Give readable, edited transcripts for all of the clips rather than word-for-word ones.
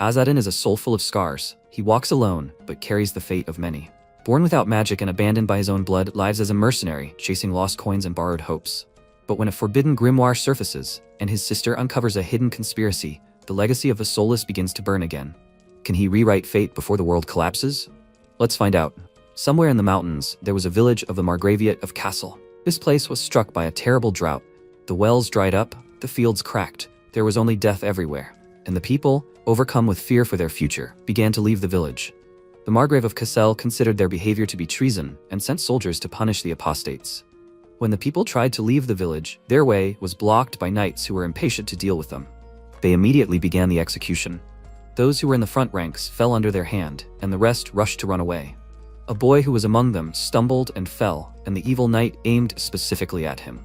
Azadin is a soul full of scars. He walks alone, but carries the fate of many. Born without magic and abandoned by his own blood, lives as a mercenary, chasing lost coins and borrowed hopes. But when a forbidden grimoire surfaces, and his sister uncovers a hidden conspiracy, the legacy of the Soulless begins to burn again. Can he rewrite fate before the world collapses? Let's find out. Somewhere in the mountains, there was a village of the Margraviate of Castle. This place was struck by a terrible drought. The wells dried up, the fields cracked, there was only death everywhere. And the people, overcome with fear for their future, began to leave the village. The Margrave of Cassel considered their behavior to be treason and sent soldiers to punish the apostates. When the people tried to leave the village, their way was blocked by knights who were impatient to deal with them. They immediately began the execution. Those who were in the front ranks fell under their hand, and the rest rushed to run away. A boy who was among them stumbled and fell, and the evil knight aimed specifically at him.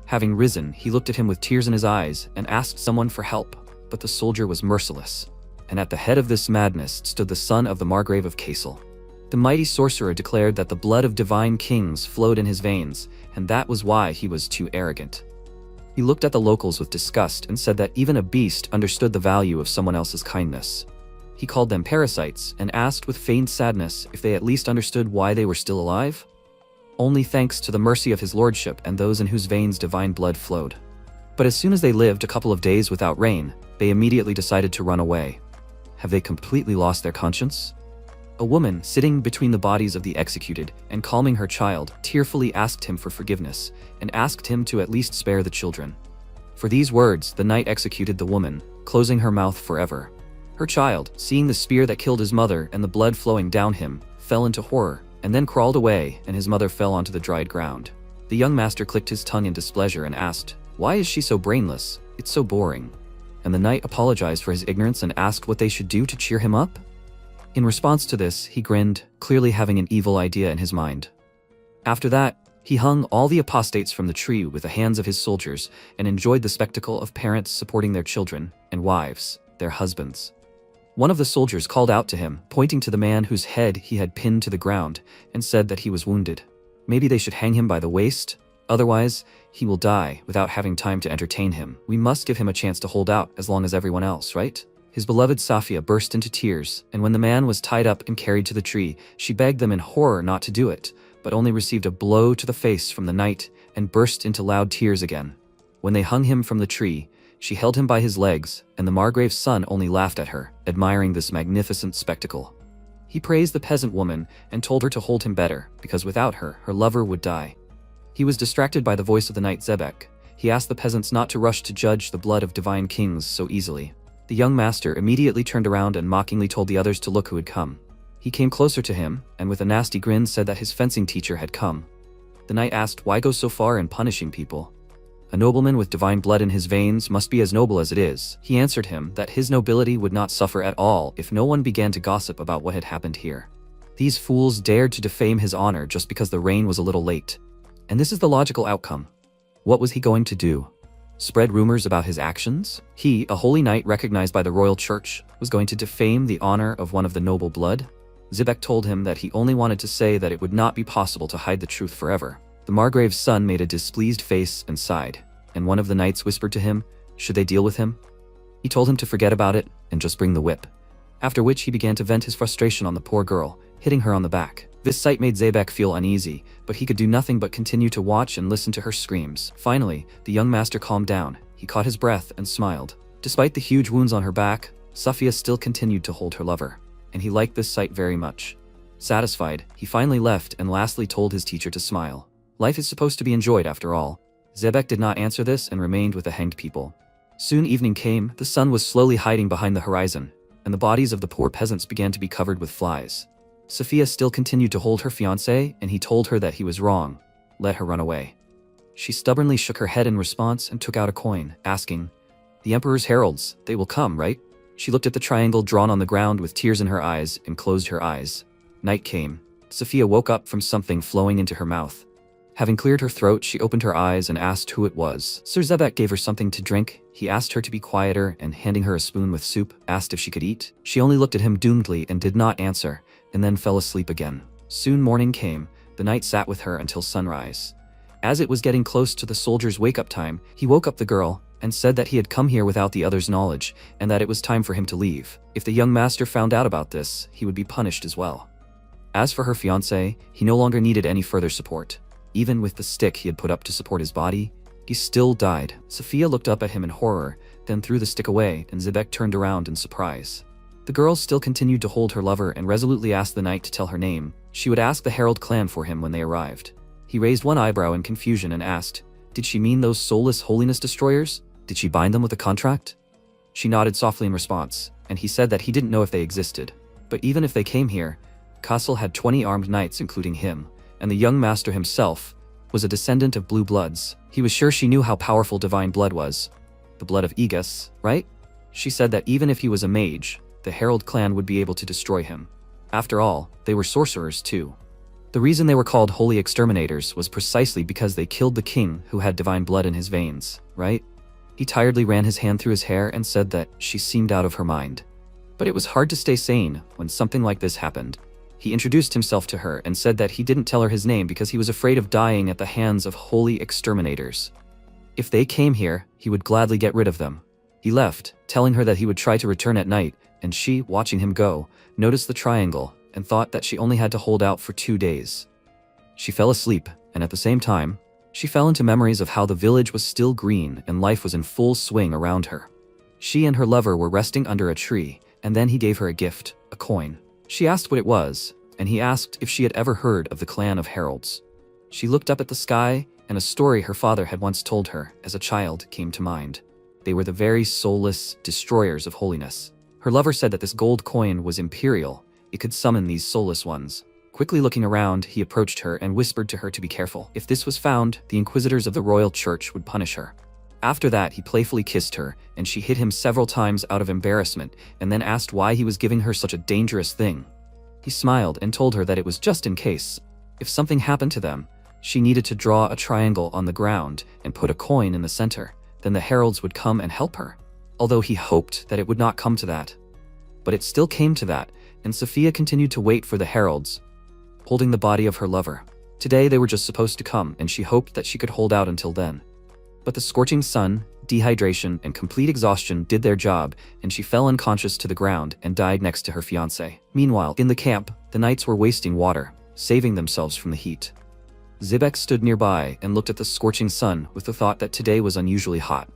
Having risen, he looked at him with tears in his eyes and asked someone for help, but the soldier was merciless. And at the head of this madness stood the son of the Margrave of Cassel. The mighty sorcerer declared that the blood of divine kings flowed in his veins, and that was why he was too arrogant. He looked at the locals with disgust and said that even a beast understood the value of someone else's kindness. He called them parasites and asked with feigned sadness if they at least understood why they were still alive. Only thanks to the mercy of his lordship and those in whose veins divine blood flowed. But as soon as they lived a couple of days without rain, they immediately decided to run away. Have they completely lost their conscience? A woman, sitting between the bodies of the executed and calming her child, tearfully asked him for forgiveness and asked him to at least spare the children. For these words, the knight executed the woman, closing her mouth forever. Her child, seeing the spear that killed his mother and the blood flowing down him, fell into horror and then crawled away, and his mother fell onto the dried ground. The young master clicked his tongue in displeasure and asked, "Why is she so brainless? It's so boring." And the knight apologized for his ignorance and asked what they should do to cheer him up. In response to this, he grinned, clearly having an evil idea in his mind. After that, he hung all the apostates from the tree with the hands of his soldiers and enjoyed the spectacle of parents supporting their children and wives, their husbands. One of the soldiers called out to him, pointing to the man whose head he had pinned to the ground, and said that he was wounded. Maybe they should hang him by the waist? Otherwise, he will die without having time to entertain him. We must give him a chance to hold out as long as everyone else, right? His beloved Safia burst into tears, and when the man was tied up and carried to the tree, she begged them in horror not to do it, but only received a blow to the face from the knight and burst into loud tears again. When they hung him from the tree, she held him by his legs, and the Margrave's son only laughed at her, admiring this magnificent spectacle. He praised the peasant woman and told her to hold him better, because without her, her lover would die. He was distracted by the voice of the knight Zebek. He asked the peasants not to rush to judge the blood of divine kings so easily. The young master immediately turned around and mockingly told the others to look who had come. He came closer to him, and with a nasty grin said that his fencing teacher had come. The knight asked why go so far in punishing people. A nobleman with divine blood in his veins must be as noble as it is. He answered him that his nobility would not suffer at all if no one began to gossip about what had happened here. These fools dared to defame his honor just because the rain was a little late. And this is the logical outcome. What was he going to do? Spread rumors about his actions? He, a holy knight recognized by the royal church, was going to defame the honor of one of the noble blood? Zebek told him that he only wanted to say that it would not be possible to hide the truth forever. The Margrave's son made a displeased face and sighed, and one of the knights whispered to him, should they deal with him? He told him to forget about it and just bring the whip. After which he began to vent his frustration on the poor girl, hitting her on the back. This sight made Zebek feel uneasy, but he could do nothing but continue to watch and listen to her screams. Finally, the young master calmed down. He caught his breath and smiled. Despite the huge wounds on her back, Safia still continued to hold her lover, and he liked this sight very much. Satisfied, he finally left and lastly told his teacher to smile. Life is supposed to be enjoyed after all. Zebek did not answer this and remained with the hanged people. Soon evening came, the sun was slowly hiding behind the horizon, and the bodies of the poor peasants began to be covered with flies. Safia still continued to hold her fiancé, and he told her that he was wrong. Let her run away. She stubbornly shook her head in response and took out a coin, asking, "The Emperor's heralds, they will come, right?" She looked at the triangle drawn on the ground with tears in her eyes and closed her eyes. Night came. Safia woke up from something flowing into her mouth. Having cleared her throat, she opened her eyes and asked who it was. Sir Zebek gave her something to drink. He asked her to be quieter and, handing her a spoon with soup, asked if she could eat. She only looked at him doomedly and did not answer, and then fell asleep again. Soon morning came. The knight sat with her until sunrise. As it was getting close to the soldier's wake-up time, he woke up the girl, and said that he had come here without the other's knowledge and that it was time for him to leave. If the young master found out about this, he would be punished as well. As for her fiancé, he no longer needed any further support. Even with the stick he had put up to support his body, he still died. Sophia looked up at him in horror, then threw the stick away, and Zibek turned around in surprise. The girl still continued to hold her lover and resolutely asked the knight to tell her name. She would ask the Herald clan for him when they arrived. He raised one eyebrow in confusion and asked, "Did she mean those soulless holiness destroyers? Did she bind them with a contract?" She nodded softly in response, and he said that he didn't know if they existed. But even if they came here, Castle had 20 armed knights including him, and the young master himself was a descendant of blue bloods. He was sure she knew how powerful divine blood was. The blood of Aegis, right? She said that even if he was a mage, the Herald clan would be able to destroy him. After all, they were sorcerers too. The reason they were called holy exterminators was precisely because they killed the king who had divine blood in his veins, right? He tiredly ran his hand through his hair and said that she seemed out of her mind. But it was hard to stay sane when something like this happened. He introduced himself to her and said that he didn't tell her his name because he was afraid of dying at the hands of holy exterminators. If they came here, he would gladly get rid of them. He left, telling her that he would try to return at night, and she, watching him go, noticed the triangle and thought that she only had to hold out for 2 days. She fell asleep, and at the same time, she fell into memories of how the village was still green and life was in full swing around her. She and her lover were resting under a tree, and then he gave her a gift, a coin. She asked what it was, and he asked if she had ever heard of the clan of heralds. She looked up at the sky, and a story her father had once told her as a child came to mind. They were the very soulless destroyers of holiness. Her lover said that this gold coin was imperial. It could summon these soulless ones. Quickly looking around, he approached her and whispered to her to be careful. If this was found, the inquisitors of the royal church would punish her. After that, he playfully kissed her, and she hit him several times out of embarrassment, and then asked why he was giving her such a dangerous thing. He smiled and told her that it was just in case. If something happened to them, she needed to draw a triangle on the ground and put a coin in the center. Then the heralds would come and help her. Although he hoped that it would not come to that. But it still came to that, and Sophia continued to wait for the heralds, holding the body of her lover. Today they were just supposed to come, and she hoped that she could hold out until then. But the scorching sun, dehydration, and complete exhaustion did their job, and she fell unconscious to the ground and died next to her fiancé. Meanwhile, in the camp, the knights were wasting water, saving themselves from the heat. Zibek stood nearby and looked at the scorching sun with the thought that today was unusually hot.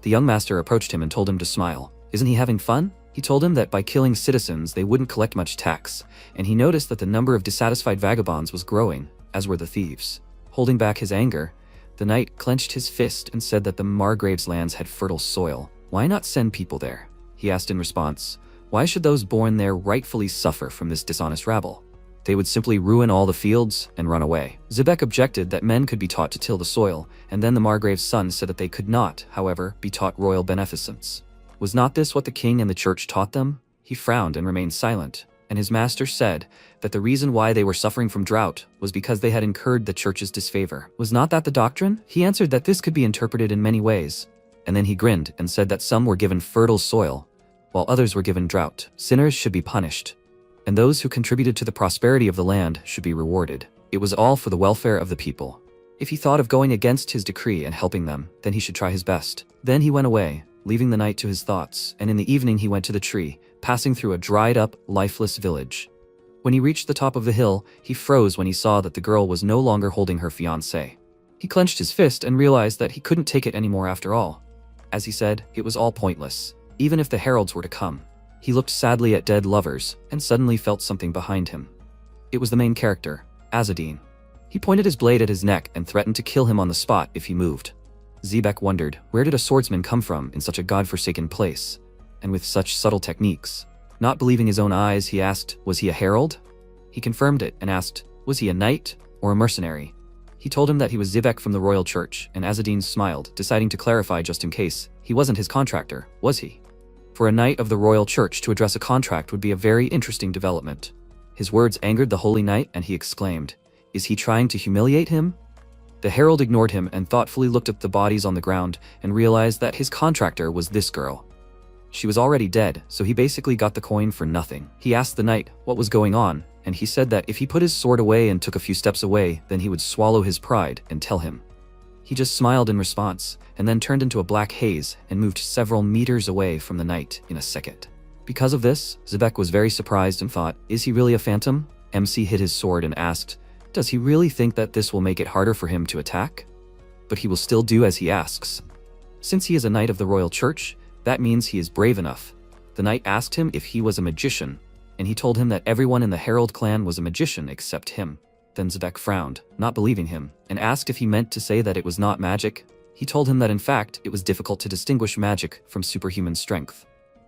The young master approached him and told him to smile. Isn't he having fun? He told him that by killing citizens they wouldn't collect much tax, and he noticed that the number of dissatisfied vagabonds was growing, as were the thieves. Holding back his anger, the knight clenched his fist and said that the Margrave's lands had fertile soil. Why not send people there? He asked in response. Why should those born there rightfully suffer from this dishonest rabble? They would simply ruin all the fields and run away. Zibek objected that men could be taught to till the soil, and then the Margrave's son said that they could not, however, be taught royal beneficence. Was not this what the king and the church taught them? He frowned and remained silent, and his master said that the reason why they were suffering from drought was because they had incurred the church's disfavor. Was not that the doctrine? He answered that this could be interpreted in many ways, and then he grinned and said that some were given fertile soil, while others were given drought. Sinners should be punished, and those who contributed to the prosperity of the land should be rewarded. It was all for the welfare of the people. If he thought of going against his decree and helping them, then he should try his best. Then he went away, leaving the knight to his thoughts, and in the evening he went to the tree, passing through a dried-up, lifeless village. When he reached the top of the hill, he froze when he saw that the girl was no longer holding her fiancé. He clenched his fist and realized that he couldn't take it anymore after all. As he said, it was all pointless, even if the heralds were to come. He looked sadly at dead lovers, and suddenly felt something behind him. It was the main character, Azadine. He pointed his blade at his neck and threatened to kill him on the spot if he moved. Zibek wondered, where did a swordsman come from in such a godforsaken place, and with such subtle techniques? Not believing his own eyes, he asked, was he a herald? He confirmed it and asked, was he a knight or a mercenary? He told him that he was Zibek from the royal church, and Azadine smiled, deciding to clarify just in case. He wasn't his contractor, was he? For a knight of the royal church to address a contract would be a very interesting development. His words angered the holy knight, and he exclaimed, is he trying to humiliate him? The herald ignored him and thoughtfully looked at the bodies on the ground and realized that his contractor was this girl. She was already dead, so he basically got the coin for nothing. He asked the knight what was going on, and he said that if he put his sword away and took a few steps away, then he would swallow his pride and tell him. He just smiled in response, and then turned into a black haze and moved several meters away from the knight in a second. Because of this, Zebek was very surprised and thought, is he really a phantom? MC hit his sword and asked, does he really think that this will make it harder for him to attack? But he will still do as he asks. Since he is a knight of the royal church, that means he is brave enough. The knight asked him if he was a magician, and he told him that everyone in the Herald clan was a magician except him. Then Zebek frowned, not believing him, and asked if he meant to say that it was not magic. He told him that in fact it was difficult to distinguish magic from superhuman strength.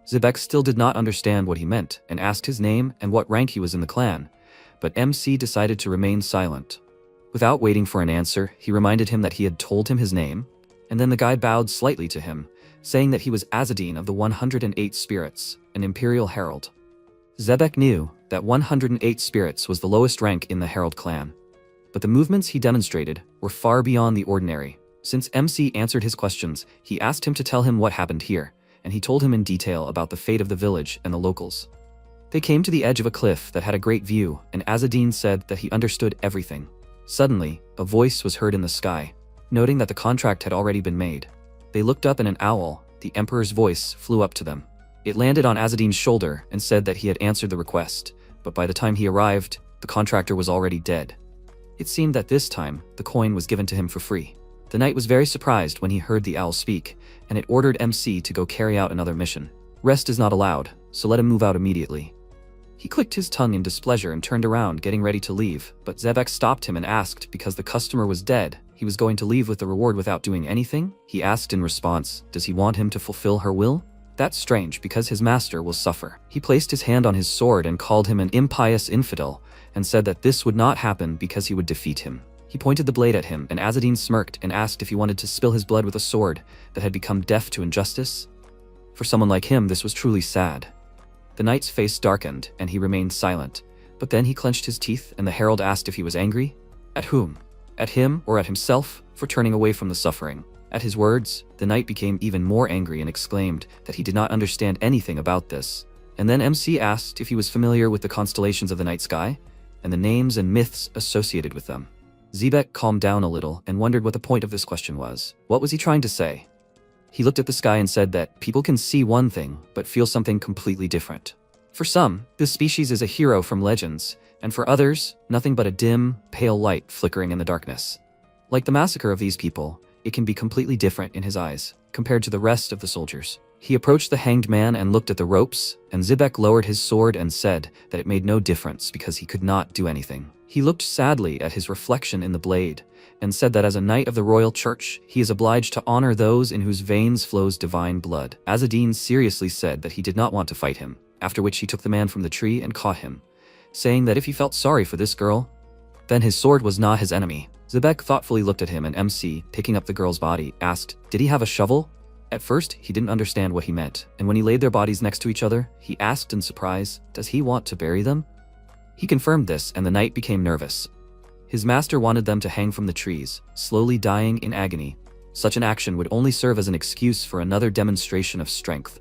Zebek still did not understand what he meant and asked his name and what rank he was in the clan, but MC decided to remain silent. Without waiting for an answer, he reminded him that he had told him his name, and then the guy bowed slightly to him, saying that he was Azadine of the 108 Spirits, an Imperial Herald. Zebek knew that 108 Spirits was the lowest rank in the Herald clan, but the movements he demonstrated were far beyond the ordinary. Since MC answered his questions, he asked him to tell him what happened here, and he told him in detail about the fate of the village and the locals. They came to the edge of a cliff that had a great view, and Azadine said that he understood everything. Suddenly, a voice was heard in the sky, noting that the contract had already been made. They looked up and an owl, the Emperor's voice, flew up to them. It landed on Azadine's shoulder and said that he had answered the request, but by the time he arrived, the contractor was already dead. It seemed that this time, the coin was given to him for free. The knight was very surprised when he heard the owl speak, and it ordered MC to go carry out another mission. Rest is not allowed, so let him move out immediately. He clicked his tongue in displeasure and turned around, getting ready to leave, but Zebek stopped him and asked because the customer was dead, he was going to leave with the reward without doing anything? He asked in response, does he want him to fulfill her will? That's strange because his master will suffer. He placed his hand on his sword and called him an impious infidel, and said that this would not happen because he would defeat him. He pointed the blade at him, and Azadine smirked and asked if he wanted to spill his blood with a sword that had become deaf to injustice. For someone like him, this was truly sad. The knight's face darkened, and he remained silent, but then he clenched his teeth, and the herald asked if he was angry. At whom? At him or at himself for turning away from the suffering? At his words, the knight became even more angry and exclaimed that he did not understand anything about this. And then MC asked if he was familiar with the constellations of the night sky, and the names and myths associated with them. Zebek calmed down a little and wondered what the point of this question was. What was he trying to say? He looked at the sky and said that people can see one thing, but feel something completely different. For some, this species is a hero from legends, and for others, nothing but a dim, pale light flickering in the darkness. Like the massacre of these people, it can be completely different in his eyes, compared to the rest of the soldiers. He approached the hanged man and looked at the ropes, and Zebek lowered his sword and said that it made no difference because he could not do anything. He looked sadly at his reflection in the blade, and said that as a knight of the royal church, he is obliged to honor those in whose veins flows divine blood. Azadine seriously said that he did not want to fight him, after which he took the man from the tree and caught him, saying that if he felt sorry for this girl, then his sword was not his enemy. Zebek thoughtfully looked at him, and MC, picking up the girl's body, asked, did he have a shovel? At first, he didn't understand what he meant, and when he laid their bodies next to each other, he asked in surprise, does he want to bury them? He confirmed this, and the knight became nervous. His master wanted them to hang from the trees, slowly dying in agony. Such an action would only serve as an excuse for another demonstration of strength.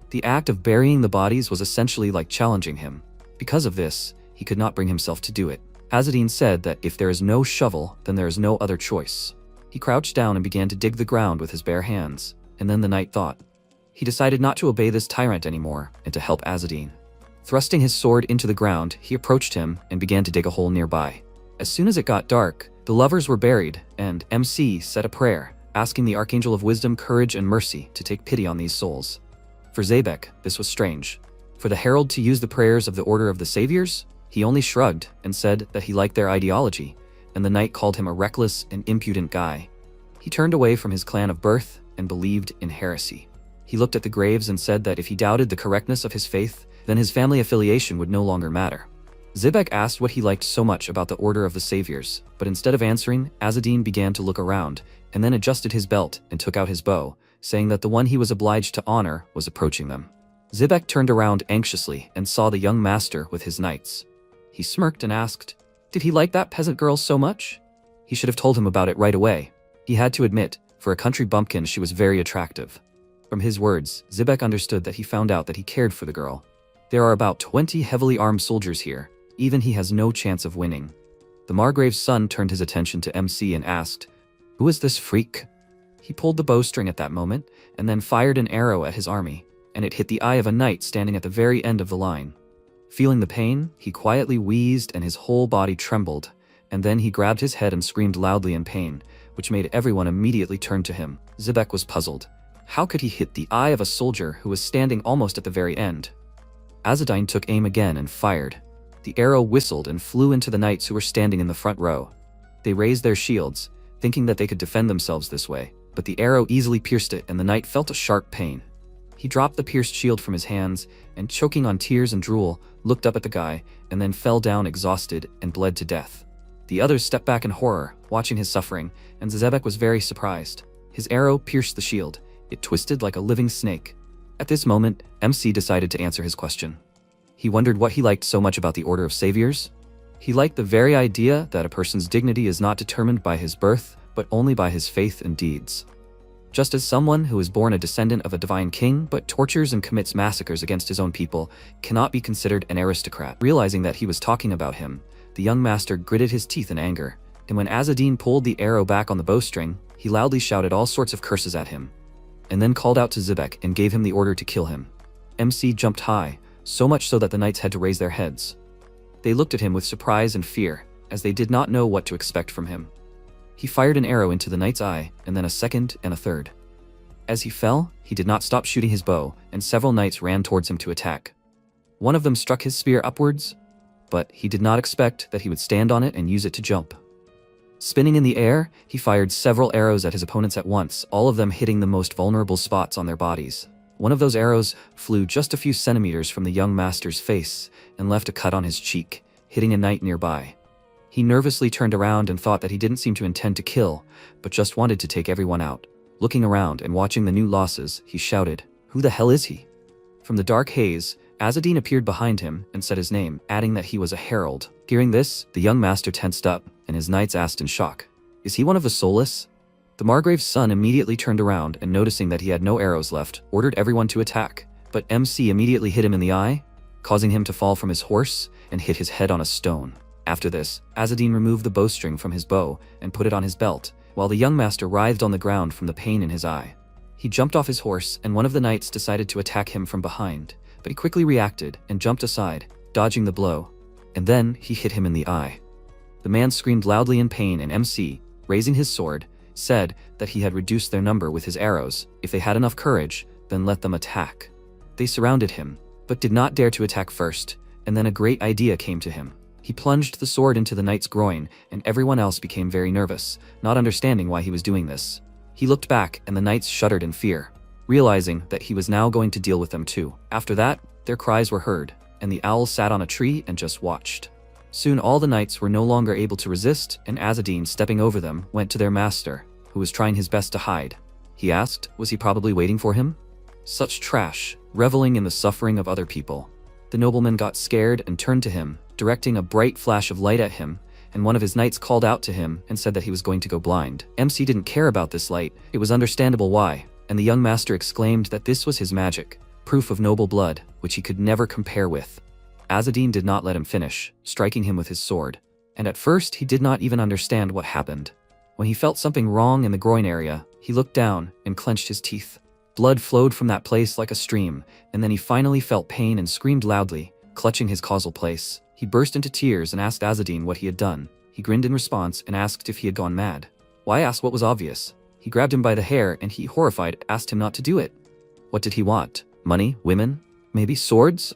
The act of burying the bodies was essentially like challenging him. Because of this, he could not bring himself to do it. Azadine said that if there is no shovel, then there is no other choice. He crouched down and began to dig the ground with his bare hands, and then the knight thought. He decided not to obey this tyrant anymore, and to help Azadine. Thrusting his sword into the ground, he approached him and began to dig a hole nearby. As soon as it got dark, the lovers were buried, and MC said a prayer, asking the Archangel of Wisdom, Courage, and Mercy to take pity on these souls. For Zebek, this was strange. For the herald to use the prayers of the Order of the Saviors, he only shrugged and said that he liked their ideology, and the knight called him a reckless and impudent guy. He turned away from his clan of birth and believed in heresy. He looked at the graves and said that if he doubted the correctness of his faith, then his family affiliation would no longer matter. Zebek asked what he liked so much about the Order of the Saviors, but instead of answering, Azadine began to look around, and then adjusted his belt and took out his bow, saying that the one he was obliged to honor was approaching them. Zebek turned around anxiously and saw the young master with his knights. He smirked and asked, did he like that peasant girl so much? He should have told him about it right away. He had to admit, for a country bumpkin, she was very attractive. From his words, Zebek understood that he found out that he cared for the girl. There are about 20 heavily armed soldiers here. Even he has no chance of winning. The Margrave's son turned his attention to MC and asked, Who is this freak? He pulled the bowstring at that moment, and then fired an arrow at his army, and it hit the eye of a knight standing at the very end of the line. Feeling the pain, he quietly wheezed and his whole body trembled, and then he grabbed his head and screamed loudly in pain, which made everyone immediately turn to him. Zebek was puzzled. How could he hit the eye of a soldier who was standing almost at the very end? Azadine took aim again and fired. The arrow whistled and flew into the knights who were standing in the front row. They raised their shields, thinking that they could defend themselves this way, but the arrow easily pierced it and the knight felt a sharp pain. He dropped the pierced shield from his hands and, choking on tears and drool, looked up at the guy and then fell down exhausted and bled to death. The others stepped back in horror, watching his suffering, and Zebek was very surprised. His arrow pierced the shield. It twisted like a living snake. At this moment, MC decided to answer his question. He wondered what he liked so much about the Order of Saviors. He liked the very idea that a person's dignity is not determined by his birth, but only by his faith and deeds. Just as someone who is born a descendant of a divine king but tortures and commits massacres against his own people cannot be considered an aristocrat. Realizing that he was talking about him, the young master gritted his teeth in anger, and when Azadine pulled the arrow back on the bowstring, he loudly shouted all sorts of curses at him, and then called out to Zebek and gave him the order to kill him. MC jumped high, so much so that the knights had to raise their heads. They looked at him with surprise and fear, as they did not know what to expect from him. He fired an arrow into the knight's eye, and then a second and a third. As he fell, he did not stop shooting his bow, and several knights ran towards him to attack. One of them struck his spear upwards, but he did not expect that he would stand on it and use it to jump. Spinning in the air, he fired several arrows at his opponents at once, all of them hitting the most vulnerable spots on their bodies. One of those arrows flew just a few centimeters from the young master's face and left a cut on his cheek, hitting a knight nearby. He nervously turned around and thought that he didn't seem to intend to kill, but just wanted to take everyone out. Looking around and watching the new losses, he shouted, "Who the hell is he?" From the dark haze, Azadine appeared behind him and said his name, adding that he was a herald. Hearing this, the young master tensed up, and his knights asked in shock, "Is he one of the Soulless?" The Margrave's son immediately turned around and, noticing that he had no arrows left, ordered everyone to attack, but MC immediately hit him in the eye, causing him to fall from his horse and hit his head on a stone. After this, Azadine removed the bowstring from his bow and put it on his belt, while the young master writhed on the ground from the pain in his eye. He jumped off his horse, and one of the knights decided to attack him from behind, but he quickly reacted and jumped aside, dodging the blow, and then he hit him in the eye. The man screamed loudly in pain, and MC, raising his sword, said that he had reduced their number with his arrows. If they had enough courage, then let them attack. They surrounded him, but did not dare to attack first, and then a great idea came to him. He plunged the sword into the knight's groin, and everyone else became very nervous, not understanding why he was doing this. He looked back, and the knights shuddered in fear, realizing that he was now going to deal with them too. After that, their cries were heard, and the owl sat on a tree and just watched. Soon all the knights were no longer able to resist, and Azadine, stepping over them, went to their master, who was trying his best to hide. He asked, was he probably waiting for him? Such trash, reveling in the suffering of other people. The nobleman got scared and turned to him, directing a bright flash of light at him, and one of his knights called out to him and said that he was going to go blind. MC didn't care about this light. It was understandable why, and the young master exclaimed that this was his magic, proof of noble blood, which he could never compare with. Azadine did not let him finish, striking him with his sword, and at first he did not even understand what happened. When he felt something wrong in the groin area, he looked down and clenched his teeth. Blood flowed from that place like a stream, and then he finally felt pain and screamed loudly, clutching his causal place. He burst into tears and asked Azadine what he had done. He grinned in response and asked if he had gone mad. Why ask what was obvious? He grabbed him by the hair and he, horrified, asked him not to do it. What did he want? Money? Women? Maybe swords?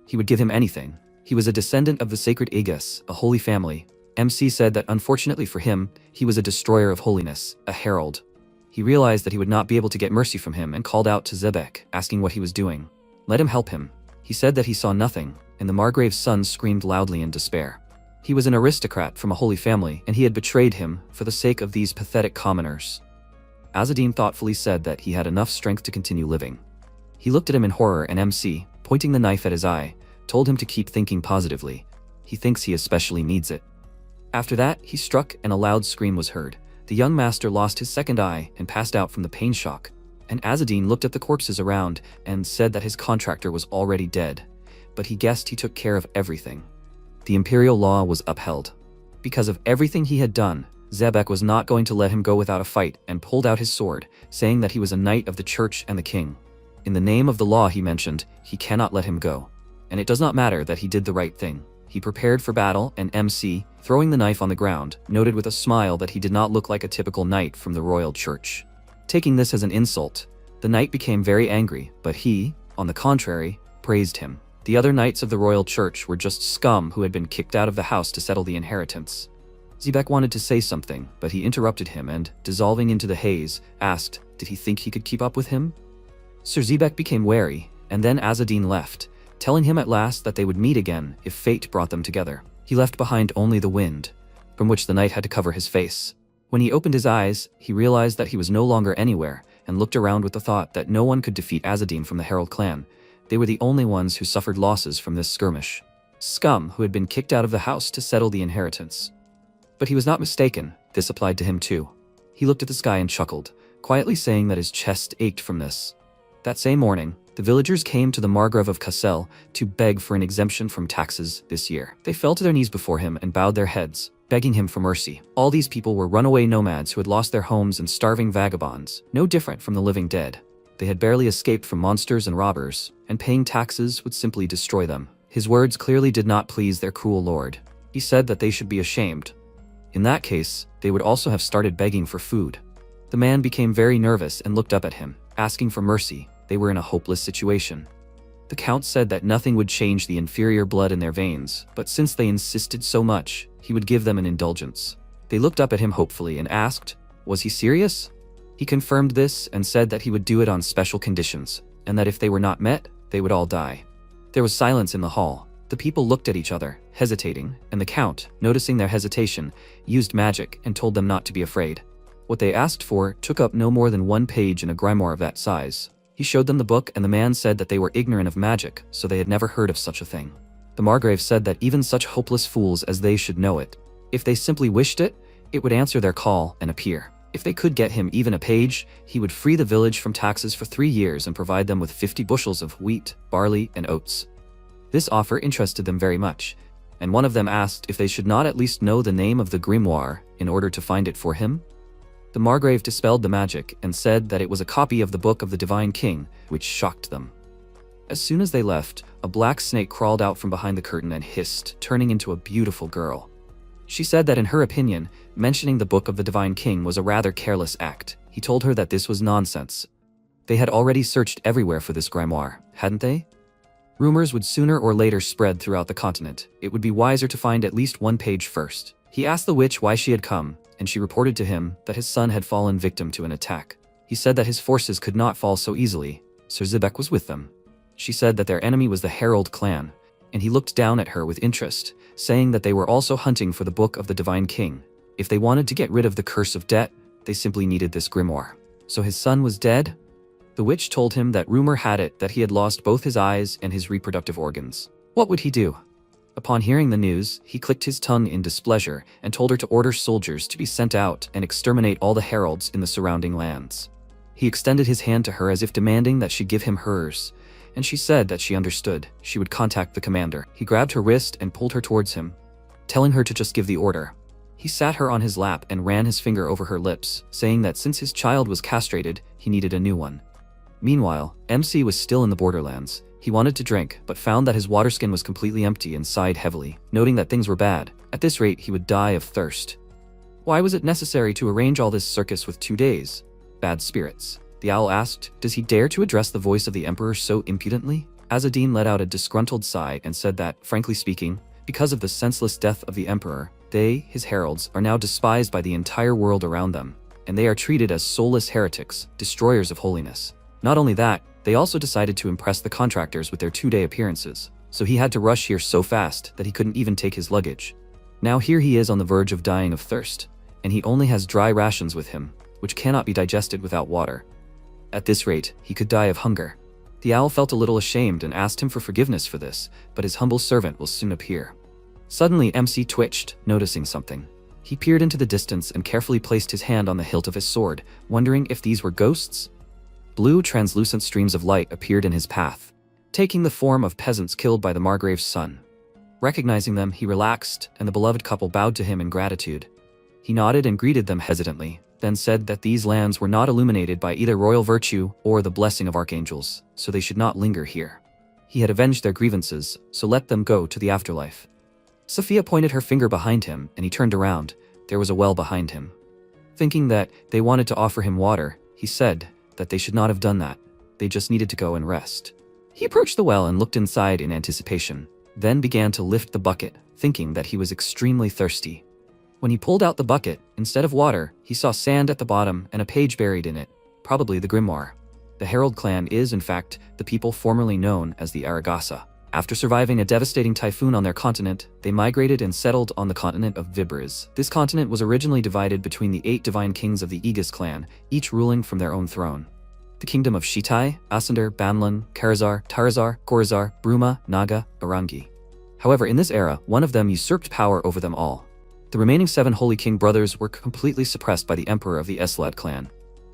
He would give him anything. He was a descendant of the sacred Aegis, a holy family. MC said that unfortunately for him, he was a destroyer of holiness, a herald. He realized that he would not be able to get mercy from him and called out to Zebek, asking what he was doing. Let him help him. He said that he saw nothing, and the Margrave's son screamed loudly in despair. He was an aristocrat from a holy family, and he had betrayed him for the sake of these pathetic commoners. Azadine thoughtfully said that he had enough strength to continue living. He looked at him in horror, and MC, pointing the knife at his eye, told him to keep thinking positively. He thinks he especially needs it. After that, he struck and a loud scream was heard. The young master lost his second eye and passed out from the pain shock, and Azadine looked at the corpses around and said that his contractor was already dead, but he guessed he took care of everything. The imperial law was upheld. Because of everything he had done, Zebek was not going to let him go without a fight and pulled out his sword, saying that he was a knight of the church and the king. In the name of the law, he mentioned, he cannot let him go. And it does not matter that he did the right thing. He prepared for battle, and MC, throwing the knife on the ground, noted with a smile that he did not look like a typical knight from the royal church. Taking this as an insult, the knight became very angry, but he, on the contrary, praised him. The other knights of the royal church were just scum who had been kicked out of the house to settle the inheritance. Zebek wanted to say something, but he interrupted him and, dissolving into the haze, asked, did he think he could keep up with him? Sir Zebek became wary, and then Azzedine left, telling him at last that they would meet again if fate brought them together. He left behind only the wind, from which the knight had to cover his face. When he opened his eyes, he realized that he was no longer anywhere, and looked around with the thought that no one could defeat Azzedine from the Herald clan. They were the only ones who suffered losses from this skirmish. Scum who had been kicked out of the house to settle the inheritance. But he was not mistaken, this applied to him too. He looked at the sky and chuckled, quietly saying that his chest ached from this. That same morning, the villagers came to the Margrave of Cassel to beg for an exemption from taxes this year. They fell to their knees before him and bowed their heads, begging him for mercy. All these people were runaway nomads who had lost their homes and starving vagabonds, no different from the living dead. They had barely escaped from monsters and robbers, and paying taxes would simply destroy them. His words clearly did not please their cruel lord. He said that they should be ashamed. In that case, they would also have started begging for food. The man became very nervous and looked up at him, asking for mercy. They were in a hopeless situation. The count said that nothing would change the inferior blood in their veins, but since they insisted so much, he would give them an indulgence. They looked up at him hopefully and asked, was he serious? He confirmed this and said that he would do it on special conditions, and that if they were not met, they would all die. There was silence in the hall. The people looked at each other, hesitating, and the count, noticing their hesitation, used magic and told them not to be afraid. What they asked for took up no more than 1 page in a grimoire of that size. He showed them the book, and the man said that they were ignorant of magic, so they had never heard of such a thing. The Margrave said that even such hopeless fools as they should know it. If they simply wished it, it would answer their call and appear. If they could get him even a page, he would free the village from taxes for 3 years and provide them with 50 bushels of wheat, barley, and oats. This offer interested them very much, and one of them asked if they should not at least know the name of the grimoire in order to find it for him. The Margrave dispelled the magic and said that it was a copy of the Book of the Divine King, which shocked them. As soon as they left, a black snake crawled out from behind the curtain and hissed, turning into a beautiful girl. She said that in her opinion, mentioning the Book of the Divine King was a rather careless act. He told her that this was nonsense. They had already searched everywhere for this grimoire, hadn't they? Rumors would sooner or later spread throughout the continent. It would be wiser to find at least 1 page first. He asked the witch why she had come, and she reported to him that his son had fallen victim to an attack. He said that his forces could not fall so easily. Sir Zebek was with them. She said that their enemy was the Herald clan, and he looked down at her with interest, saying that they were also hunting for the Book of the Divine King. If they wanted to get rid of the curse of debt, they simply needed this grimoire. So his son was dead? The witch told him that rumor had it that he had lost both his eyes and his reproductive organs. What would he do? Upon hearing the news, he clicked his tongue in displeasure and told her to order soldiers to be sent out and exterminate all the heralds in the surrounding lands. He extended his hand to her as if demanding that she give him hers, and she said that she understood. She would contact the commander. He grabbed her wrist and pulled her towards him, telling her to just give the order. He sat her on his lap and ran his finger over her lips, saying that since his child was castrated, he needed a new one. Meanwhile, MC was still in the borderlands. He wanted to drink, but found that his water skin was completely empty and sighed heavily, noting that things were bad. At this rate, he would die of thirst. Why was it necessary to arrange all this circus with 2 days? Bad spirits. The owl asked, does he dare to address the voice of the emperor so impudently? Azzedine let out a disgruntled sigh and said that, frankly speaking, because of the senseless death of the emperor, they, his heralds, are now despised by the entire world around them, and they are treated as soulless heretics, destroyers of holiness. Not only that, they also decided to impress the contractors with their 2-day appearances, so he had to rush here so fast that he couldn't even take his luggage. Now here he is on the verge of dying of thirst, and he only has dry rations with him, which cannot be digested without water. At this rate, he could die of hunger. The owl felt a little ashamed and asked him for forgiveness for this, but his humble servant will soon appear. Suddenly MC twitched, noticing something. He peered into the distance and carefully placed his hand on the hilt of his sword, wondering if these were ghosts. Blue, translucent streams of light appeared in his path, taking the form of peasants killed by the Margrave's son. Recognizing them, he relaxed, and the beloved couple bowed to him in gratitude. He nodded and greeted them hesitantly, then said that these lands were not illuminated by either royal virtue or the blessing of archangels, so they should not linger here. He had avenged their grievances, so let them go to the afterlife. Sophia pointed her finger behind him, and he turned around. There was a well behind him. Thinking that they wanted to offer him water, he said that they should not have done that. They just needed to go and rest. He approached the well and looked inside in anticipation, then began to lift the bucket, thinking that he was extremely thirsty. When he pulled out the bucket, instead of water, he saw sand at the bottom and a page buried in it, probably the grimoire. The Herald clan is, in fact, the people formerly known as the Aragasa. After surviving a devastating typhoon on their continent, they migrated and settled on the continent of Vibris. This continent was originally divided between the 8 divine kings of the Aegis clan, each ruling from their own throne. The kingdom of Shitai, Asander, Banlan, Karazar, Tarazar, Gorazar, Bruma, Naga, Arangi. However, in this era, one of them usurped power over them all. The remaining 7 Holy King brothers were completely suppressed by the emperor of the Eslad clan.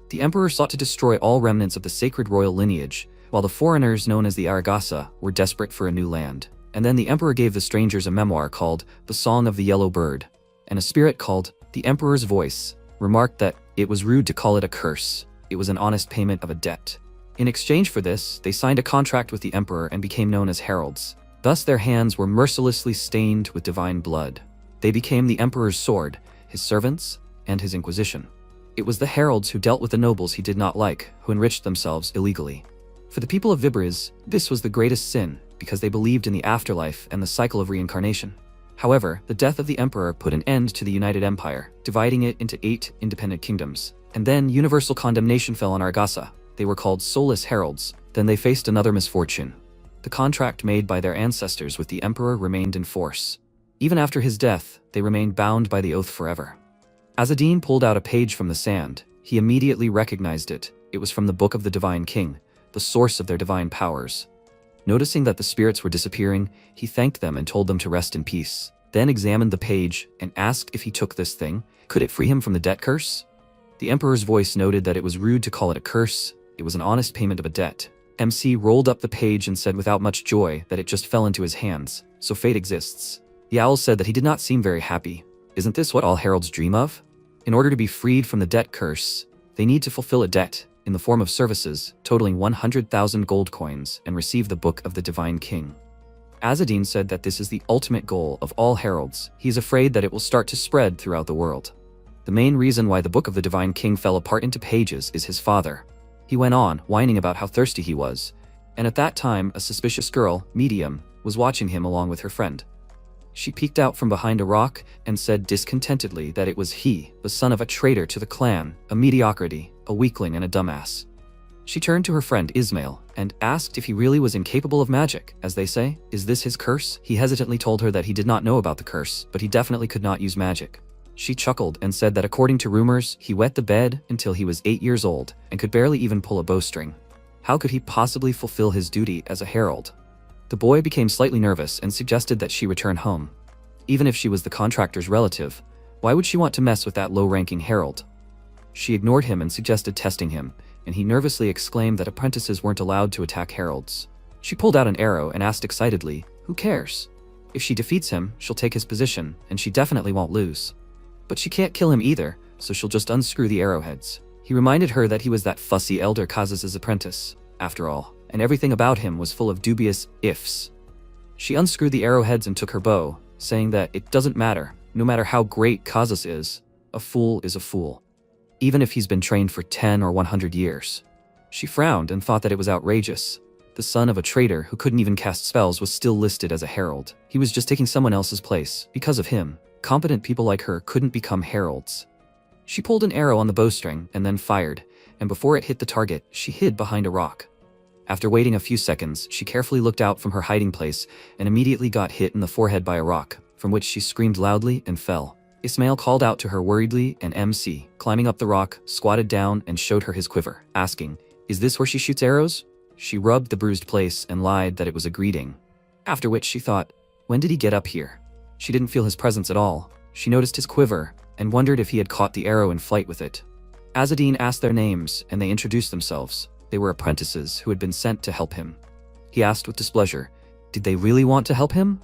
The emperor sought to destroy all remnants of the sacred royal lineage, while the foreigners known as the Aragasa were desperate for a new land. And then the emperor gave the strangers a memoir called The Song of the Yellow Bird, and a spirit called The Emperor's Voice remarked that it was rude to call it a curse. It was an honest payment of a debt. In exchange for this, they signed a contract with the emperor and became known as heralds. Thus their hands were mercilessly stained with divine blood. They became the emperor's sword, his servants, and his inquisition. It was the heralds who dealt with the nobles he did not like, who enriched themselves illegally. For the people of Vibris, this was the greatest sin, because they believed in the afterlife and the cycle of reincarnation. However, the death of the emperor put an end to the United Empire, dividing it into 8 independent kingdoms. And then universal condemnation fell on Argasa. They were called Soulless heralds. Then they faced another misfortune. The contract made by their ancestors with the emperor remained in force. Even after his death, they remained bound by the oath forever. Azadin pulled out a page from the sand. He immediately recognized it. It was from the Book of the Divine King, the source of their divine powers. Noticing that the spirits were disappearing, he thanked them and told them to rest in peace. Then examined the page and asked if he took this thing, could it free him from the debt curse? The emperor's voice noted that it was rude to call it a curse. It was an honest payment of a debt. MC rolled up the page and said without much joy that it just fell into his hands. So fate exists. The owl said that he did not seem very happy. Isn't this what all heralds dream of? In order to be freed from the debt curse, they need to fulfill a debt in the form of services totaling 100,000 gold coins and receive the Book of the Divine King. Azadin said that this is the ultimate goal of all heralds. He is afraid that it will start to spread throughout the world. The main reason why the Book of the Divine King fell apart into pages is his father. He went on, whining about how thirsty he was, and at that time a suspicious girl, Medium, was watching him along with her friend. She peeked out from behind a rock and said discontentedly that it was he, the son of a traitor to the clan, a mediocrity, a weakling and a dumbass. She turned to her friend Ismail and asked if he really was incapable of magic, as they say. Is this his curse? He hesitantly told her that he did not know about the curse, but he definitely could not use magic. She chuckled and said that according to rumors, he wet the bed until he was 8 years old and could barely even pull a bowstring. How could he possibly fulfill his duty as a herald? The boy became slightly nervous and suggested that she return home. Even if she was the contractor's relative, why would she want to mess with that low-ranking herald? She ignored him and suggested testing him, and he nervously exclaimed that apprentices weren't allowed to attack heralds. She pulled out an arrow and asked excitedly, "Who cares? If she defeats him, she'll take his position, and she definitely won't lose. But she can't kill him either, so she'll just unscrew the arrowheads." He reminded her that he was that fussy elder Kazas' apprentice, after all, and everything about him was full of dubious ifs. She unscrewed the arrowheads and took her bow, saying that it doesn't matter, no matter how great Kazas is, a fool is a fool, even if he's been trained for 10 or 100 years. She frowned and thought that it was outrageous. The son of a traitor who couldn't even cast spells was still listed as a herald. He was just taking someone else's place. Because of him, competent people like her couldn't become heralds. She pulled an arrow on the bowstring and then fired, and before it hit the target, she hid behind a rock. After waiting a few seconds, she carefully looked out from her hiding place and immediately got hit in the forehead by a rock, from which she screamed loudly and fell. Ismail called out to her worriedly, and MC, climbing up the rock, squatted down and showed her his quiver, asking, "Is this where she shoots arrows?" She rubbed the bruised place and lied that it was a greeting. After which she thought, when did he get up here? She didn't feel his presence at all. She noticed his quiver and wondered if he had caught the arrow in flight with it. Azadin asked their names and they introduced themselves. They were apprentices who had been sent to help him. He asked with displeasure, did they really want to help him?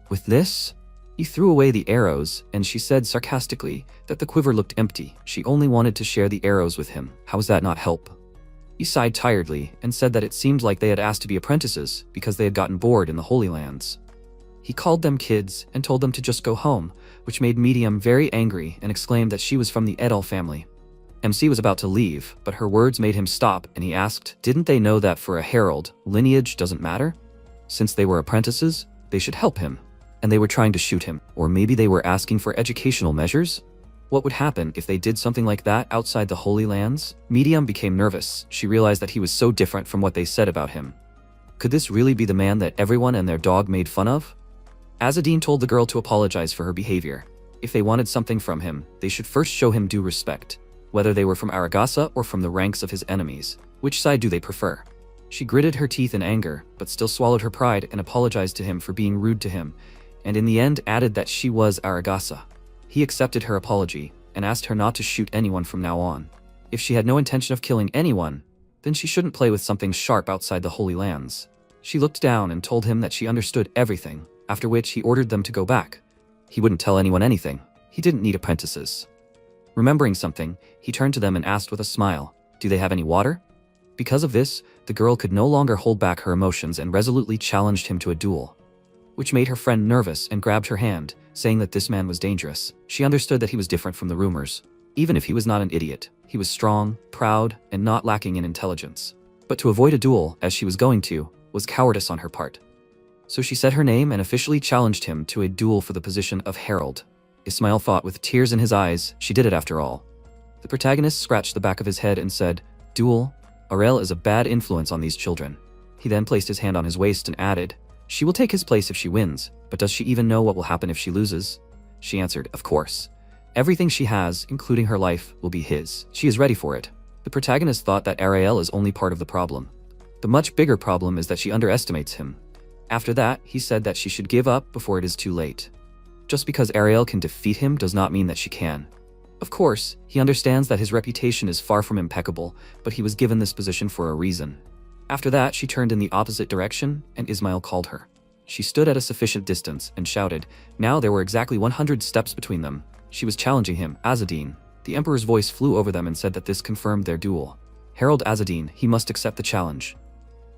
With this? He threw away the arrows, and she said sarcastically that the quiver looked empty. She only wanted to share the arrows with him. How was that not help? He sighed tiredly and said that it seemed like they had asked to be apprentices because they had gotten bored in the Holy Lands. He called them kids and told them to just go home, which made Medium very angry and exclaimed that she was from the Edel family. MC was about to leave, but her words made him stop, and he asked, didn't they know that for a herald, lineage doesn't matter? Since they were apprentices, they should help him. And they were trying to shoot him, or maybe they were asking for educational measures? What would happen if they did something like that outside the Holy Lands? Medium became nervous. She realized that he was so different from what they said about him. Could this really be the man that everyone and their dog made fun of? Azadine told the girl to apologize for her behavior. If they wanted something from him, they should first show him due respect, whether they were from Aragasa or from the ranks of his enemies. Which side do they prefer? She gritted her teeth in anger, but still swallowed her pride and apologized to him for being rude to him, and in the end added that she was Aragasa. He accepted her apology and asked her not to shoot anyone from now on. If she had no intention of killing anyone, then she shouldn't play with something sharp outside the Holy Lands. She looked down and told him that she understood everything, after which he ordered them to go back. He wouldn't tell anyone anything. He didn't need apprentices. Remembering something, he turned to them and asked with a smile, do they have any water? Because of this, the girl could no longer hold back her emotions and resolutely challenged him to a duel, which made her friend nervous and grabbed her hand, saying that this man was dangerous. She understood that he was different from the rumors. Even if he was not an idiot, he was strong, proud, and not lacking in intelligence. But to avoid a duel, as she was going to, was cowardice on her part. So she said her name and officially challenged him to a duel for the position of herald. Ismail thought with tears in his eyes, she did it after all. The protagonist scratched the back of his head and said, duel? Aurel is a bad influence on these children. He then placed his hand on his waist and added, she will take his place if she wins, but does she even know what will happen if she loses? She answered, of course. Everything she has, including her life, will be his. She is ready for it. The protagonist thought that Ariel is only part of the problem. The much bigger problem is that she underestimates him. After that, he said that she should give up before it is too late. Just because Ariel can defeat him does not mean that she can. Of course, he understands that his reputation is far from impeccable, but he was given this position for a reason. After that, she turned in the opposite direction, and Ismail called her. She stood at a sufficient distance and shouted. Now there were exactly 100 steps between them. She was challenging him, Azadine. The Emperor's voice flew over them and said that this confirmed their duel. Herald Azadine, he must accept the challenge.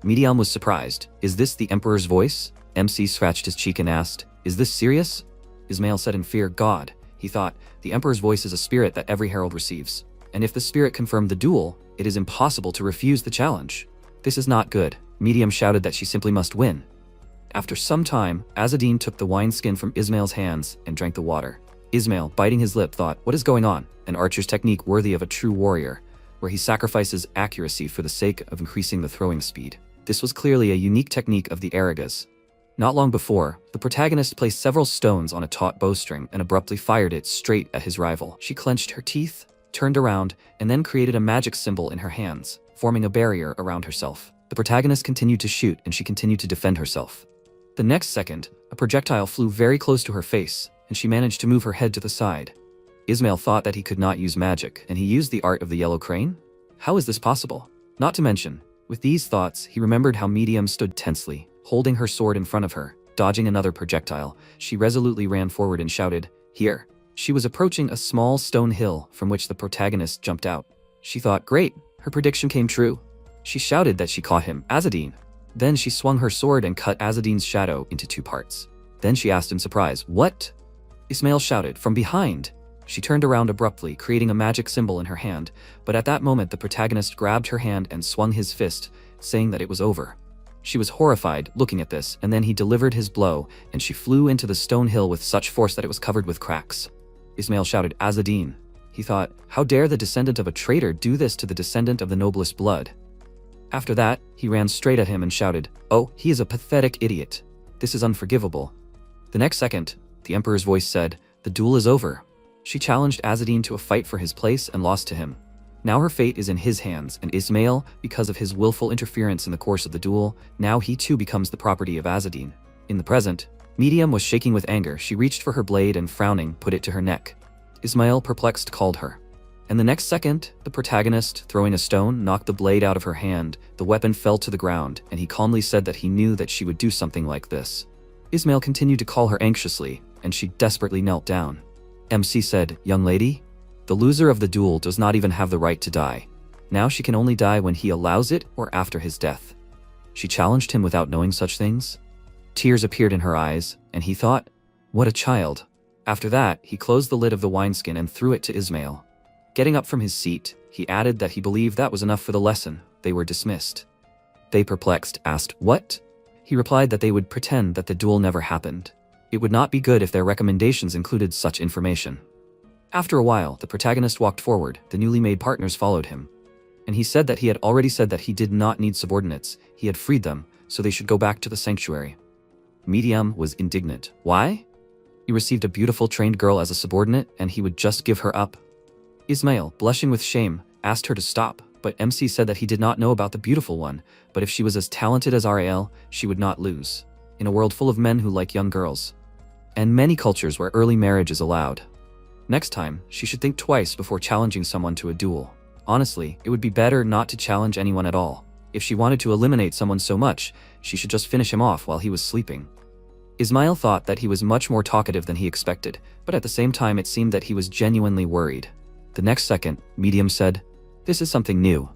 Medium was surprised. Is this the Emperor's voice? MC scratched his cheek and asked, is this serious? Ismail said in fear, God. He thought, the Emperor's voice is a spirit that every herald receives. And if the spirit confirmed the duel, it is impossible to refuse the challenge. This is not good. Medium shouted that she simply must win. After some time, Azadine took the wineskin from Ismail's hands and drank the water. Ismail, biting his lip, thought, what is going on? An archer's technique worthy of a true warrior, where he sacrifices accuracy for the sake of increasing the throwing speed. This was clearly a unique technique of the Aragas. Not long before, the protagonist placed several stones on a taut bowstring and abruptly fired it straight at his rival. She clenched her teeth, turned around, and then created a magic symbol in her hands, forming a barrier around herself. The protagonist continued to shoot and she continued to defend herself. The next second, a projectile flew very close to her face, and she managed to move her head to the side. Ismail thought that he could not use magic, and he used the art of the yellow crane? How is this possible? Not to mention, with these thoughts, he remembered how Medium stood tensely, holding her sword in front of her. Dodging another projectile, she resolutely ran forward and shouted, here. She was approaching a small stone hill from which the protagonist jumped out. She thought, great, her prediction came true. She shouted that she caught him, Azadine. Then she swung her sword and cut Azadine's shadow into 2 parts. Then she asked in surprise, what? Ismail shouted, from behind. She turned around abruptly, creating a magic symbol in her hand, but at that moment the protagonist grabbed her hand and swung his fist, saying that it was over. She was horrified, looking at this, and then he delivered his blow, and she flew into the stone hill with such force that it was covered with cracks. Ismail shouted, Azadine. He thought, how dare the descendant of a traitor do this to the descendant of the noblest blood? After that, he ran straight at him and shouted, oh, he is a pathetic idiot. This is unforgivable. The next second, the Emperor's voice said, the duel is over. She challenged Azadine to a fight for his place and lost to him. Now her fate is in his hands, and Ismail, because of his willful interference in the course of the duel, now he too becomes the property of Azadine. In the present, Medium was shaking with anger. She reached for her blade and frowning, put it to her neck. Ismail, perplexed, called her. And the next second, the protagonist, throwing a stone, knocked the blade out of her hand. The weapon fell to the ground, and he calmly said that he knew that she would do something like this. Ismail continued to call her anxiously, and she desperately knelt down. MC said, "Young lady, the loser of the duel does not even have the right to die. Now she can only die when he allows it or after his death." She challenged him without knowing such things. Tears appeared in her eyes, and he thought, what a child. After that, he closed the lid of the wineskin and threw it to Ismail. Getting up from his seat, he added that he believed that was enough for the lesson. They were dismissed. They, perplexed, asked, "What?" He replied that they would pretend that the duel never happened. It would not be good if their recommendations included such information. After a while, the protagonist walked forward. The newly made partners followed him. And he said that he had already said that he did not need subordinates. He had freed them, so they should go back to the sanctuary. Medium was indignant. Why? He received a beautiful trained girl as a subordinate, and he would just give her up. Ismail, blushing with shame, asked her to stop, but MC said that he did not know about the beautiful one, but if she was as talented as Ral, she would not lose. In a world full of men who like young girls, and many cultures where early marriage is allowed. Next time, she should think twice before challenging someone to a duel. Honestly, it would be better not to challenge anyone at all. If she wanted to eliminate someone so much, she should just finish him off while he was sleeping. Ismail thought that he was much more talkative than he expected, but at the same time it seemed that he was genuinely worried. The next second, Medium said, "This is something new."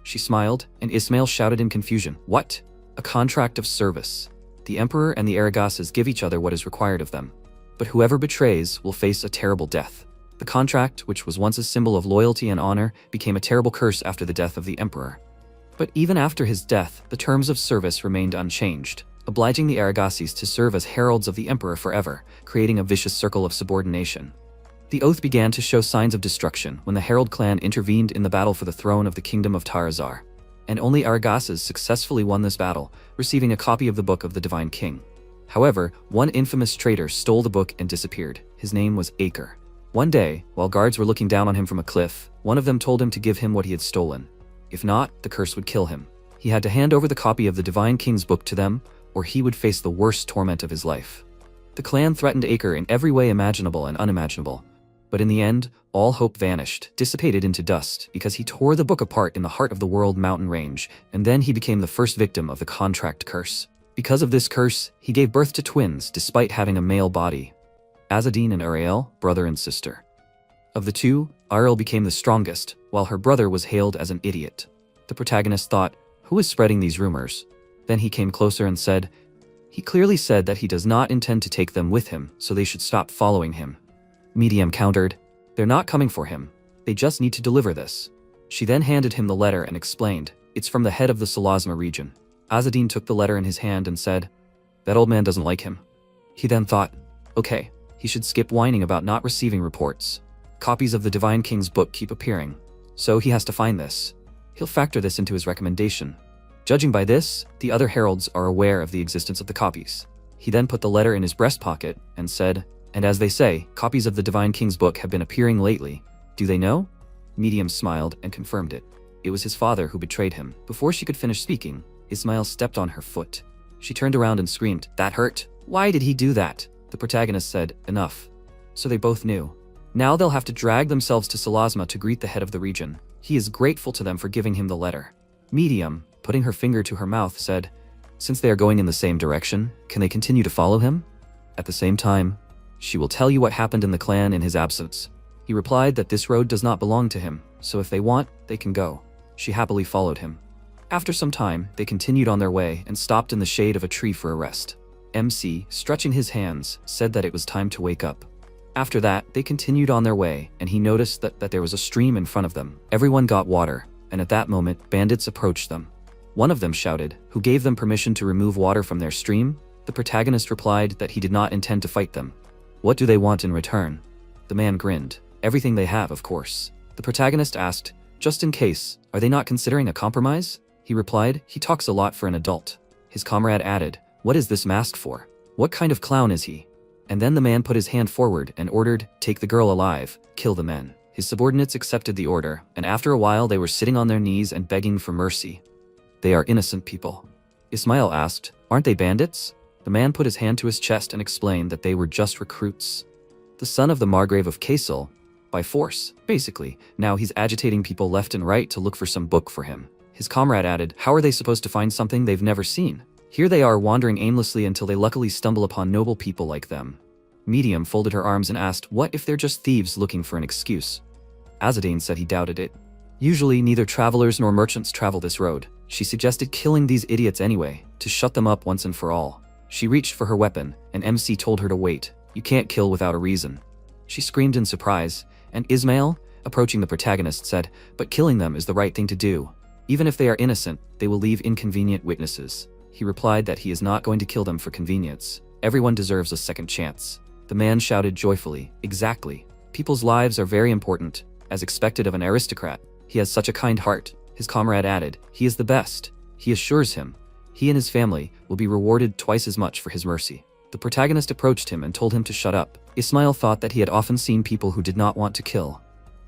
She smiled, and Ismail shouted in confusion, "What? A contract of service. The Emperor and the Aragases give each other what is required of them. But whoever betrays will face a terrible death." The contract, which was once a symbol of loyalty and honor, became a terrible curse after the death of the Emperor. But even after his death, the terms of service remained unchanged, obliging the Aragases to serve as heralds of the Emperor forever, creating a vicious circle of subordination. The oath began to show signs of destruction when the Herald clan intervened in the battle for the throne of the Kingdom of Tarazar. And only Aragases successfully won this battle, receiving a copy of the Book of the Divine King. However, one infamous traitor stole the book and disappeared. His name was Acre. One day, while guards were looking down on him from a cliff, one of them told him to give him what he had stolen. If not, the curse would kill him. He had to hand over the copy of the Divine King's book to them, or he would face the worst torment of his life. The clan threatened Acre in every way imaginable and unimaginable. But in the end, all hope vanished, dissipated into dust, because he tore the book apart in the heart of the World Mountain Range, and then he became the first victim of the contract curse. Because of this curse, he gave birth to twins despite having a male body. Azzedine and Uriel, brother and sister. Of the two, Uriel became the strongest, while her brother was hailed as an idiot. The protagonist thought, who is spreading these rumors? Then he came closer and said, he clearly said that he does not intend to take them with him, so they should stop following him. Medium countered, they're not coming for him. They just need to deliver this. She then handed him the letter and explained, it's from the head of the Salasma region. Azzedine took the letter in his hand and said, that old man doesn't like him. He then thought, okay, he should skip whining about not receiving reports. Copies of the Divine King's book keep appearing, so he has to find this. He'll factor this into his recommendation. Judging by this, the other heralds are aware of the existence of the copies. He then put the letter in his breast pocket and said, and as they say, copies of the Divine King's book have been appearing lately. Do they know? Medium smiled and confirmed it. It was his father who betrayed him. Before she could finish speaking, Ismail stepped on her foot. She turned around and screamed, that hurt. Why did he do that? The protagonist said, enough. So they both knew. Now they'll have to drag themselves to Salasma to greet the head of the region. He is grateful to them for giving him the letter. Medium, putting her finger to her mouth, said, since they are going in the same direction, can they continue to follow him? At the same time, she will tell you what happened in the clan in his absence. He replied that this road does not belong to him, so if they want, they can go. She happily followed him. After some time, they continued on their way and stopped in the shade of a tree for a rest. MC, stretching his hands, said that it was time to wake up. After that, they continued on their way, and he noticed that there was a stream in front of them. Everyone got water, and at that moment, bandits approached them. One of them shouted, who gave them permission to remove water from their stream? The protagonist replied that he did not intend to fight them. What do they want in return? The man grinned. Everything they have, of course. The protagonist asked, just in case, are they not considering a compromise? He replied, he talks a lot for an adult. His comrade added, what is this mask for? What kind of clown is he? And then the man put his hand forward and ordered, take the girl alive, kill the men. His subordinates accepted the order, and after a while they were sitting on their knees and begging for mercy. They are innocent people. Ismail asked, aren't they bandits? The man put his hand to his chest and explained that they were just recruits. The son of the Margrave of Kassel, by force, basically. Now he's agitating people left and right to look for some book for him. His comrade added, how are they supposed to find something they've never seen? Here they are wandering aimlessly until they luckily stumble upon noble people like them. Medium folded her arms and asked, what if they're just thieves looking for an excuse? Azadine said he doubted it. Usually neither travelers nor merchants travel this road. She suggested killing these idiots anyway, to shut them up once and for all. She reached for her weapon, and MC told her to wait. You can't kill without a reason. She screamed in surprise, and Ismail, approaching the protagonist, said, but killing them is the right thing to do. Even if they are innocent, they will leave inconvenient witnesses. He replied that he is not going to kill them for convenience. Everyone deserves a second chance. The man shouted joyfully, exactly. People's lives are very important, as expected of an aristocrat. He has such a kind heart. His comrade added, he is the best. He assures him, he and his family will be rewarded twice as much for his mercy. The protagonist approached him and told him to shut up. Ismail thought that he had often seen people who did not want to kill.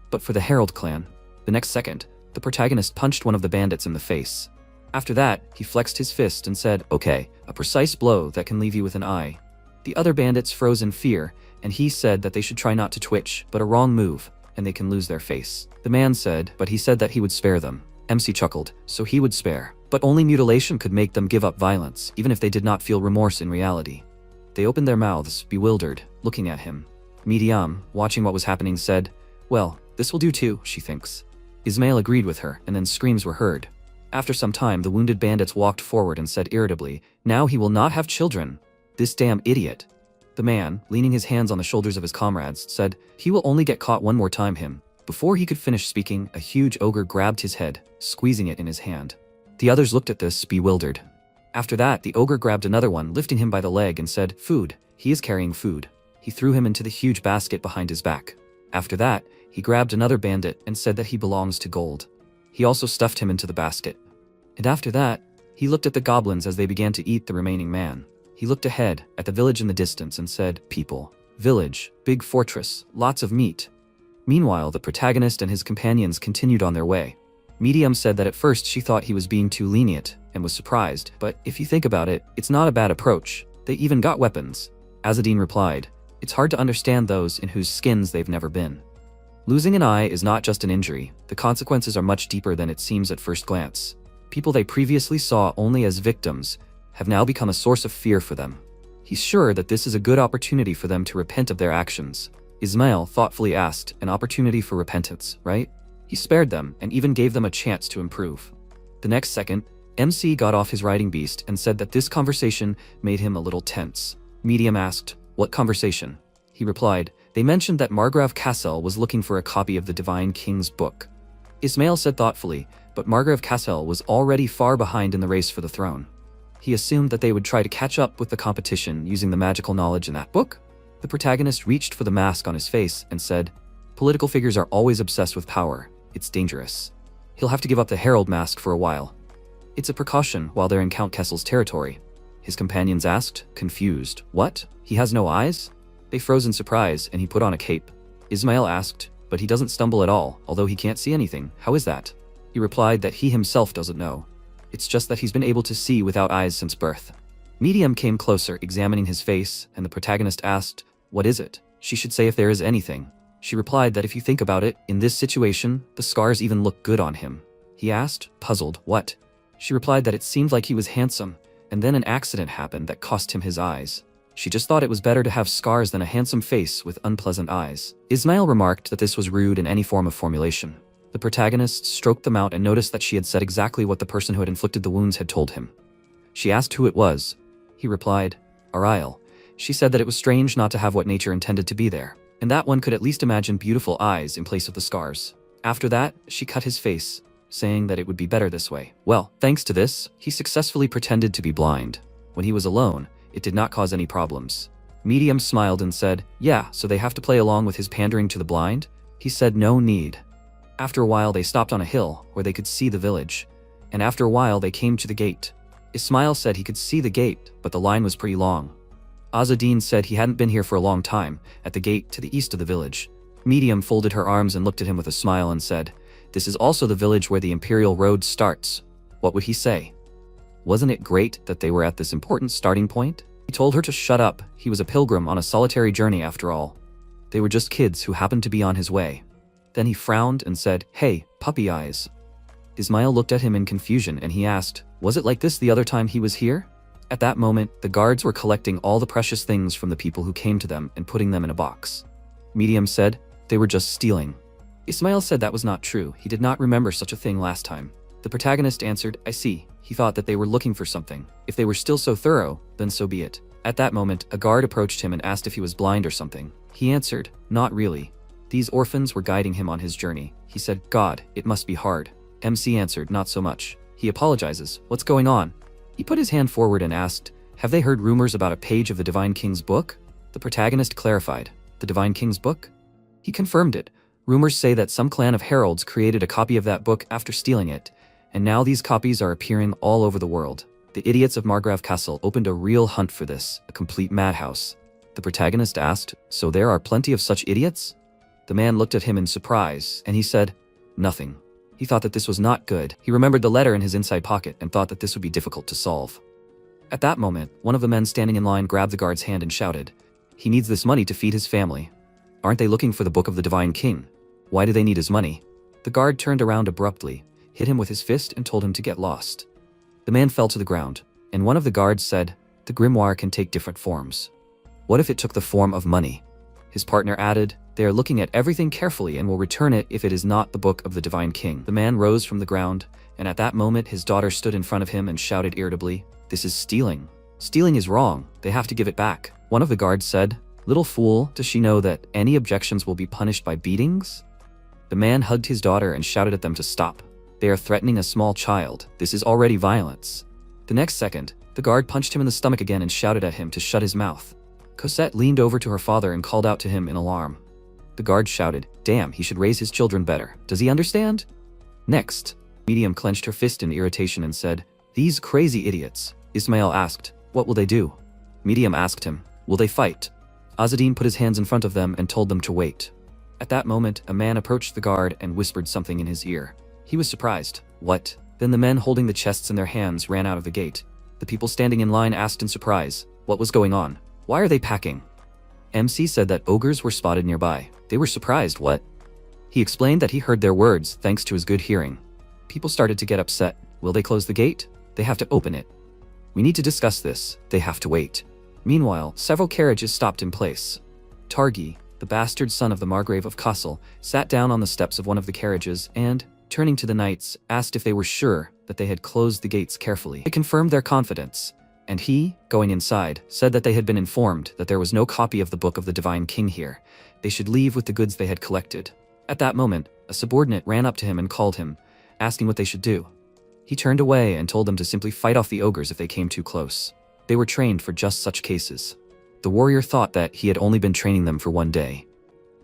But for the Herald clan, the next second, the protagonist punched one of the bandits in the face. After that, he flexed his fist and said, okay, a precise blow that can leave you with an eye. The other bandits froze in fear, and he said that they should try not to twitch, but a wrong move, and they can lose their face. The man said, but he said that he would spare them. MC chuckled, so he would spare. But only mutilation could make them give up violence, even if they did not feel remorse in reality. They opened their mouths, bewildered, looking at him. Mediam, watching what was happening, said, well, this will do too, she thinks. Ismail agreed with her, and then screams were heard. After some time, the wounded bandits walked forward and said irritably, now he will not have children. This damn idiot. The man, leaning his hands on the shoulders of his comrades, said, he will only get caught one more time him. Before he could finish speaking, a huge ogre grabbed his head, squeezing it in his hand. The others looked at this, bewildered. After that, the ogre grabbed another one, lifting him by the leg and said, food. He is carrying food. He threw him into the huge basket behind his back. After that, he grabbed another bandit and said that he belongs to gold. He also stuffed him into the basket. And after that, he looked at the goblins as they began to eat the remaining man. He looked ahead, at the village in the distance, and said, people, village, big fortress, lots of meat. Meanwhile, the protagonist and his companions continued on their way. Medium said that at first she thought he was being too lenient, and was surprised, but if you think about it, it's not a bad approach. They even got weapons. Azadine replied, it's hard to understand those in whose skins they've never been. Losing an eye is not just an injury, the consequences are much deeper than it seems at first glance. People they previously saw only as victims have now become a source of fear for them. He's sure that this is a good opportunity for them to repent of their actions. Ismail thoughtfully asked, an opportunity for repentance, right? He spared them and even gave them a chance to improve. The next second, MC got off his riding beast and said that this conversation made him a little tense. Medium asked, what conversation? He replied, they mentioned that Margrave Cassel was looking for a copy of the Divine King's book. Ismail said thoughtfully, but Margrave Cassel was already far behind in the race for the throne. He assumed that they would try to catch up with the competition using the magical knowledge in that book. The protagonist reached for the mask on his face and said, political figures are always obsessed with power. It's dangerous. He'll have to give up the Herald mask for a while. It's a precaution while they're in Count Kessel's territory. His companions asked, confused, what? He has no eyes? They froze in surprise and he put on a cape. Ismail asked, but he doesn't stumble at all, although he can't see anything. How is that? He replied that he himself doesn't know. It's just that he's been able to see without eyes since birth. Medium came closer, examining his face, and the protagonist asked, what is it? She should say if there is anything. She replied that if you think about it, in this situation, the scars even look good on him. He asked, puzzled, what? She replied that it seemed like he was handsome, and then an accident happened that cost him his eyes. She just thought it was better to have scars than a handsome face with unpleasant eyes. Ismail remarked that this was rude in any form of formulation. The protagonist stroked them out and noticed that she had said exactly what the person who had inflicted the wounds had told him. She asked who it was. He replied, Ariel. She said that it was strange not to have what nature intended to be there, and that one could at least imagine beautiful eyes in place of the scars. After that, she cut his face, saying that it would be better this way. Well, thanks to this, he successfully pretended to be blind. When he was alone, it did not cause any problems. Medium smiled and said, yeah, so they have to play along with his pandering to the blind? He said no need. After a while they stopped on a hill where they could see the village, and after a while they came to the gate. Ismail said he could see the gate, but the line was pretty long. Azadine said he hadn't been here for a long time, at the gate to the east of the village. Medium folded her arms and looked at him with a smile and said, this is also the village where the Imperial Road starts. What would he say? Wasn't it great that they were at this important starting point? He told her to shut up. He was a pilgrim on a solitary journey after all. They were just kids who happened to be on his way. Then he frowned and said, hey, puppy eyes. Ismail looked at him in confusion and he asked, was it like this the other time he was here? At that moment, the guards were collecting all the precious things from the people who came to them and putting them in a box. Medium said, they were just stealing. Ismail said that was not true, he did not remember such a thing last time. The protagonist answered, I see, he thought that they were looking for something. If they were still so thorough, then so be it. At that moment, a guard approached him and asked if he was blind or something. He answered, not really. These orphans were guiding him on his journey. He said, God, it must be hard. MC answered, not so much. He apologizes, what's going on? He put his hand forward and asked, have they heard rumors about a page of the Divine King's book? The protagonist clarified, the Divine King's book? He confirmed it. Rumors say that some clan of heralds created a copy of that book after stealing it, and now these copies are appearing all over the world. The idiots of Margrave Castle opened a real hunt for this, a complete madhouse. The protagonist asked, so there are plenty of such idiots? The man looked at him in surprise, and he said, nothing. He thought that this was not good. He remembered the letter in his inside pocket and thought that this would be difficult to solve. At that moment, one of the men standing in line grabbed the guard's hand and shouted, he needs this money to feed his family. Aren't they looking for the Book of the Divine King? Why do they need his money? The guard turned around abruptly, hit him with his fist and told him to get lost. The man fell to the ground, and one of the guards said, the grimoire can take different forms. What if it took the form of money? His partner added, they are looking at everything carefully and will return it if it is not the Book of the Divine King. The man rose from the ground, and at that moment his daughter stood in front of him and shouted irritably, this is stealing. Stealing is wrong, they have to give it back. One of the guards said, little fool, does she know that any objections will be punished by beatings? The man hugged his daughter and shouted at them to stop. They are threatening a small child. This is already violence. The next second, the guard punched him in the stomach again and shouted at him to shut his mouth. Cosette leaned over to her father and called out to him in alarm. The guard shouted, damn, he should raise his children better. Does he understand? Next, Medium clenched her fist in irritation and said, these crazy idiots. Ismail asked, what will they do? Medium asked him, will they fight? Azadin put his hands in front of them and told them to wait. At that moment, a man approached the guard and whispered something in his ear. He was surprised. What? Then the men holding the chests in their hands ran out of the gate. The people standing in line asked in surprise, what was going on? Why are they packing? MC said that ogres were spotted nearby. They were surprised, what? He explained that he heard their words thanks to his good hearing. People started to get upset. Will they close the gate? They have to open it. We need to discuss this. They have to wait. Meanwhile, several carriages stopped in place. Targi, the bastard son of the Margrave of Castle, sat down on the steps of one of the carriages and, turning to the knights, asked if they were sure that they had closed the gates carefully. They confirmed their confidence, and he, going inside, said that they had been informed that there was no copy of the Book of the Divine King here. They should leave with the goods they had collected. At that moment, a subordinate ran up to him and called him, asking what they should do. He turned away and told them to simply fight off the ogres if they came too close. They were trained for just such cases. The warrior thought that he had only been training them for one day.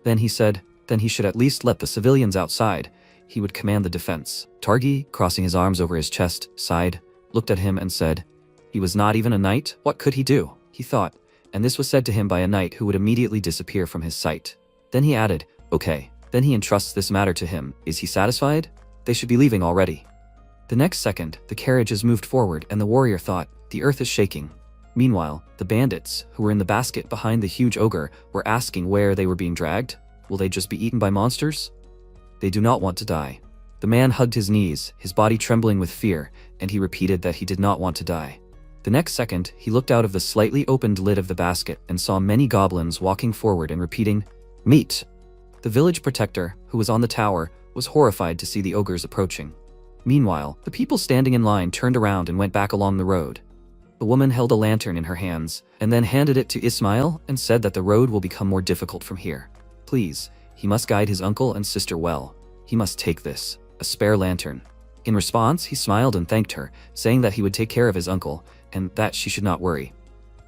Then he said, then he should at least let the civilians outside. He would command the defense. Targi, crossing his arms over his chest, sighed, looked at him and said, he was not even a knight? What could he do? He thought, and this was said to him by a knight who would immediately disappear from his sight. Then he added, okay. Then he entrusts this matter to him. Is he satisfied? They should be leaving already. The next second, the carriages moved forward and the warrior thought, the earth is shaking. Meanwhile, the bandits, who were in the basket behind the huge ogre, were asking where they were being dragged. Will they just be eaten by monsters? They do not want to die. The man hugged his knees, his body trembling with fear, and he repeated that he did not want to die. The next second, he looked out of the slightly opened lid of the basket and saw many goblins walking forward and repeating, meat. The village protector, who was on the tower, was horrified to see the ogres approaching. Meanwhile, the people standing in line turned around and went back along the road. The woman held a lantern in her hands, and then handed it to Ismail and said that the road will become more difficult from here. Please, he must guide his uncle and sister well. He must take this, a spare lantern. In response, he smiled and thanked her, saying that he would take care of his uncle, and that she should not worry.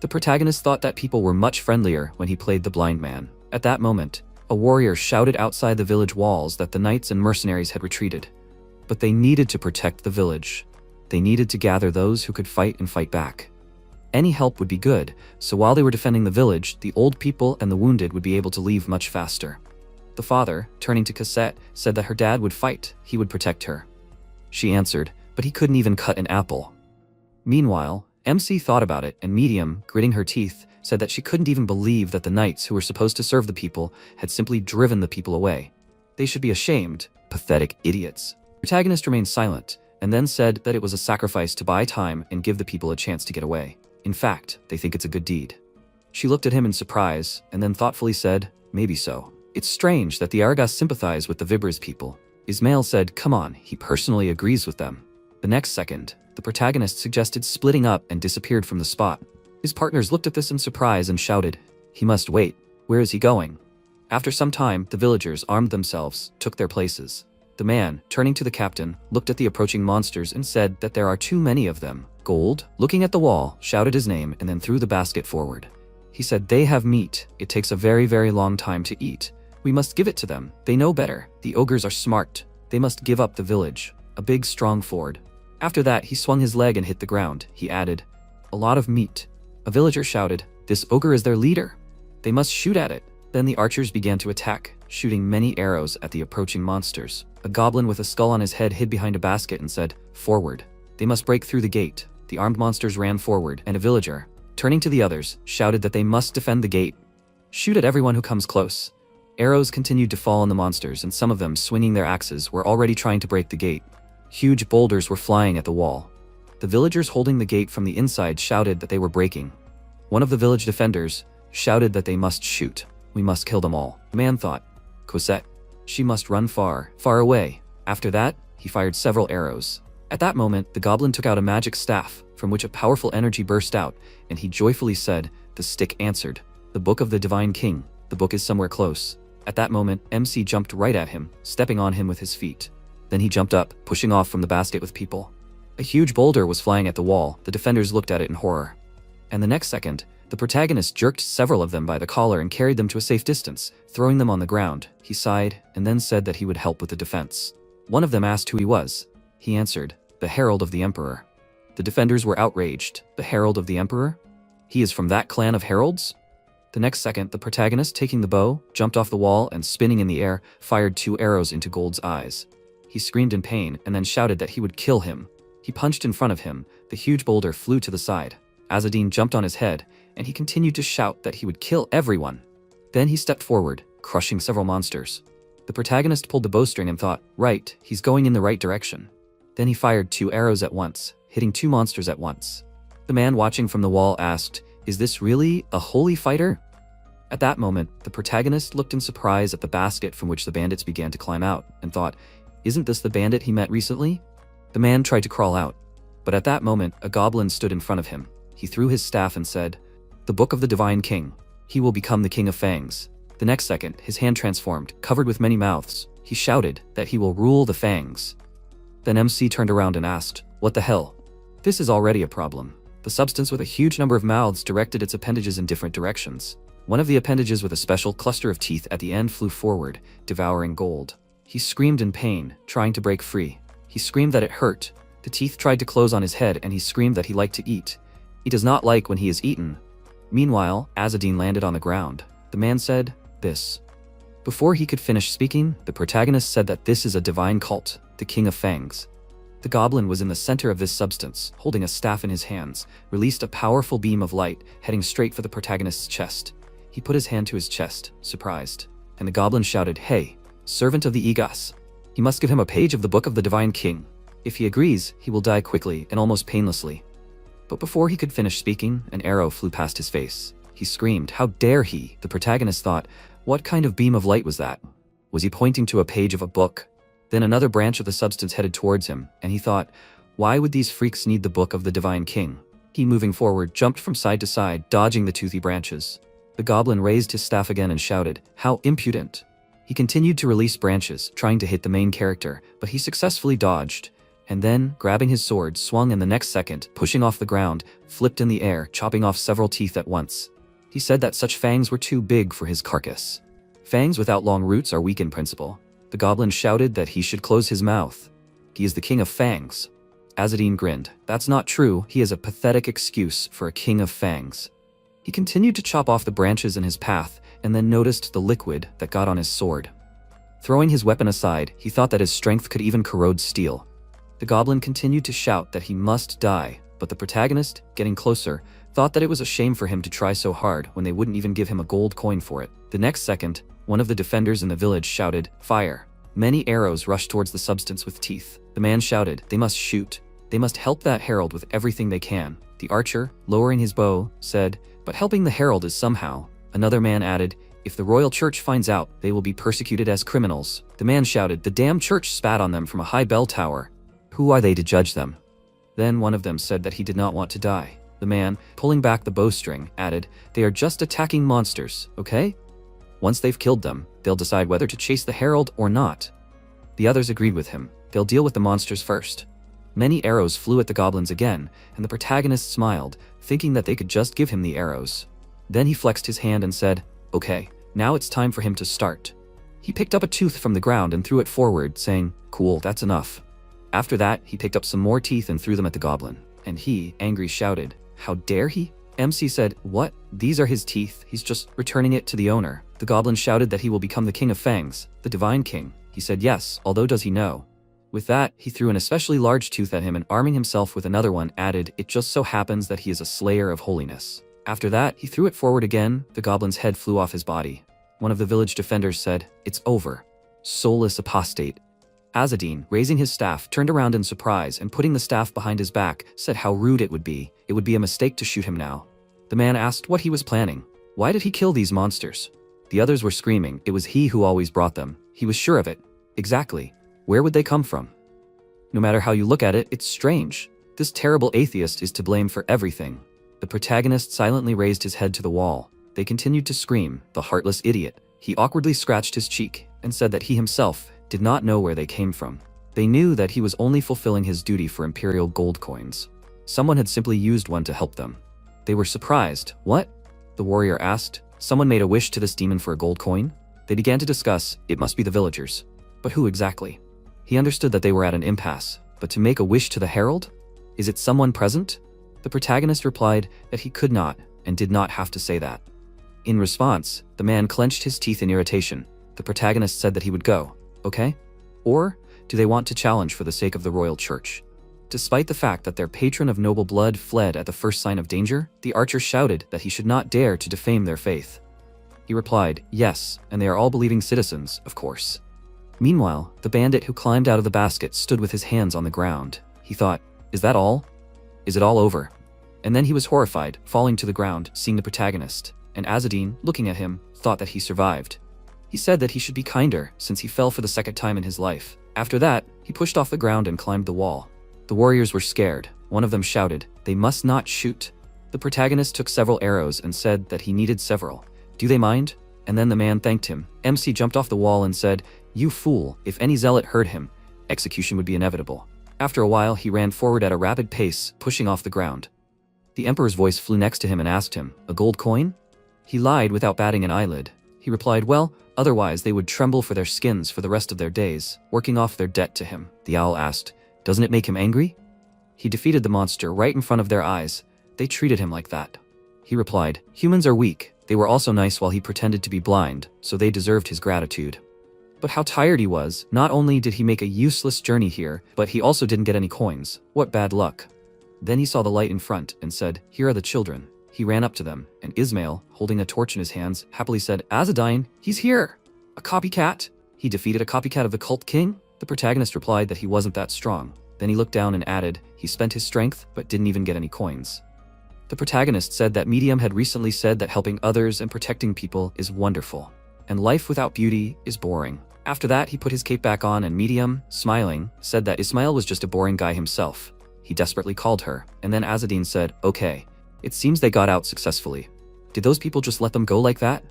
The protagonist thought that people were much friendlier when he played the blind man. At that moment, a warrior shouted outside the village walls that the knights and mercenaries had retreated. But they needed to protect the village. They needed to gather those who could fight and fight back. Any help would be good, so while they were defending the village, the old people and the wounded would be able to leave much faster. The father, turning to Cosette, said that her dad would fight, he would protect her. She answered, but he couldn't even cut an apple. Meanwhile, MC thought about it, and Medium, gritting her teeth, said that she couldn't even believe that the knights who were supposed to serve the people had simply driven the people away. They should be ashamed, pathetic idiots. The protagonist remained silent, and then said that it was a sacrifice to buy time and give the people a chance to get away. In fact, they think it's a good deed. She looked at him in surprise, and then thoughtfully said, maybe so. It's strange that the Argas sympathize with the Vibras people. Ismail said, come on, he personally agrees with them. The next second, the protagonist suggested splitting up and disappeared from the spot. His partners looked at this in surprise and shouted, he must wait. Where is he going? After some time, the villagers armed themselves, took their places. The man, turning to the captain, looked at the approaching monsters and said that there are too many of them. Gold, looking at the wall, shouted his name and then threw the basket forward. He said, they have meat. It takes a very, very long time to eat. We must give it to them. They know better. The ogres are smart. They must give up the village. A big, strong ford. After that, he swung his leg and hit the ground. He added, a lot of meat. A villager shouted, this ogre is their leader. They must shoot at it. Then the archers began to attack, shooting many arrows at the approaching monsters. A goblin with a skull on his head hid behind a basket and said, forward. They must break through the gate. The armed monsters ran forward, and a villager, turning to the others, shouted that they must defend the gate. Shoot at everyone who comes close. Arrows continued to fall on the monsters, and some of them, swinging their axes, were already trying to break the gate. Huge boulders were flying at the wall. The villagers holding the gate from the inside shouted that they were breaking. One of the village defenders shouted that they must shoot. We must kill them all. The man thought, Cosette, she must run far, far away. After that, he fired several arrows. At that moment, the goblin took out a magic staff, from which a powerful energy burst out, and he joyfully said, the stick answered, the book of the divine king. The book is somewhere close. At that moment, MC jumped right at him, stepping on him with his feet. Then he jumped up, pushing off from the basket with people. A huge boulder was flying at the wall. The defenders looked at it in horror. And the next second, the protagonist jerked several of them by the collar and carried them to a safe distance, throwing them on the ground. He sighed, and then said that he would help with the defense. One of them asked who he was. He answered, the herald of the emperor. The defenders were outraged. The herald of the emperor? He is from that clan of heralds? The next second, the protagonist, taking the bow, jumped off the wall and, spinning in the air, fired 2 arrows into Gold's eyes. He screamed in pain and then shouted that he would kill him. He punched in front of him. The huge boulder flew to the side. Azadine jumped on his head, and he continued to shout that he would kill everyone. Then he stepped forward, crushing several monsters. The protagonist pulled the bowstring and thought, right, he's going in the right direction. Then he fired 2 arrows at once, hitting 2 monsters at once. The man watching from the wall asked, is this really a holy fighter? At that moment, the protagonist looked in surprise at the basket from which the bandits began to climb out, and thought, isn't this the bandit he met recently? The man tried to crawl out, but at that moment, a goblin stood in front of him. He threw his staff and said, the book of the divine king. He will become the king of fangs. The next second, his hand transformed, covered with many mouths. He shouted that he will rule the fangs. Then MC turned around and asked, what the hell? This is already a problem. The substance with a huge number of mouths directed its appendages in different directions. One of the appendages with a special cluster of teeth at the end flew forward, devouring Gold. He screamed in pain, trying to break free. He screamed that it hurt. The teeth tried to close on his head, and he screamed that he liked to eat. He does not like when he is eaten. Meanwhile, Azadine landed on the ground. The man said, this. Before he could finish speaking, the protagonist said that this is a divine cult, the king of fangs. The goblin was in the center of this substance, holding a staff in his hands, released a powerful beam of light, heading straight for the protagonist's chest. He put his hand to his chest, surprised, and the goblin shouted, hey, servant of the Egas. He must give him a page of the book of the divine king. If he agrees, he will die quickly and almost painlessly. But before he could finish speaking, an arrow flew past his face. He screamed, how dare he? The protagonist thought, what kind of beam of light was that? Was he pointing to a page of a book? Then another branch of the substance headed towards him, and he thought, why would these freaks need the book of the divine king? He, moving forward, jumped from side to side, dodging the toothy branches. The goblin raised his staff again and shouted, how impudent! He continued to release branches, trying to hit the main character, but he successfully dodged, and then, grabbing his sword, swung, and the next second, pushing off the ground, flipped in the air, chopping off several teeth at once. He said that such fangs were too big for his carcass. Fangs without long roots are weak in principle. The goblin shouted that he should close his mouth. He is the king of fangs. Azadine grinned. That's not true. He is a pathetic excuse for a king of fangs. He continued to chop off the branches in his path, and then noticed the liquid that got on his sword. Throwing his weapon aside, he thought that his strength could even corrode steel. The goblin continued to shout that he must die, but the protagonist, getting closer, thought that it was a shame for him to try so hard when they wouldn't even give him a gold coin for it. The next second, one of the defenders in the village shouted, fire. Many arrows rushed towards the substance with teeth. The man shouted, they must shoot. They must help that herald with everything they can. The archer, lowering his bow, said, "But helping the herald is somehow." Another man added, "If the royal church finds out, they will be persecuted as criminals." The man shouted, "The damn church spat on them from a high bell tower. Who are they to judge them?" Then one of them said that he did not want to die. The man, pulling back the bowstring, added, "They are just attacking monsters, okay? Once they've killed them, they'll decide whether to chase the herald or not." The others agreed with him. They'll deal with the monsters first. Many arrows flew at the goblins again, and the protagonist smiled, thinking that they could just give him the arrows. Then he flexed his hand and said, "Okay, now it's time for him to start." He picked up a tooth from the ground and threw it forward, saying, "Cool, that's enough." After that, he picked up some more teeth and threw them at the goblin. And he, angry, shouted, "How dare he?" MC said, "What? These are his teeth. He's just returning it to the owner." The goblin shouted that he will become the king of fangs, the divine king. He said yes, although does he know? With that, he threw an especially large tooth at him and arming himself with another one added, "It just so happens that he is a slayer of holiness." After that, he threw it forward again. The goblin's head flew off his body. One of the village defenders said, "It's over. Soulless apostate." Azadine, raising his staff, turned around in surprise and putting the staff behind his back, said how rude it would be. It would be a mistake to shoot him now. The man asked what he was planning. Why did he kill these monsters? The others were screaming. It was he who always brought them. He was sure of it. Exactly. Where would they come from? No matter how you look at it, it's strange. This terrible atheist is to blame for everything. The protagonist silently raised his head to the wall. They continued to scream, "The heartless idiot." He awkwardly scratched his cheek and said that he himself did not know where they came from. They knew that he was only fulfilling his duty for imperial gold coins. Someone had simply used one to help them. They were surprised. "What?" the warrior asked. "Someone made a wish to this demon for a gold coin?" They began to discuss. It must be the villagers. But who exactly? He understood that they were at an impasse. But to make a wish to the herald? Is it someone present? The protagonist replied that he could not and did not have to say that. In response, the man clenched his teeth in irritation. The protagonist said that he would go. Okay? Or do they want to challenge for the sake of the royal church? Despite the fact that their patron of noble blood fled at the first sign of danger, the archer shouted that he should not dare to defame their faith. He replied, "Yes, and they are all believing citizens, of course." Meanwhile, the bandit who climbed out of the basket stood with his hands on the ground. He thought, "Is that all? Is it all over?" And then he was horrified, falling to the ground, seeing the protagonist. And Azadine, looking at him, thought that he survived. He said that he should be kinder since he fell for the second time in his life. After that, he pushed off the ground and climbed the wall. The warriors were scared. One of them shouted, "They must not shoot." The protagonist took several arrows and said that he needed several. "Do they mind?" And then the man thanked him. MC jumped off the wall and said, "You fool, if any zealot heard him, execution would be inevitable." After a while, he ran forward at a rapid pace, pushing off the ground. The emperor's voice flew next to him and asked him, "A gold coin?" He lied without batting an eyelid. He replied, "Well, otherwise they would tremble for their skins for the rest of their days, working off their debt to him." The owl asked, "Doesn't it make him angry?" He defeated the monster right in front of their eyes. They treated him like that. He replied, "Humans are weak. They were also nice while he pretended to be blind, so they deserved his gratitude." But how tired he was. Not only did he make a useless journey here, but he also didn't get any coins. What bad luck. Then he saw the light in front and said, "Here are the children." He ran up to them, and Ismail, holding a torch in his hands, happily said, "Azadine, he's here! A copycat? He defeated a copycat of the cult king?" The protagonist replied that he wasn't that strong. Then he looked down and added, he spent his strength, but didn't even get any coins. The protagonist said that Medium had recently said that helping others and protecting people is wonderful, and life without beauty is boring. After that, he put his cape back on and Medium, smiling, said that Ismail was just a boring guy himself. He desperately called her, and then Azadine said, "Okay. It seems they got out successfully. Did those people just let them go like that?"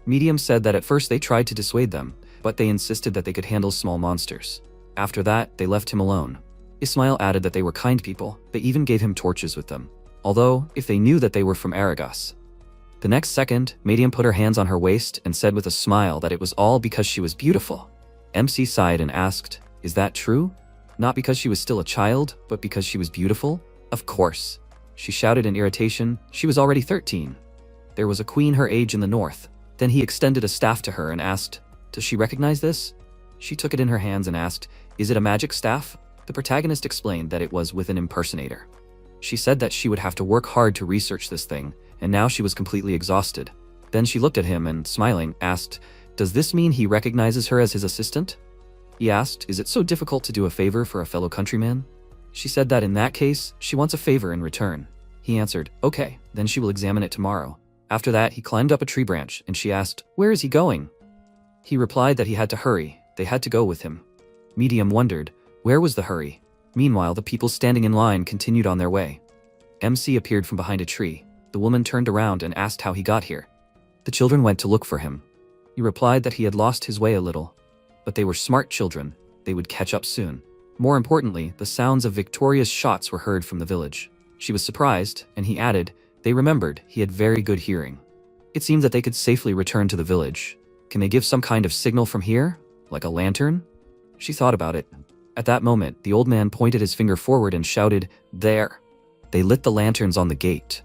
Medium said that at first they tried to dissuade them, but they insisted that they could handle small monsters. After that, they left him alone. Ismail added that they were kind people. They even gave him torches with them. Although, if they knew that they were from Aragos. The next second, Medium put her hands on her waist and said with a smile that it was all because she was beautiful. MC sighed and asked, "Is that true? Not because she was still a child, but because she was beautiful?" "Of course." She shouted in irritation. She was already 13. There was a queen her age in the north. Then he extended a staff to her and asked, "Does she recognize this?" She took it in her hands and asked, "Is it a magic staff?" The protagonist explained that it was with an impersonator. She said that she would have to work hard to research this thing, and now she was completely exhausted. Then she looked at him and, smiling, asked, "Does this mean he recognizes her as his assistant?" He asked, "Is it so difficult to do a favor for a fellow countryman?" She said that in that case, she wants a favor in return. He answered, "Okay, then she will examine it tomorrow." After that, he climbed up a tree branch, and she asked, "Where is he going?" He replied that he had to hurry. They had to go with him. Medium wondered, where was the hurry? Meanwhile, the people standing in line continued on their way. MC appeared from behind a tree. The woman turned around and asked how he got here. The children went to look for him. He replied that he had lost his way a little. But they were smart children. They would catch up soon. More importantly, the sounds of Victoria's shots were heard from the village. She was surprised, and he added, they remembered he had very good hearing. It seemed that they could safely return to the village. Can they give some kind of signal from here? Like a lantern? She thought about it. At that moment, the old man pointed his finger forward and shouted, "There!" They lit the lanterns on the gate.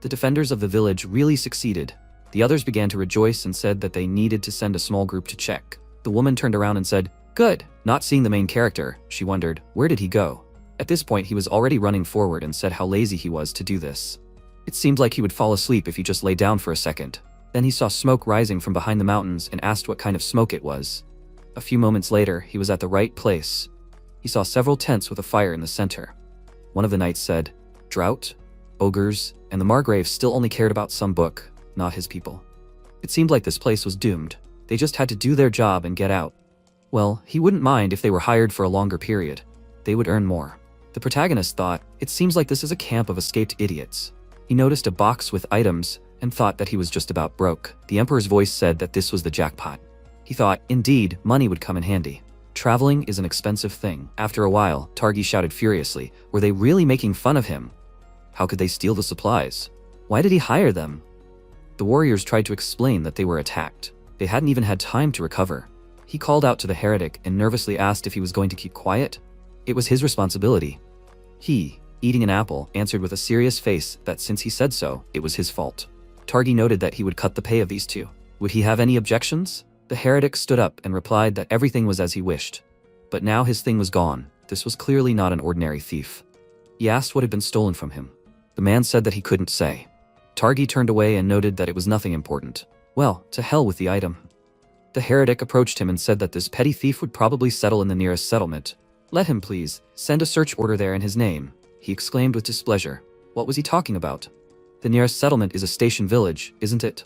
The defenders of the village really succeeded. The others began to rejoice and said that they needed to send a small group to check. The woman turned around and said, "Good." Not seeing the main character, she wondered, where did he go? At this point, he was already running forward and said how lazy he was to do this. It seemed like he would fall asleep if he just lay down for a second. Then he saw smoke rising from behind the mountains and asked what kind of smoke it was. A few moments later, he was at the right place. He saw several tents with a fire in the center. One of the knights said, "Drought, ogres, and the Margraves still only cared about some book, not his people." It seemed like this place was doomed. They just had to do their job and get out. Well, he wouldn't mind if they were hired for a longer period. They would earn more. The protagonist thought, it seems like this is a camp of escaped idiots. He noticed a box with items and thought that he was just about broke. The Emperor's voice said that this was the jackpot. He thought, indeed, money would come in handy. Traveling is an expensive thing. After a while, Targi shouted furiously, were they really making fun of him? How could they steal the supplies? Why did he hire them? The warriors tried to explain that they were attacked. They hadn't even had time to recover. He called out to the heretic and nervously asked if he was going to keep quiet. It was his responsibility. He, eating an apple, answered with a serious face that since he said so, it was his fault. Targi noted that he would cut the pay of these two. Would he have any objections? The heretic stood up and replied that everything was as he wished. But now his thing was gone. This was clearly not an ordinary thief. He asked what had been stolen from him. The man said that he couldn't say. Targi turned away and noted that it was nothing important. Well, to hell with the item. The heretic approached him and said that this petty thief would probably settle in the nearest settlement. Let him, please. Send a search order there in his name, he exclaimed with displeasure. What was he talking about? The nearest settlement is a station village, isn't it?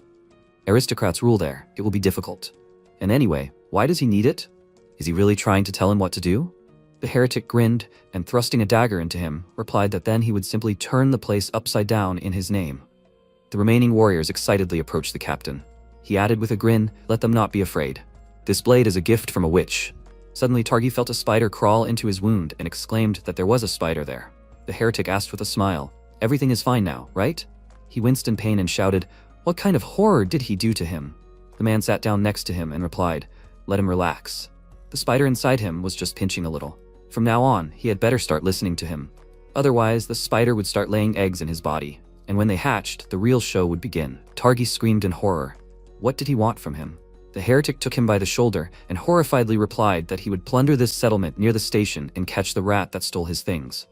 Aristocrats rule there. It will be difficult. And anyway, why does he need it? Is he really trying to tell him what to do? The heretic grinned and, thrusting a dagger into him, replied that then he would simply turn the place upside down in his name. The remaining warriors excitedly approached the captain. He added with a grin, "Let them not be afraid. This blade is a gift from a witch." Suddenly, Targi felt a spider crawl into his wound and exclaimed that there was a spider there. The heretic asked with a smile, "Everything is fine now, right?" He winced in pain and shouted, "What kind of horror did he do to him?" The man sat down next to him and replied, "Let him relax." The spider inside him was just pinching a little. From now on, he had better start listening to him. Otherwise, the spider would start laying eggs in his body. And when they hatched, the real show would begin. Targi screamed in horror. What did he want from him? The heretic took him by the shoulder and horrifiedly replied that he would plunder this settlement near the station and catch the rat that stole his things.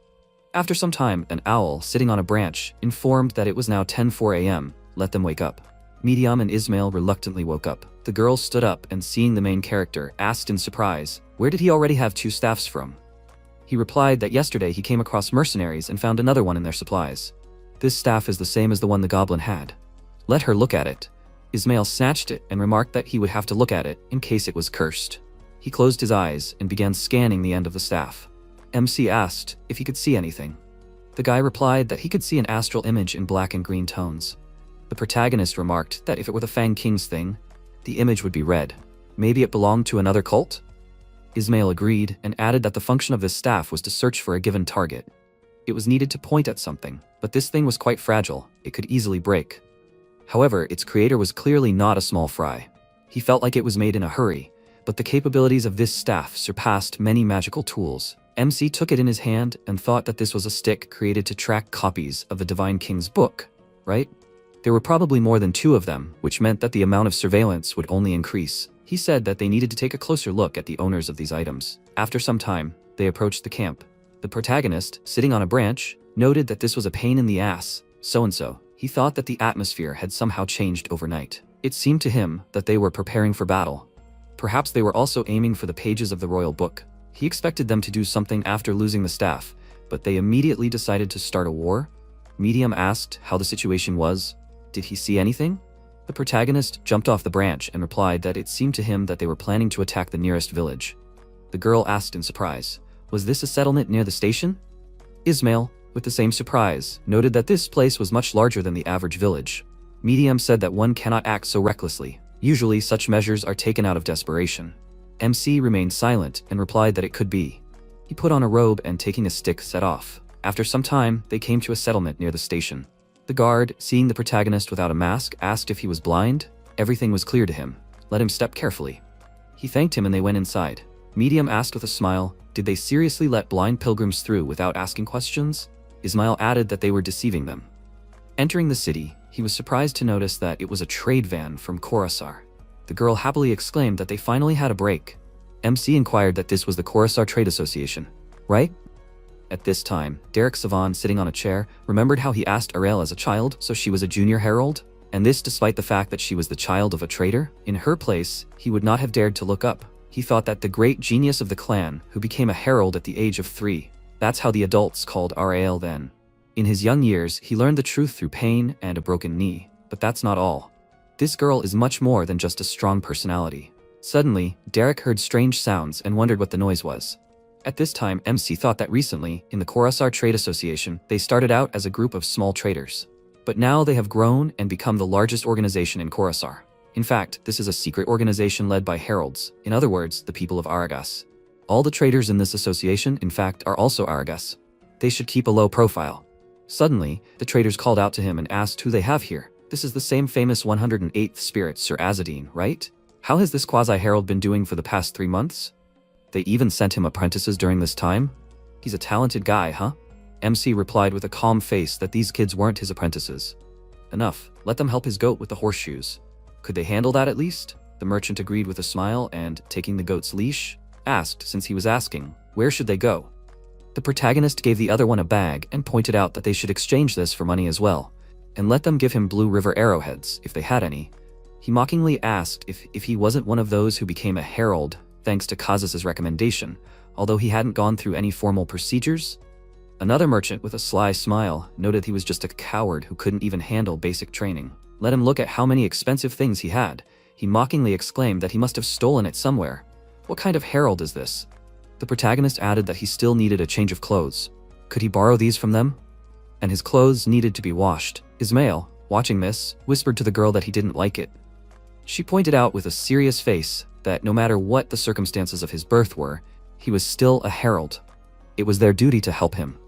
After some time, an owl, sitting on a branch, informed that it was now 10:04 a.m. Let them wake up. Medium and Ismail reluctantly woke up. The girl stood up and, seeing the main character, asked in surprise, where did he already have 2 staffs from? He replied that yesterday he came across mercenaries and found another one in their supplies. This staff is the same as the one the goblin had. Let her look at it. Ismail snatched it and remarked that he would have to look at it in case it was cursed. He closed his eyes and began scanning the end of the staff. MC asked if he could see anything. The guy replied that he could see an astral image in black and green tones. The protagonist remarked that if it were the Fang King's thing, the image would be red. Maybe it belonged to another cult? Ismail agreed and added that the function of this staff was to search for a given target. It was needed to point at something, but this thing was quite fragile. It could easily break. However, its creator was clearly not a small fry. He felt like it was made in a hurry, but the capabilities of this staff surpassed many magical tools. MC took it in his hand and thought that this was a stick created to track copies of the Divine King's book, right? There were probably more than 2 of them, which meant that the amount of surveillance would only increase. He said that they needed to take a closer look at the owners of these items. After some time, they approached the camp. The protagonist, sitting on a branch, noted that this was a pain in the ass, so-and-so. He thought that the atmosphere had somehow changed overnight. It seemed to him that they were preparing for battle. Perhaps they were also aiming for the pages of the royal book. He expected them to do something after losing the staff, but they immediately decided to start a war. Medium asked how the situation was. Did he see anything? The protagonist jumped off the branch and replied that it seemed to him that they were planning to attack the nearest village. The girl asked in surprise, was this a settlement near the station? Ismail, with the same surprise, noted that this place was much larger than the average village. Medium said that one cannot act so recklessly. Usually such measures are taken out of desperation. MC remained silent and replied that it could be. He put on a robe and taking a stick set off. After some time, they came to a settlement near the station. The guard, seeing the protagonist without a mask, asked if he was blind. Everything was clear to him. Let him step carefully. He thanked him and they went inside. Medium asked with a smile, did they seriously let blind pilgrims through without asking questions? Ismail added that they were deceiving them. Entering the city, he was surprised to notice that it was a trade van from Khorasar. The girl happily exclaimed that they finally had a break. MC inquired that this was the Khorasar Trade Association, right? At this time, Derek Savan, sitting on a chair, remembered how he asked Ariel as a child, so she was a junior herald? And this despite the fact that she was the child of a trader? In her place, he would not have dared to look up. He thought that the great genius of the clan, who became a herald at the age of 3. That's how the adults called Ariel then. In his young years, he learned the truth through pain and a broken knee. But that's not all. This girl is much more than just a strong personality. Suddenly, Derek heard strange sounds and wondered what the noise was. At this time, MC thought that recently, in the Khorasar Trade Association, they started out as a group of small traders. But now they have grown and become the largest organization in Khorasar. In fact, this is a secret organization led by heralds, in other words, the people of Aragas. All the traders in this association, in fact, are also Aragas. They should keep a low profile. Suddenly, the traders called out to him and asked who they have here. This is the same famous 108th spirit, Sir Azadine, right? How has this quasi-herald been doing for the past 3 months? They even sent him apprentices during this time? He's a talented guy, huh? MC replied with a calm face that these kids weren't his apprentices. Enough, let them help his goat with the horseshoes. Could they handle that at least? The merchant agreed with a smile and, taking the goat's leash, asked, since he was asking, where should they go? The protagonist gave the other one a bag and pointed out that they should exchange this for money as well, and let them give him Blue River arrowheads, if they had any. He mockingly asked if he wasn't one of those who became a herald, thanks to Kazas' recommendation, although he hadn't gone through any formal procedures. Another merchant with a sly smile noted he was just a coward who couldn't even handle basic training. Let him look at how many expensive things he had. He mockingly exclaimed that he must have stolen it somewhere. What kind of herald is this? The protagonist added that he still needed a change of clothes. Could he borrow these from them? And his clothes needed to be washed. Ismail, watching this, whispered to the girl that he didn't like it. She pointed out with a serious face that no matter what the circumstances of his birth were, he was still a herald. It was their duty to help him.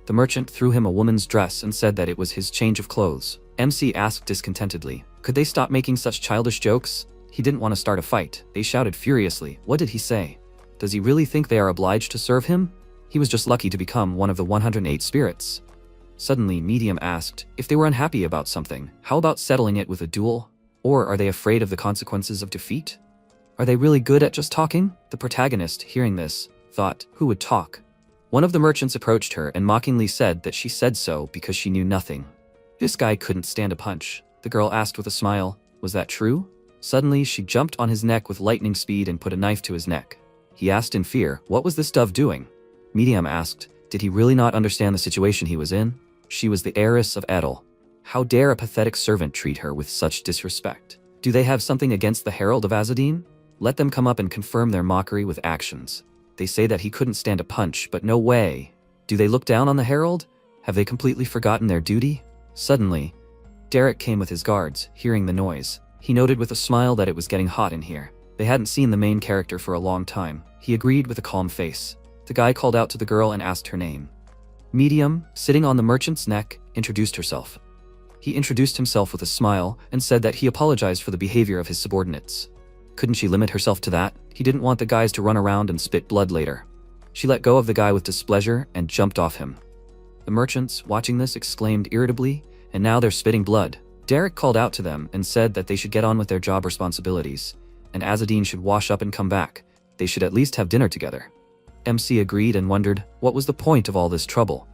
The merchant threw him a woman's dress and said that it was his change of clothes. MC asked discontentedly, could they stop making such childish jokes? He didn't want to start a fight. They shouted furiously. What did he say? Does he really think they are obliged to serve him? He was just lucky to become one of the 108 spirits. Suddenly, Medium asked, if they were unhappy about something, how about settling it with a duel? Or are they afraid of the consequences of defeat? Are they really good at just talking? The protagonist, hearing this, thought, who would talk? One of the merchants approached her and mockingly said that she said so because she knew nothing. This guy couldn't stand a punch. The girl asked with a smile, was that true? Suddenly, she jumped on his neck with lightning speed and put a knife to his neck. He asked in fear, what was this dove doing? Medium asked, did he really not understand the situation he was in? She was the heiress of Edel. How dare a pathetic servant treat her with such disrespect? Do they have something against the Herald of Azadine? Let them come up and confirm their mockery with actions. They say that he couldn't stand a punch, but no way. Do they look down on the Herald? Have they completely forgotten their duty? Suddenly, Derek came with his guards, hearing the noise. He noted with a smile that it was getting hot in here. They hadn't seen the main character for a long time. He agreed with a calm face. The guy called out to the girl and asked her name. Medium, sitting on the merchant's neck, introduced herself. He introduced himself with a smile and said that he apologized for the behavior of his subordinates. Couldn't she limit herself to that? He didn't want the guys to run around and spit blood later. She let go of the guy with displeasure and jumped off him. The merchants, watching this, exclaimed irritably, and now they're spitting blood. Derek called out to them and said that they should get on with their job responsibilities, and Azadine should wash up and come back. They should at least have dinner together. MC agreed and wondered what was the point of all this trouble.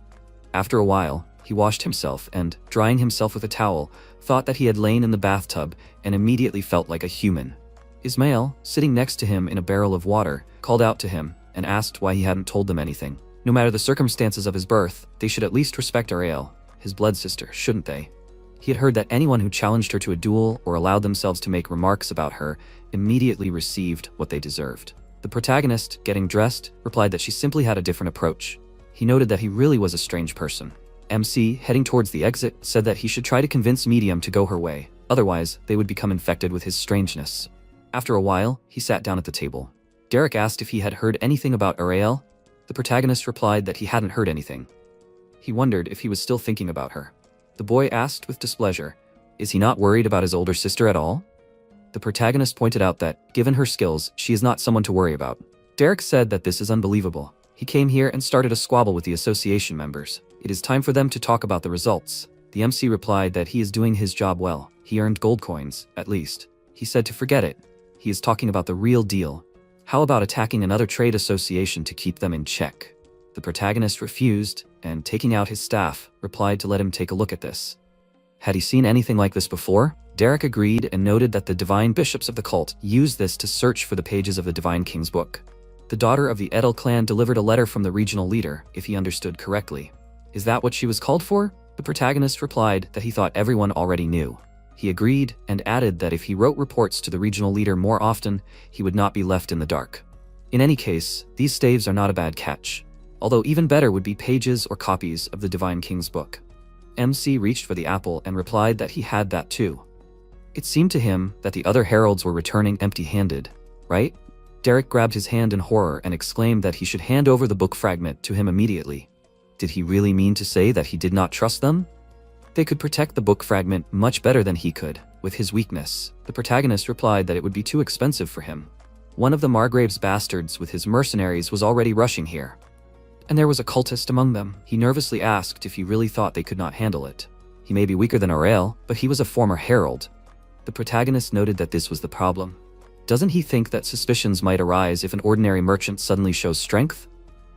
After a while, he washed himself and, drying himself with a towel, thought that he had lain in the bathtub and immediately felt like a human. Ismail, sitting next to him in a barrel of water, called out to him and asked why he hadn't told them anything. No matter the circumstances of his birth, they should at least respect Ariel. his blood sister, shouldn't they? He had heard that anyone who challenged her to a duel or allowed themselves to make remarks about her immediately received what they deserved. The protagonist, getting dressed, replied that she simply had a different approach. He noted that he really was a strange person. MC, heading towards the exit, said that he should try to convince Medium to go her way, otherwise they would become infected with his strangeness. After a while, he sat down at the table. Derek asked if he had heard anything about Ariel. The protagonist replied that he hadn't heard anything. He wondered if he was still thinking about her. The boy asked with displeasure, is he not worried about his older sister at all? The protagonist pointed out that, given her skills, she is not someone to worry about. Derek said that this is unbelievable. He came here and started a squabble with the association members. It is time for them to talk about the results. The MC replied that he is doing his job well. He earned gold coins, at least. He said to forget it. He is talking about the real deal. How about attacking another trade association to keep them in check? The protagonist refused, and taking out his staff, replied to let him take a look at this. Had he seen anything like this before? Derek agreed and noted that the divine bishops of the cult used this to search for the pages of the Divine King's book. The daughter of the Edel clan delivered a letter from the regional leader, if he understood correctly. Is that what she was called for? The protagonist replied that he thought everyone already knew. He agreed and added that if he wrote reports to the regional leader more often, he would not be left in the dark. In any case, these staves are not a bad catch. Although even better would be pages or copies of the Divine King's book. MC reached for the apple and replied that he had that too. It seemed to him that the other heralds were returning empty-handed, right? Derek grabbed his hand in horror and exclaimed that he should hand over the book fragment to him immediately. Did he really mean to say that he did not trust them? They could protect the book fragment much better than he could, with his weakness. The protagonist replied that it would be too expensive for him. One of the Margrave's bastards with his mercenaries was already rushing here. And there was a cultist among them. He nervously asked if he really thought they could not handle it. He may be weaker than Aurel, but he was a former herald. The protagonist noted that this was the problem. Doesn't he think that suspicions might arise if an ordinary merchant suddenly shows strength?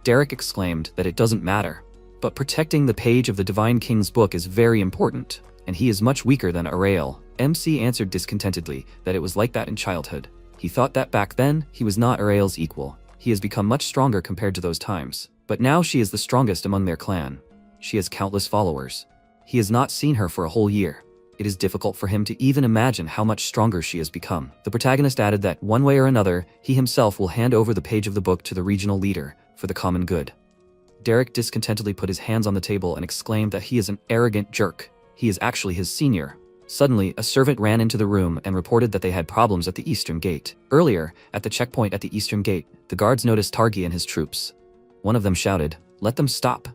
Derek exclaimed that it doesn't matter. But protecting the page of the Divine King's book is very important, and he is much weaker than Aurel. MC answered discontentedly that it was like that in childhood. He thought that back then, he was not Aurel's equal. He has become much stronger compared to those times. But now she is the strongest among their clan. She has countless followers. He has not seen her for a whole year. It is difficult for him to even imagine how much stronger she has become. The protagonist added that, one way or another, he himself will hand over the page of the book to the regional leader, for the common good. Derek discontentedly put his hands on the table and exclaimed that he is an arrogant jerk. He is actually his senior. Suddenly, a servant ran into the room and reported that they had problems at the eastern gate. Earlier, at the checkpoint at the eastern gate, the guards noticed Targi and his troops. One of them shouted, "Let them stop.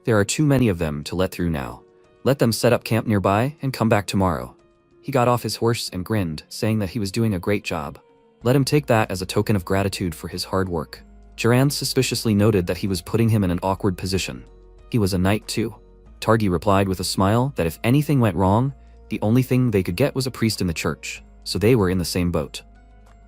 There are too many of them to let through now. Let them set up camp nearby and come back tomorrow." He got off his horse and grinned, saying that he was doing a great job. Let him take that as a token of gratitude for his hard work. Jiran suspiciously noted that he was putting him in an awkward position. He was a knight too. Targi replied with a smile that if anything went wrong, the only thing they could get was a priest in the church, so they were in the same boat.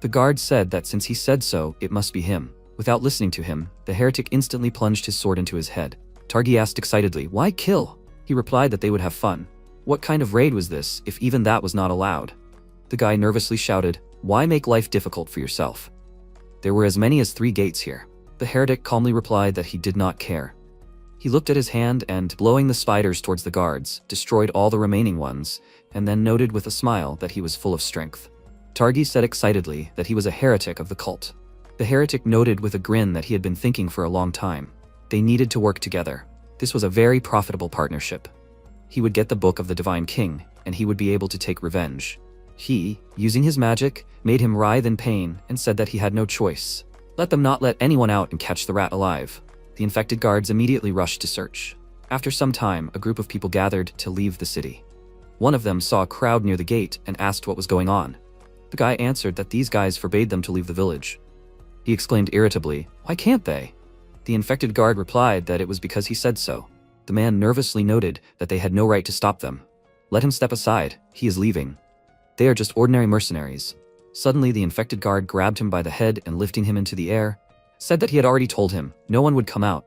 The guard said that since he said so, it must be him. Without listening to him, the heretic instantly plunged his sword into his head. Targi asked excitedly, "Why kill?" He replied that they would have fun. What kind of raid was this, if even that was not allowed? The guy nervously shouted, "Why make life difficult for yourself? There were as many as 3 gates here." The heretic calmly replied that he did not care. He looked at his hand and, blowing the spiders towards the guards, destroyed all the remaining ones, and then noted with a smile that he was full of strength. Targi said excitedly that he was a heretic of the cult. The heretic noted with a grin that he had been thinking for a long time. They needed to work together. This was a very profitable partnership. He would get the book of the Divine King, and he would be able to take revenge. He, using his magic, made him writhe in pain and said that he had no choice. Let them not let anyone out and catch the rat alive. The infected guards immediately rushed to search. After some time, a group of people gathered to leave the city. One of them saw a crowd near the gate and asked what was going on. The guy answered that these guys forbade them to leave the village. He exclaimed irritably, "Why can't they?" The infected guard replied that it was because he said so. The man nervously noted that they had no right to stop them. Let him step aside, he is leaving. They are just ordinary mercenaries. Suddenly the infected guard grabbed him by the head and lifting him into the air, said that he had already told him no one would come out.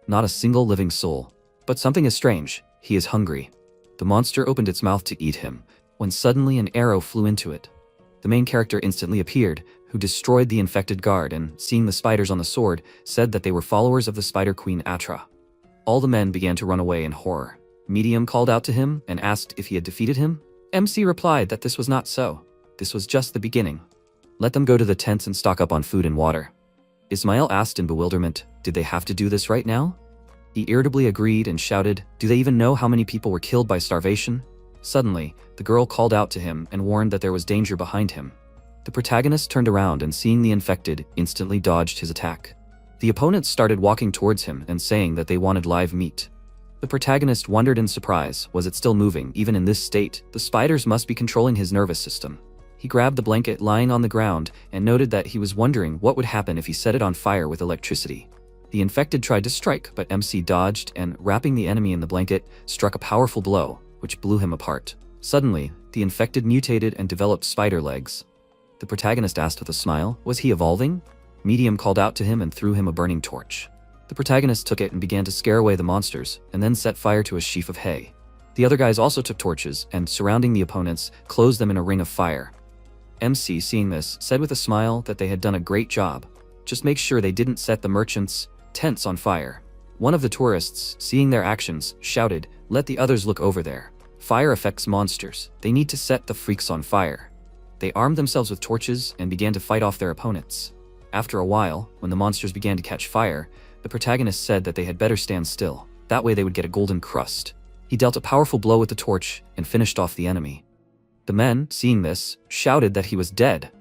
Not a single living soul. But something is strange, he is hungry. The monster opened its mouth to eat him, when suddenly an arrow flew into it. The main character instantly appeared, who destroyed the infected guard and, seeing the spiders on the sword, said that they were followers of the Spider Queen Atra. All the men began to run away in horror. Medium called out to him and asked if he had defeated him. MC replied that this was not so. This was just the beginning. Let them go to the tents and stock up on food and water. Ismail asked in bewilderment, did they have to do this right now? He irritably agreed and shouted, do they even know how many people were killed by starvation? Suddenly, the girl called out to him and warned that there was danger behind him. The protagonist turned around and seeing the infected, instantly dodged his attack. The opponents started walking towards him and saying that they wanted live meat. The protagonist wondered in surprise, was it still moving? Even in this state, the spiders must be controlling his nervous system. He grabbed the blanket lying on the ground and noted that he was wondering what would happen if he set it on fire with electricity. The infected tried to strike, but MC dodged and, wrapping the enemy in the blanket, struck a powerful blow, which blew him apart. Suddenly, the infected mutated and developed spider legs. The protagonist asked with a smile, was he evolving? Medium called out to him and threw him a burning torch. The protagonist took it and began to scare away the monsters, and then set fire to a sheaf of hay. The other guys also took torches, and surrounding the opponents, closed them in a ring of fire. MC, seeing this, said with a smile that they had done a great job. Just make sure they didn't set the merchants' tents on fire. One of the tourists, seeing their actions, shouted, let the others look over there. Fire affects monsters. They need to set the freaks on fire. They armed themselves with torches and began to fight off their opponents. After a while, when the monsters began to catch fire, the protagonist said that they had better stand still. That way they would get a golden crust. He dealt a powerful blow with the torch and finished off the enemy. The men, seeing this, shouted that he was dead.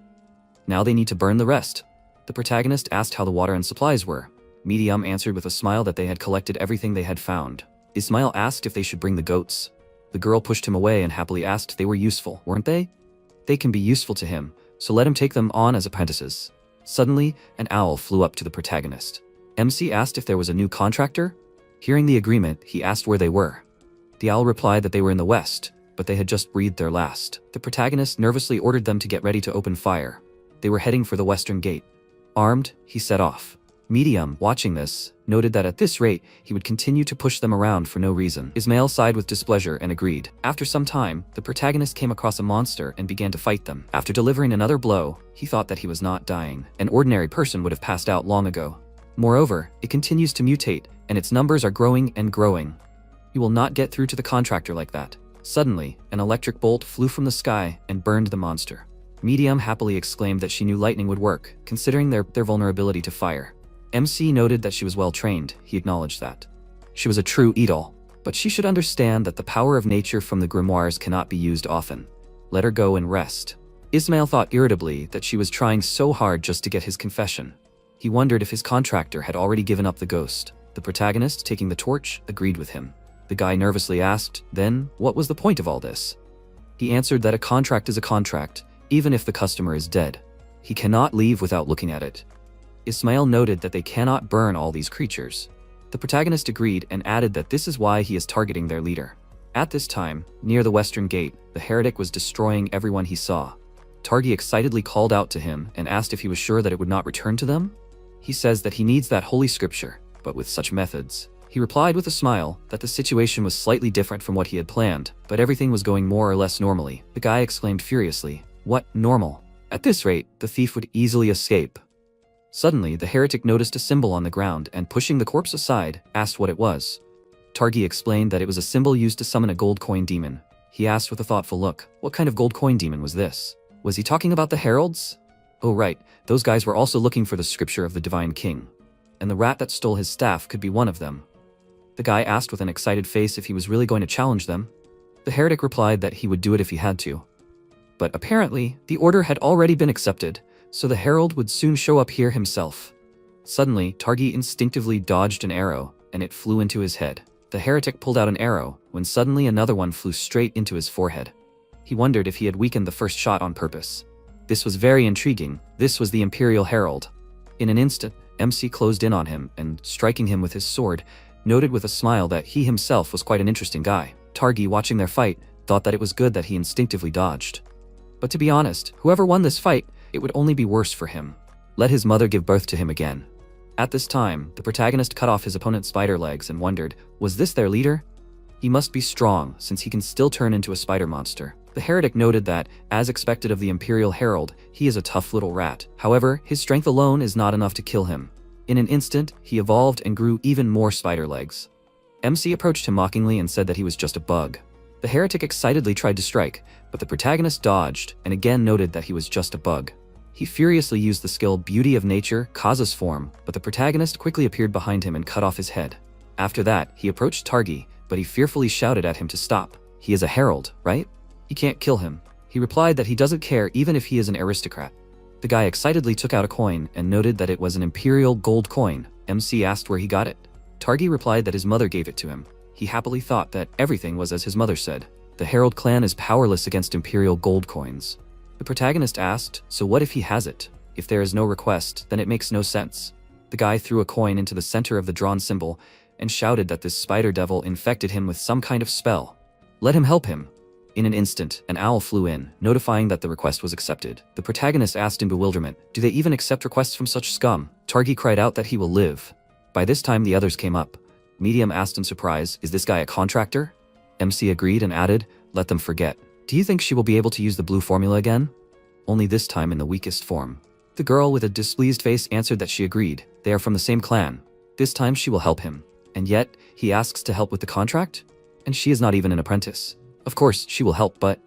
Now they need to burn the rest. The protagonist asked how the water and supplies were. Medium answered with a smile that they had collected everything they had found. Ismail asked if they should bring the goats. The girl pushed him away and happily asked if they were useful, weren't they? They can be useful to him, so let him take them on as apprentices. Suddenly, an owl flew up to the protagonist. MC asked if there was a new contractor. Hearing the agreement, he asked where they were. The owl replied that they were in the west, but they had just breathed their last. The protagonist nervously ordered them to get ready to open fire. They were heading for the western gate. Armed, he set off. Medium, watching this, noted that at this rate, he would continue to push them around for no reason. Ismail sighed with displeasure and agreed. After some time, the protagonist came across a monster and began to fight them. After delivering another blow, he thought that he was not dying. An ordinary person would have passed out long ago. Moreover, it continues to mutate, and its numbers are growing and growing. You will not get through to the contractor like that. Suddenly, an electric bolt flew from the sky and burned the monster. Medium happily exclaimed that she knew lightning would work, considering their vulnerability to fire. MC noted that she was well trained. He acknowledged that. She was a true idol, but she should understand that the power of nature from the grimoires cannot be used often. Let her go and rest. Ismail thought irritably that she was trying so hard just to get his confession. He wondered if his contractor had already given up the ghost. The protagonist, taking the torch, agreed with him. The guy nervously asked, then, what was the point of all this? He answered that a contract is a contract, even if the customer is dead. He cannot leave without looking at it. Ismail noted that they cannot burn all these creatures. The protagonist agreed and added that this is why he is targeting their leader. At this time, near the western gate, the heretic was destroying everyone he saw. Targi excitedly called out to him and asked if he was sure that it would not return to them. He says that he needs that holy scripture, but with such methods. He replied with a smile that the situation was slightly different from what he had planned, but everything was going more or less normally. The guy exclaimed furiously, what, normal? At this rate, the thief would easily escape. Suddenly, the heretic noticed a symbol on the ground and, pushing the corpse aside, asked what it was. Targi explained that it was a symbol used to summon a gold coin demon. He asked with a thoughtful look, what kind of gold coin demon was this? Was he talking about the heralds? Oh right, those guys were also looking for the scripture of the divine king. And the rat that stole his staff could be one of them. The guy asked with an excited face if he was really going to challenge them. The heretic replied that he would do it if he had to. But apparently, the order had already been accepted, so the herald would soon show up here himself. Suddenly, Targi instinctively dodged an arrow, and it flew into his head. The heretic pulled out an arrow, when suddenly another one flew straight into his forehead. He wondered if he had weakened the first shot on purpose. This was very intriguing. This was the Imperial Herald. In an instant, MC closed in on him, and striking him with his sword, noted with a smile that he himself was quite an interesting guy. Targi, watching their fight, thought that it was good that he instinctively dodged. But to be honest, whoever won this fight, it would only be worse for him. Let his mother give birth to him again. At this time, the protagonist cut off his opponent's spider legs and wondered, was this their leader? He must be strong, since he can still turn into a spider monster. The heretic noted that, as expected of the Imperial Herald, he is a tough little rat. However, his strength alone is not enough to kill him. In an instant, he evolved and grew even more spider legs. MC approached him mockingly and said that he was just a bug. The heretic excitedly tried to strike, but the protagonist dodged and again noted that he was just a bug. He furiously used the skill Beauty of Nature, Causes Form, but the protagonist quickly appeared behind him and cut off his head. After that, he approached Targi, but he fearfully shouted at him to stop. He is a herald, right? You can't kill him. He replied that he doesn't care even if he is an aristocrat. The guy excitedly took out a coin and noted that it was an imperial gold coin. MC asked where he got it. Targi replied that his mother gave it to him. He happily thought that everything was as his mother said. The Herald clan is powerless against imperial gold coins. The protagonist asked, so what if he has it? If there is no request, then it makes no sense. The guy threw a coin into the center of the drawn symbol and shouted that this spider devil infected him with some kind of spell. Let him help him. In an instant, an owl flew in, notifying that the request was accepted. The protagonist asked in bewilderment, do they even accept requests from such scum? Targi cried out that he will live. By this time the others came up. Medium asked in surprise, is this guy a contractor? MC agreed and added, let them forget. Do you think she will be able to use the blue formula again? Only this time in the weakest form. The girl with a displeased face answered that she agreed. They are from the same clan. This time she will help him. And yet, he asks to help with the contract? And she is not even an apprentice. Of course, she will help, but...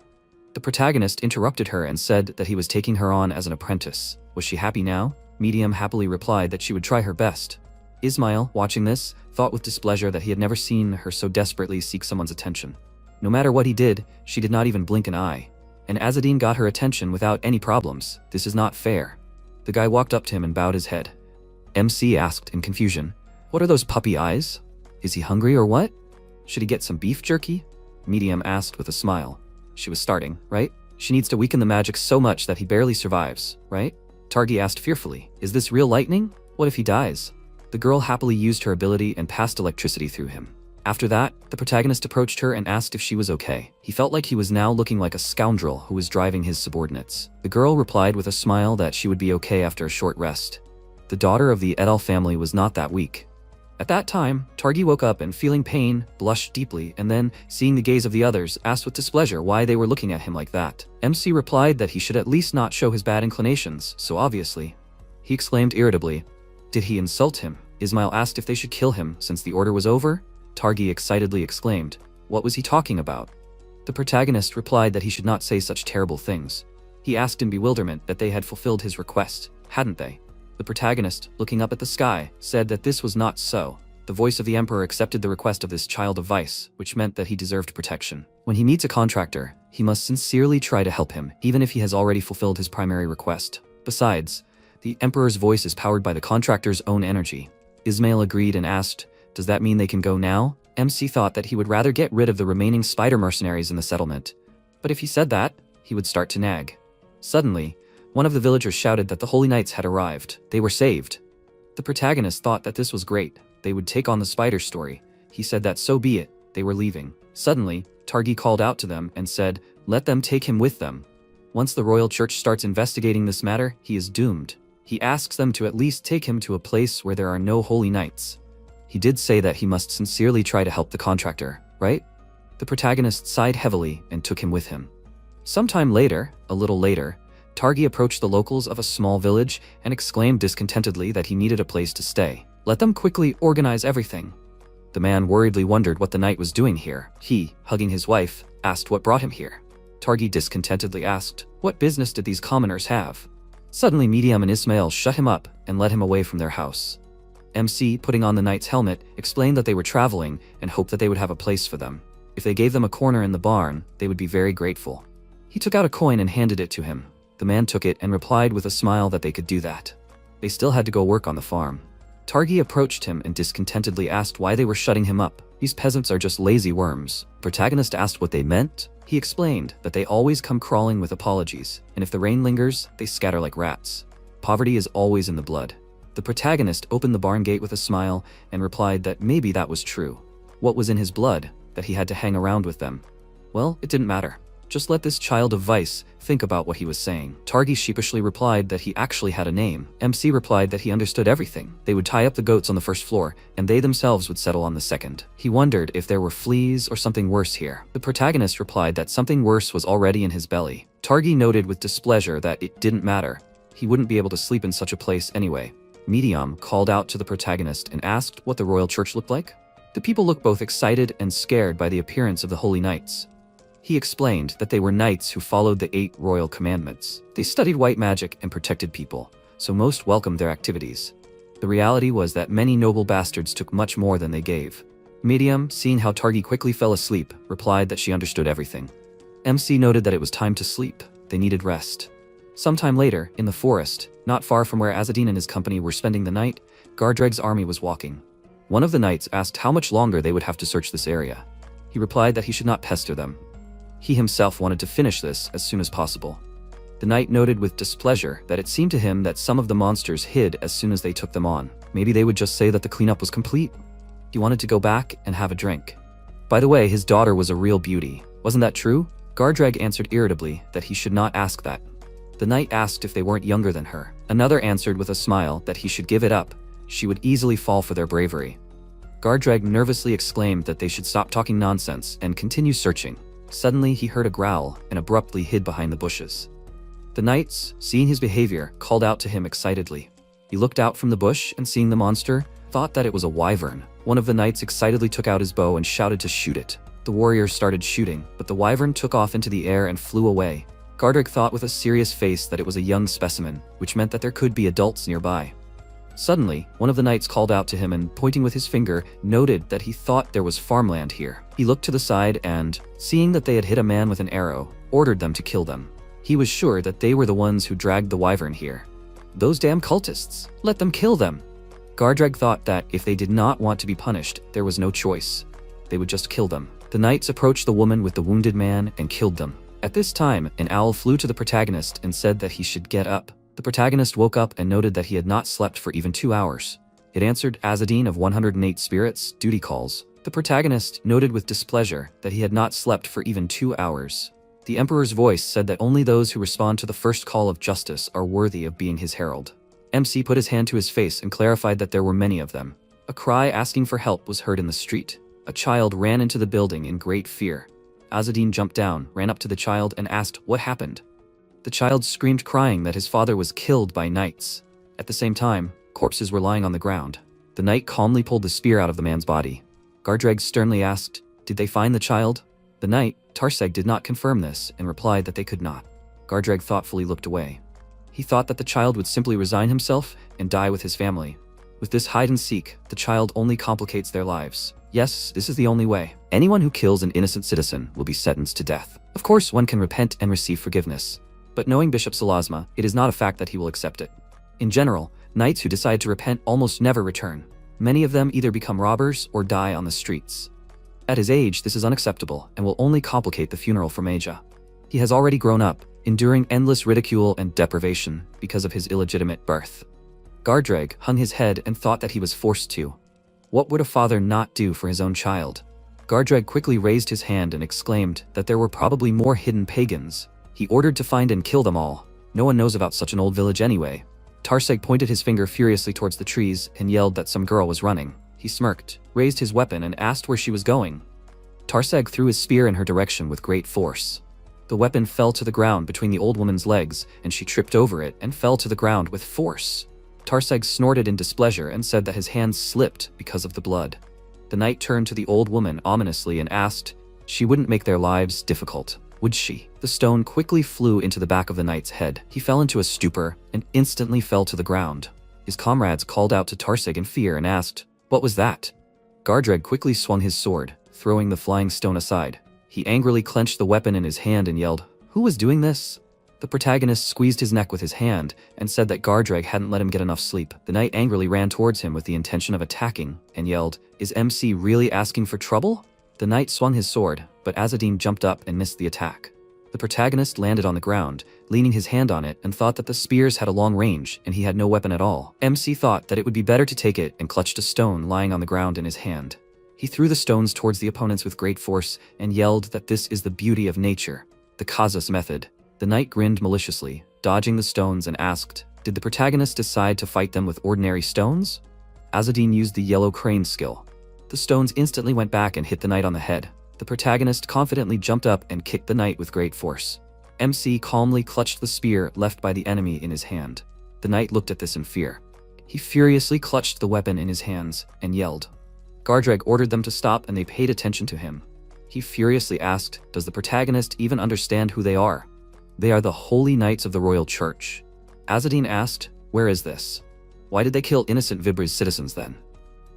The protagonist interrupted her and said that he was taking her on as an apprentice. Was she happy now? Medium happily replied that she would try her best. Ismail, watching this, thought with displeasure that he had never seen her so desperately seek someone's attention. No matter what he did, she did not even blink an eye. And Azzedine got her attention without any problems. This is not fair. The guy walked up to him and bowed his head. MC asked in confusion, what are those puppy eyes? Is he hungry or what? Should he get some beef jerky? Medium asked with a smile. She was starting, right? She needs to weaken the magic so much that he barely survives, right? Targi asked fearfully, is this real lightning? What if he dies? The girl happily used her ability and passed electricity through him. After that, the protagonist approached her and asked if she was okay. He felt like he was now looking like a scoundrel who was driving his subordinates. The girl replied with a smile that she would be okay after a short rest. The daughter of the Edel family was not that weak. At that time, Targi woke up and feeling pain, blushed deeply, and then, seeing the gaze of the others, asked with displeasure why they were looking at him like that. MC replied that he should at least not show his bad inclinations, so obviously. He exclaimed irritably, did he insult him? Ismail asked if they should kill him since the order was over. Targi excitedly exclaimed, what was he talking about? The protagonist replied that he should not say such terrible things. He asked in bewilderment that they had fulfilled his request, hadn't they? The protagonist, looking up at the sky, said that this was not so. The voice of the emperor accepted the request of this child of vice, which meant that he deserved protection. When he meets a contractor, he must sincerely try to help him, even if he has already fulfilled his primary request. Besides, the emperor's voice is powered by the contractor's own energy. Ismail agreed and asked, does that mean they can go now? MC thought that he would rather get rid of the remaining spider mercenaries in the settlement. But if he said that, he would start to nag. Suddenly, one of the villagers shouted that the Holy Knights had arrived. They were saved. The protagonist thought that this was great. They would take on the spider story. He said that so be it. They were leaving. Suddenly, Targi called out to them and said, let them take him with them. Once the royal church starts investigating this matter, he is doomed. He asks them to at least take him to a place where there are no Holy Knights. He did say that he must sincerely try to help the contractor, right? The protagonist sighed heavily and took him with him. Sometime later, a little later, Targi approached the locals of a small village and exclaimed discontentedly that he needed a place to stay. Let them quickly organize everything. The man worriedly wondered what the knight was doing here. He, hugging his wife, asked what brought him here. Targi discontentedly asked, what business did these commoners have? Suddenly Medium and Ismail shut him up and led him away from their house. MC, putting on the knight's helmet, explained that they were traveling and hoped that they would have a place for them. If they gave them a corner in the barn, they would be very grateful. He took out a coin and handed it to him. The man took it and replied with a smile that they could do that. They still had to go work on the farm. Targi approached him and discontentedly asked why they were shutting him up. These peasants are just lazy worms. The protagonist asked what they meant. He explained that they always come crawling with apologies, and if the rain lingers, they scatter like rats. Poverty is always in the blood. The protagonist opened the barn gate with a smile and replied that maybe that was true. What was in his blood that he had to hang around with them? Well, it didn't matter. Just let this child of vice think about what he was saying. Targi sheepishly replied that he actually had a name. MC replied that he understood everything. They would tie up the goats on the first floor, and they themselves would settle on the second. He wondered if there were fleas or something worse here. The protagonist replied that something worse was already in his belly. Targi noted with displeasure that it didn't matter. He wouldn't be able to sleep in such a place anyway. Medium called out to the protagonist and asked what the royal church looked like. The people looked both excited and scared by the appearance of the holy knights. He explained that they were knights who followed the 8 royal commandments. They studied white magic and protected people, so most welcomed their activities. The reality was that many noble bastards took much more than they gave. Medium, seeing how Targi quickly fell asleep, replied that she understood everything. MC noted that it was time to sleep. They needed rest. Sometime later, in the forest, not far from where Azadin and his company were spending the night, Gardreg's army was walking. One of the knights asked how much longer they would have to search this area. He replied that he should not pester them. He himself wanted to finish this as soon as possible. The knight noted with displeasure that it seemed to him that some of the monsters hid as soon as they took them on. Maybe they would just say that the cleanup was complete. He wanted to go back and have a drink. By the way, his daughter was a real beauty. Wasn't that true? Gardreg answered irritably that he should not ask that. The knight asked if they weren't younger than her. Another answered with a smile that he should give it up. She would easily fall for their bravery. Gardreg nervously exclaimed that they should stop talking nonsense and continue searching. Suddenly, he heard a growl and abruptly hid behind the bushes. The knights, seeing his behavior, called out to him excitedly. He looked out from the bush and seeing the monster, thought that it was a wyvern. One of the knights excitedly took out his bow and shouted to shoot it. The warriors started shooting, but the wyvern took off into the air and flew away. Gardreg thought with a serious face that it was a young specimen, which meant that there could be adults nearby. Suddenly, one of the knights called out to him and, pointing with his finger, noted that he thought there was farmland here. He looked to the side and, seeing that they had hit a man with an arrow, ordered them to kill them. He was sure that they were the ones who dragged the wyvern here. Those damn cultists! Let them kill them! Gardreg thought that if they did not want to be punished, there was no choice. They would just kill them. The knights approached the woman with the wounded man and killed them. At this time, an owl flew to the protagonist and said that he should get up. The protagonist woke up and noted that he had not slept for even 2 hours. It answered Azadin of 108 Spirits duty calls. The protagonist noted with displeasure that he had not slept for even 2 hours. The Emperor's voice said that only those who respond to the first call of justice are worthy of being his herald. MC put his hand to his face and clarified that there were many of them. A cry asking for help was heard in the street. A child ran into the building in great fear. Azadin jumped down, ran up to the child, and asked what happened. The child screamed, crying that his father was killed by knights. At the same time, corpses were lying on the ground. The knight calmly pulled the spear out of the man's body. Gardreg sternly asked, "Did they find the child?" The knight, Tarseg, did not confirm this and replied that they could not. Gardreg thoughtfully looked away. He thought that the child would simply resign himself and die with his family. With this hide and seek, the child only complicates their lives. Yes, this is the only way. Anyone who kills an innocent citizen will be sentenced to death. Of course, one can repent and receive forgiveness. But knowing Bishop Salasma, it is not a fact that he will accept it. In general, knights who decide to repent almost never return. Many of them either become robbers or die on the streets. At his age, this is unacceptable and will only complicate the funeral for Maja. He has already grown up, enduring endless ridicule and deprivation because of his illegitimate birth. Gardreg hung his head and thought that he was forced to. What would a father not do for his own child? Gardreg quickly raised his hand and exclaimed that there were probably more hidden pagans. He ordered to find and kill them all. No one knows about such an old village anyway. Tarseg pointed his finger furiously towards the trees and yelled that some girl was running. He smirked, raised his weapon, and asked where she was going. Tarseg threw his spear in her direction with great force. The weapon fell to the ground between the old woman's legs, and she tripped over it and fell to the ground with force. Tarseg snorted in displeasure and said that his hands slipped because of the blood. The knight turned to the old woman ominously and asked, "She wouldn't make their lives difficult, would she?" The stone quickly flew into the back of the knight's head. He fell into a stupor and instantly fell to the ground. His comrades called out to Tarseg in fear and asked, "What was that?" Gardreg quickly swung his sword, throwing the flying stone aside. He angrily clenched the weapon in his hand and yelled, "Who was doing this?" The protagonist squeezed his neck with his hand and said that Gardreg hadn't let him get enough sleep. The knight angrily ran towards him with the intention of attacking and yelled, "Is MC really asking for trouble?" The knight swung his sword, but Azadin jumped up and missed the attack. The protagonist landed on the ground, leaning his hand on it, and thought that the spears had a long range and he had no weapon at all. MC thought that it would be better to take it and clutched a stone lying on the ground in his hand. He threw the stones towards the opponents with great force and yelled that this is the beauty of nature, the Kazas method. The knight grinned maliciously, dodging the stones, and asked, "Did the protagonist decide to fight them with ordinary stones?" Azadin used the yellow crane skill. The stones instantly went back and hit the knight on the head. The protagonist confidently jumped up and kicked the knight with great force. MC calmly clutched the spear left by the enemy in his hand. The knight looked at this in fear. He furiously clutched the weapon in his hands and yelled, Gardreg ordered them to stop and they paid attention to him. He furiously asked, does the protagonist even understand who they are? They are the holy knights of the royal church. Azzedine asked, where is this? Why did they kill innocent Vibra's citizens then?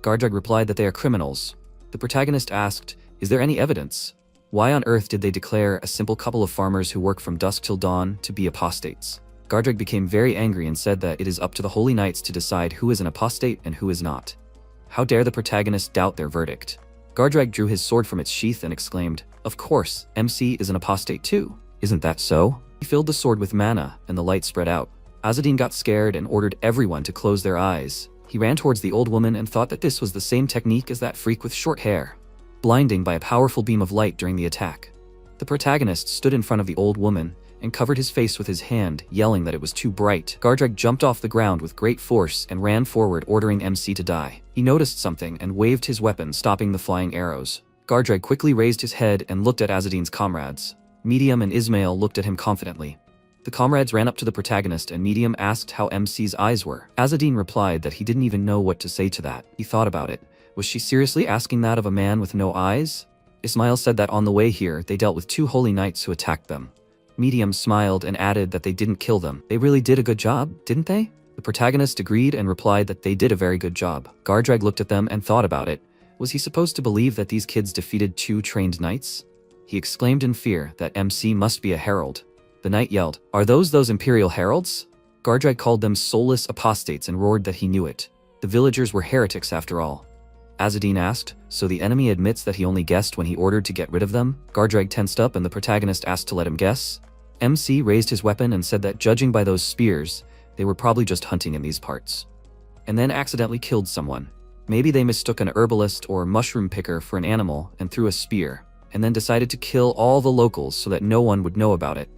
Gardreg replied that they are criminals. The protagonist asked, is there any evidence? Why on earth did they declare a simple couple of farmers who work from dusk till dawn to be apostates? Gardreg became very angry and said that it is up to the holy knights to decide who is an apostate and who is not. How dare the protagonist doubt their verdict? Gardreg drew his sword from its sheath and exclaimed, of course, MC is an apostate too. Isn't that so? He filled the sword with mana and the light spread out. Azzedine got scared and ordered everyone to close their eyes. He ran towards the old woman and thought that this was the same technique as that freak with short hair, blinding by a powerful beam of light during the attack. The protagonist stood in front of the old woman and covered his face with his hand, yelling that it was too bright. Gardreg jumped off the ground with great force and ran forward, ordering MC to die. He noticed something and waved his weapon, stopping the flying arrows. Gardreg quickly raised his head and looked at Azzedine's comrades. Medium and Ismail looked at him confidently. The comrades ran up to the protagonist and Medium asked how MC's eyes were. Azzedine replied that he didn't even know what to say to that. He thought about it. Was she seriously asking that of a man with no eyes? Ismail said that on the way here, they dealt with 2 holy knights who attacked them. Medium smiled and added that they didn't kill them. They really did a good job, didn't they? The protagonist agreed and replied that they did a very good job. Gardreg looked at them and thought about it. Was he supposed to believe that these kids defeated 2 trained knights? He exclaimed in fear that MC must be a herald. The knight yelled, are those imperial heralds? Gardreg called them soulless apostates and roared that he knew it. The villagers were heretics after all. Azzedine asked, so the enemy admits that he only guessed when he ordered to get rid of them? Gardreg tensed up and the protagonist asked to let him guess. MC raised his weapon and said that judging by those spears, they were probably just hunting in these parts. And then accidentally killed someone. Maybe they mistook an herbalist or mushroom picker for an animal and threw a spear, and then decided to kill all the locals so that no one would know about it.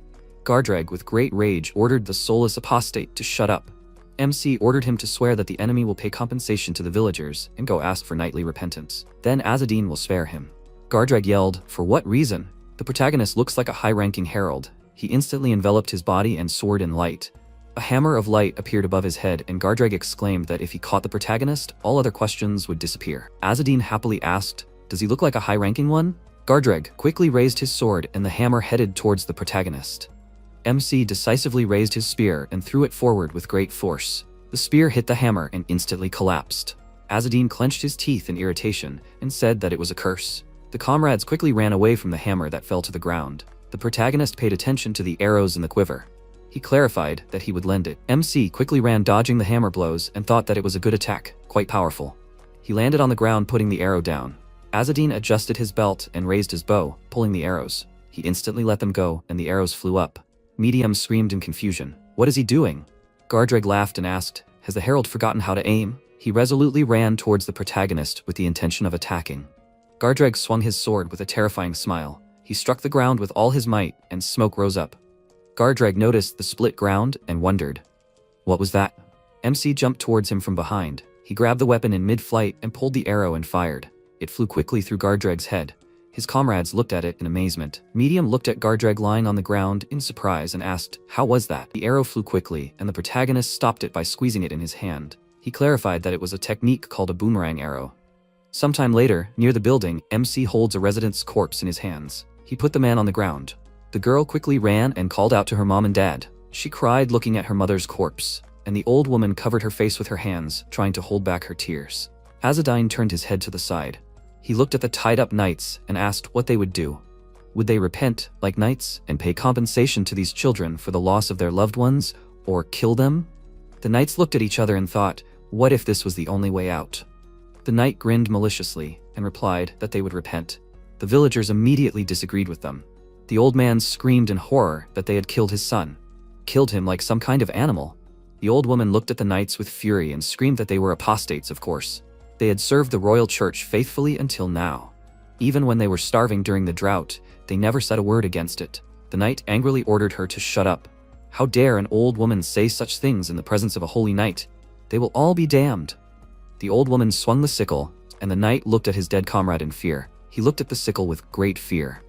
Gardreg, with great rage, ordered the soulless apostate to shut up. MC ordered him to swear that the enemy will pay compensation to the villagers and go ask for knightly repentance. Then Azzedine will spare him. Gardreg yelled, for what reason? The protagonist looks like a high-ranking herald. He instantly enveloped his body and sword in light. A hammer of light appeared above his head and Gardreg exclaimed that if he caught the protagonist, all other questions would disappear. Azzedine happily asked, does he look like a high-ranking one? Gardreg quickly raised his sword and the hammer headed towards the protagonist. MC decisively raised his spear and threw it forward with great force. The spear hit the hammer and instantly collapsed. Azzedine clenched his teeth in irritation and said that it was a curse. The comrades quickly ran away from the hammer that fell to the ground. The protagonist paid attention to the arrows in the quiver. He clarified that he would lend it. MC quickly ran dodging the hammer blows and thought that it was a good attack, quite powerful. He landed on the ground putting the arrow down. Azzedine adjusted his belt and raised his bow, pulling the arrows. He instantly let them go and the arrows flew up. Medium screamed in confusion. What is he doing? Gardreg laughed and asked, has the herald forgotten how to aim? He resolutely ran towards the protagonist with the intention of attacking. Gardreg swung his sword with a terrifying smile. He struck the ground with all his might and smoke rose up. Gardreg noticed the split ground and wondered. What was that? MC jumped towards him from behind. He grabbed the weapon in mid-flight and pulled the arrow and fired. It flew quickly through Gardreg's head. His comrades looked at it in amazement. Medium looked at Gardreg lying on the ground in surprise and asked, how was that? The arrow flew quickly, and the protagonist stopped it by squeezing it in his hand. He clarified that it was a technique called a boomerang arrow. Sometime later, near the building, MC holds a resident's corpse in his hands. He put the man on the ground. The girl quickly ran and called out to her mom and dad. She cried looking at her mother's corpse, and the old woman covered her face with her hands, trying to hold back her tears. Azzedine turned his head to the side. He looked at the tied-up knights and asked what they would do. Would they repent, like knights, and pay compensation to these children for the loss of their loved ones, or kill them? The knights looked at each other and thought, what if this was the only way out? The knight grinned maliciously and replied that they would repent. The villagers immediately disagreed with them. The old man screamed in horror that they had killed his son. Killed him like some kind of animal. The old woman looked at the knights with fury and screamed that they were apostates, of course. They had served the royal church faithfully until now. Even when they were starving during the drought, they never said a word against it. The knight angrily ordered her to shut up. How dare an old woman say such things in the presence of a holy knight? They will all be damned. The old woman swung the sickle, and the knight looked at his dead comrade in fear. He looked at the sickle with great fear.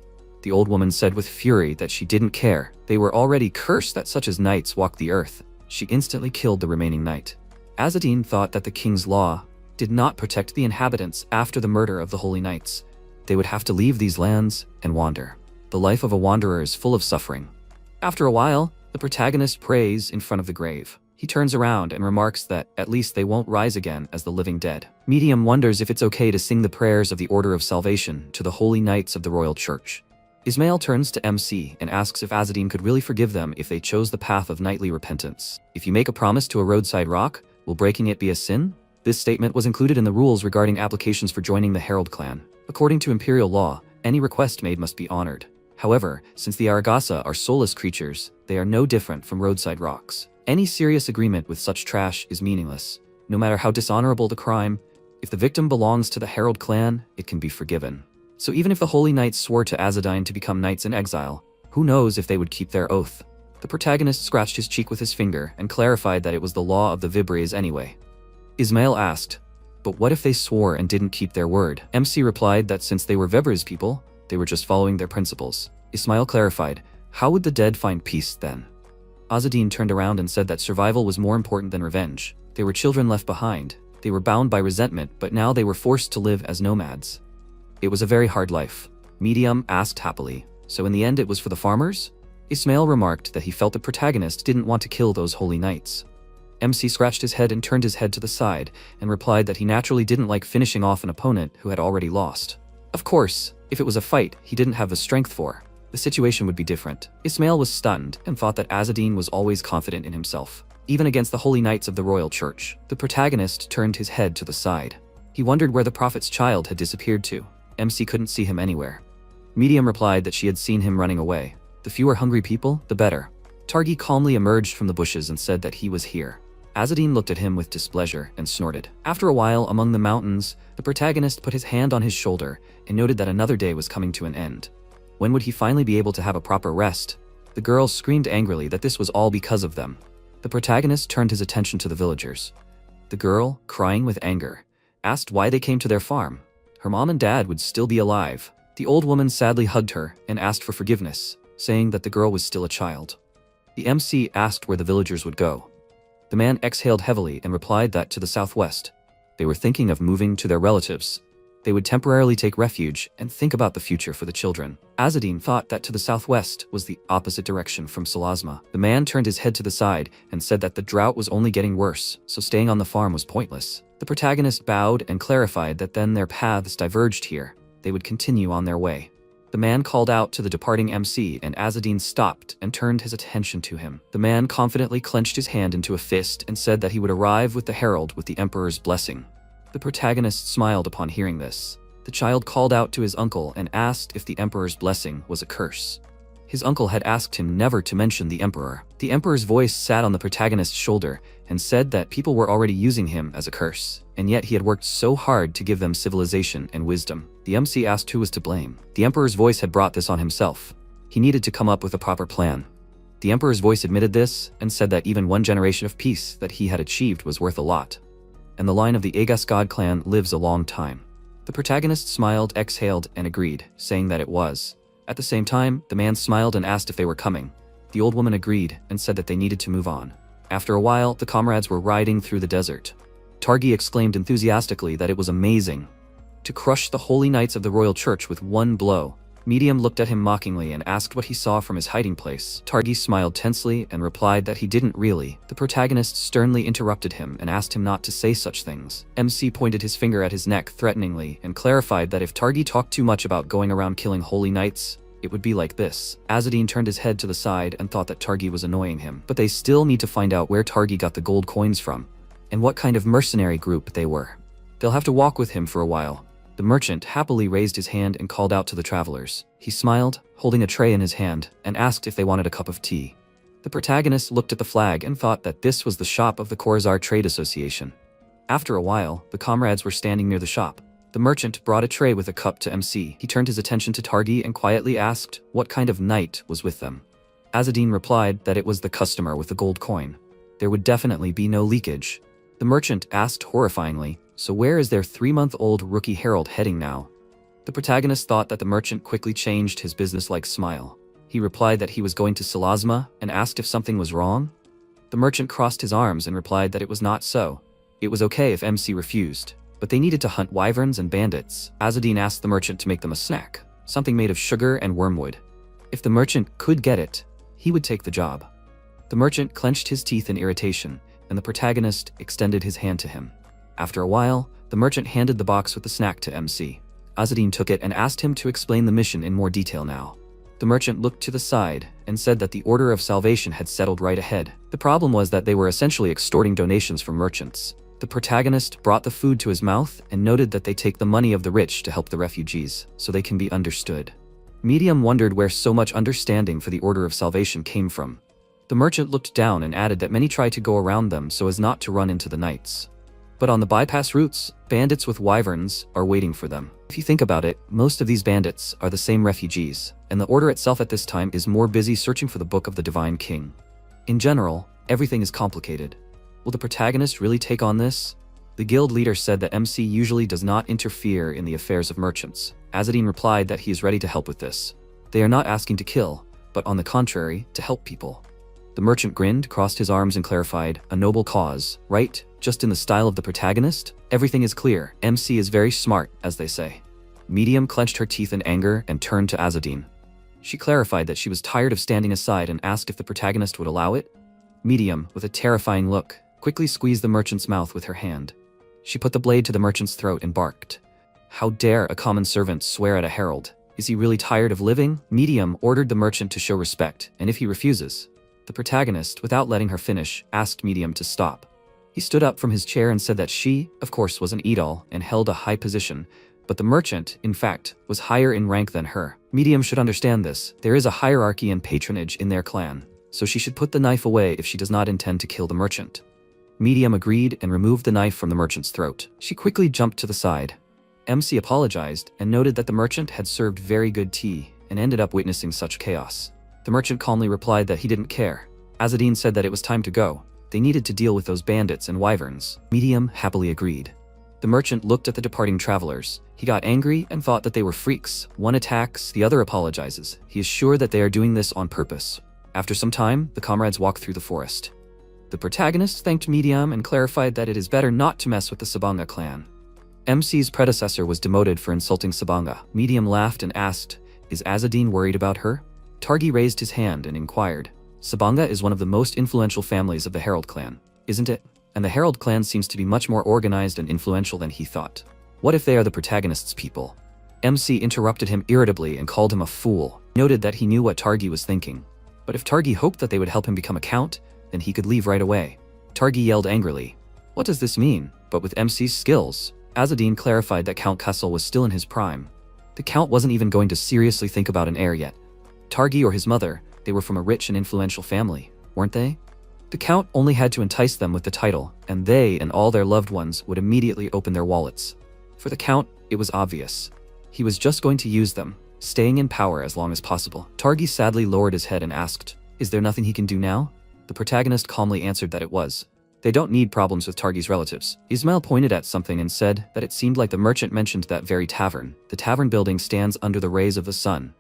The old woman said with fury that she didn't care. They were already cursed that such as knights walk the earth. She instantly killed the remaining knight. Azzedine thought that the king's law did not protect the inhabitants after the murder of the Holy Knights, they would have to leave these lands and wander. The life of a wanderer is full of suffering. After a while, the protagonist prays in front of the grave. He turns around and remarks that at least they won't rise again as the living dead. Medium wonders if it's okay to sing the prayers of the Order of Salvation to the Holy Knights of the Royal Church. Ismail turns to MC and asks if Azzedine could really forgive them if they chose the path of knightly repentance. If you make a promise to a roadside rock, will breaking it be a sin? This statement was included in the rules regarding applications for joining the Herald clan. According to imperial law, any request made must be honored. However, since the Aragasa are soulless creatures, they are no different from roadside rocks. Any serious agreement with such trash is meaningless. No matter how dishonorable the crime, if the victim belongs to the Herald clan, it can be forgiven. So even if the Holy Knights swore to Azzedine to become knights in exile, who knows if they would keep their oath? The protagonist scratched his cheek with his finger and clarified that it was the law of the Vibres anyway. Ismail asked, but what if they swore and didn't keep their word? MC replied that since they were Vibres people, they were just following their principles. Ismail clarified, how would the dead find peace then? Azzedine turned around and said that survival was more important than revenge. They were children left behind. They were bound by resentment, but now they were forced to live as nomads. It was a very hard life. Medium asked happily, so in the end it was for the farmers? Ismail remarked that he felt the protagonist didn't want to kill those holy knights. MC scratched his head and turned his head to the side and replied that he naturally didn't like finishing off an opponent who had already lost. Of course, if it was a fight he didn't have the strength for, the situation would be different. Ismail was stunned and thought that Azzedine was always confident in himself, even against the Holy Knights of the Royal Church. The protagonist turned his head to the side. He wondered where the Prophet's child had disappeared to. MC couldn't see him anywhere. Medium replied that she had seen him running away. The fewer hungry people, the better. Targi calmly emerged from the bushes and said that he was here. Azzedine looked at him with displeasure and snorted. After a while, among the mountains, the protagonist put his hand on his shoulder and noted that another day was coming to an end. When would he finally be able to have a proper rest? The girl screamed angrily that this was all because of them. The protagonist turned his attention to the villagers. The girl, crying with anger, asked why they came to their farm. Her mom and dad would still be alive. The old woman sadly hugged her and asked for forgiveness, saying that the girl was still a child. The MC asked where the villagers would go. The man exhaled heavily and replied that to the southwest. They were thinking of moving to their relatives. They would temporarily take refuge and think about the future for the children. Azzedine thought that to the southwest was the opposite direction from Salasma. The man turned his head to the side and said that the drought was only getting worse, so staying on the farm was pointless. The protagonist bowed and clarified that then their paths diverged here. They would continue on their way. The man called out to the departing MC and Azzedine stopped and turned his attention to him. The man confidently clenched his hand into a fist and said that he would arrive with the herald with the Emperor's blessing. The protagonist smiled upon hearing this. The child called out to his uncle and asked if the Emperor's blessing was a curse. His uncle had asked him never to mention the Emperor. The Emperor's voice sat on the protagonist's shoulder and said that people were already using him as a curse, and yet he had worked so hard to give them civilization and wisdom. The MC asked who was to blame. The Emperor's voice had brought this on himself. He needed to come up with a proper plan. The Emperor's voice admitted this and said that even one generation of peace that he had achieved was worth a lot. And the line of the Agas God clan lives a long time. The protagonist smiled, exhaled, and agreed, saying that it was. At the same time, the man smiled and asked if they were coming. The old woman agreed and said that they needed to move on. After a while, the comrades were riding through the desert. Targi exclaimed enthusiastically that it was amazing. To crush the Holy Knights of the Royal Church with one blow. Medium looked at him mockingly and asked what he saw from his hiding place. Targi smiled tensely and replied that he didn't really. The protagonist sternly interrupted him and asked him not to say such things. MC pointed his finger at his neck threateningly and clarified that if Targi talked too much about going around killing holy knights, it would be like this. Azzedine turned his head to the side and thought that Targi was annoying him. But they still need to find out where Targi got the gold coins from, and what kind of mercenary group they were. They'll have to walk with him for a while. The merchant happily raised his hand and called out to the travelers. He smiled, holding a tray in his hand, and asked if they wanted a cup of tea. The protagonist looked at the flag and thought that this was the shop of the Khorazar Trade Association. After a while, the comrades were standing near the shop. The merchant brought a tray with a cup to MC. He turned his attention to Targi and quietly asked what kind of knight was with them. Azzedine replied that it was the customer with the gold coin. There would definitely be no leakage. The merchant asked horrifyingly, so where is their 3-month-old rookie herald heading now? The protagonist thought that the merchant quickly changed his businesslike smile. He replied that he was going to Salasma and asked if something was wrong. The merchant crossed his arms and replied that it was not so. It was okay if MC refused. but they needed to hunt wyverns and bandits. Azzedine asked the merchant to make them a snack, something made of sugar and wormwood. If the merchant could get it, he would take the job. The merchant clenched his teeth in irritation, and the protagonist extended his hand to him. After a while, the merchant handed the box with the snack to MC. Azzedine took it and asked him to explain the mission in more detail now. The merchant looked to the side and said that the Order of Salvation had settled right ahead. The problem was that they were essentially extorting donations from merchants. The protagonist brought the food to his mouth and noted that they take the money of the rich to help the refugees, so they can be understood. Medium wondered where so much understanding for the Order of Salvation came from. The merchant looked down and added that many try to go around them so as not to run into the knights. But on the bypass routes, bandits with wyverns are waiting for them. If you think about it, most of these bandits are the same refugees, and the Order itself at this time is more busy searching for the Book of the Divine King. In general, everything is complicated. Will the protagonist really take on this? The guild leader said that MC usually does not interfere in the affairs of merchants. Azzedine replied that he is ready to help with this. They are not asking to kill, but on the contrary, to help people. The merchant grinned, crossed his arms and clarified, a noble cause, right? Just in the style of the protagonist? Everything is clear. MC is very smart, as they say. Medium clenched her teeth in anger and turned to Azzedine. She clarified that she was tired of standing aside and asked if the protagonist would allow it. Medium, with a terrifying look, quickly squeezed the merchant's mouth with her hand. She put the blade to the merchant's throat and barked. How dare a common servant swear at a herald? Is he really tired of living? Medium ordered the merchant to show respect, and if he refuses, the protagonist, without letting her finish, asked Medium to stop. He stood up from his chair and said that she, of course, was an Edol and held a high position, but the merchant, in fact, was higher in rank than her. Medium should understand this. There is a hierarchy and patronage in their clan, so she should put the knife away if she does not intend to kill the merchant. Medium agreed and removed the knife from the merchant's throat. She quickly jumped to the side. MC apologized and noted that the merchant had served very good tea and ended up witnessing such chaos. The merchant calmly replied that he didn't care. Azzedine said that it was time to go. They needed to deal with those bandits and wyverns. Medium happily agreed. The merchant looked at the departing travelers. He got angry and thought that they were freaks. One attacks, the other apologizes. He is sure that they are doing this on purpose. After some time, the comrades walked through the forest. The protagonist thanked Medium and clarified that it is better not to mess with the Sabanga clan. MC's predecessor was demoted for insulting Sabanga. Medium laughed and asked, is Azzedine worried about her? Targi raised his hand and inquired. Sabanga is one of the most influential families of the Herald clan, isn't it? And the Herald clan seems to be much more organized and influential than he thought. What if they are the protagonist's people? MC interrupted him irritably and called him a fool, noted that he knew what Targi was thinking. But if Targi hoped that they would help him become a count, then he could leave right away. Targi yelled angrily. What does this mean? But with MC's skills, Azzedine clarified that Count Kessel was still in his prime. The Count wasn't even going to seriously think about an heir yet. Targi or his mother, they were from a rich and influential family, weren't they? The Count only had to entice them with the title, and they and all their loved ones would immediately open their wallets. For the Count, it was obvious. He was just going to use them, staying in power as long as possible. Targi sadly lowered his head and asked, is there nothing he can do now? The protagonist calmly answered that it was. They don't need problems with Targi's relatives. Ismail pointed at something and said that it seemed like the merchant mentioned that very tavern. The tavern building stands under the rays of the sun.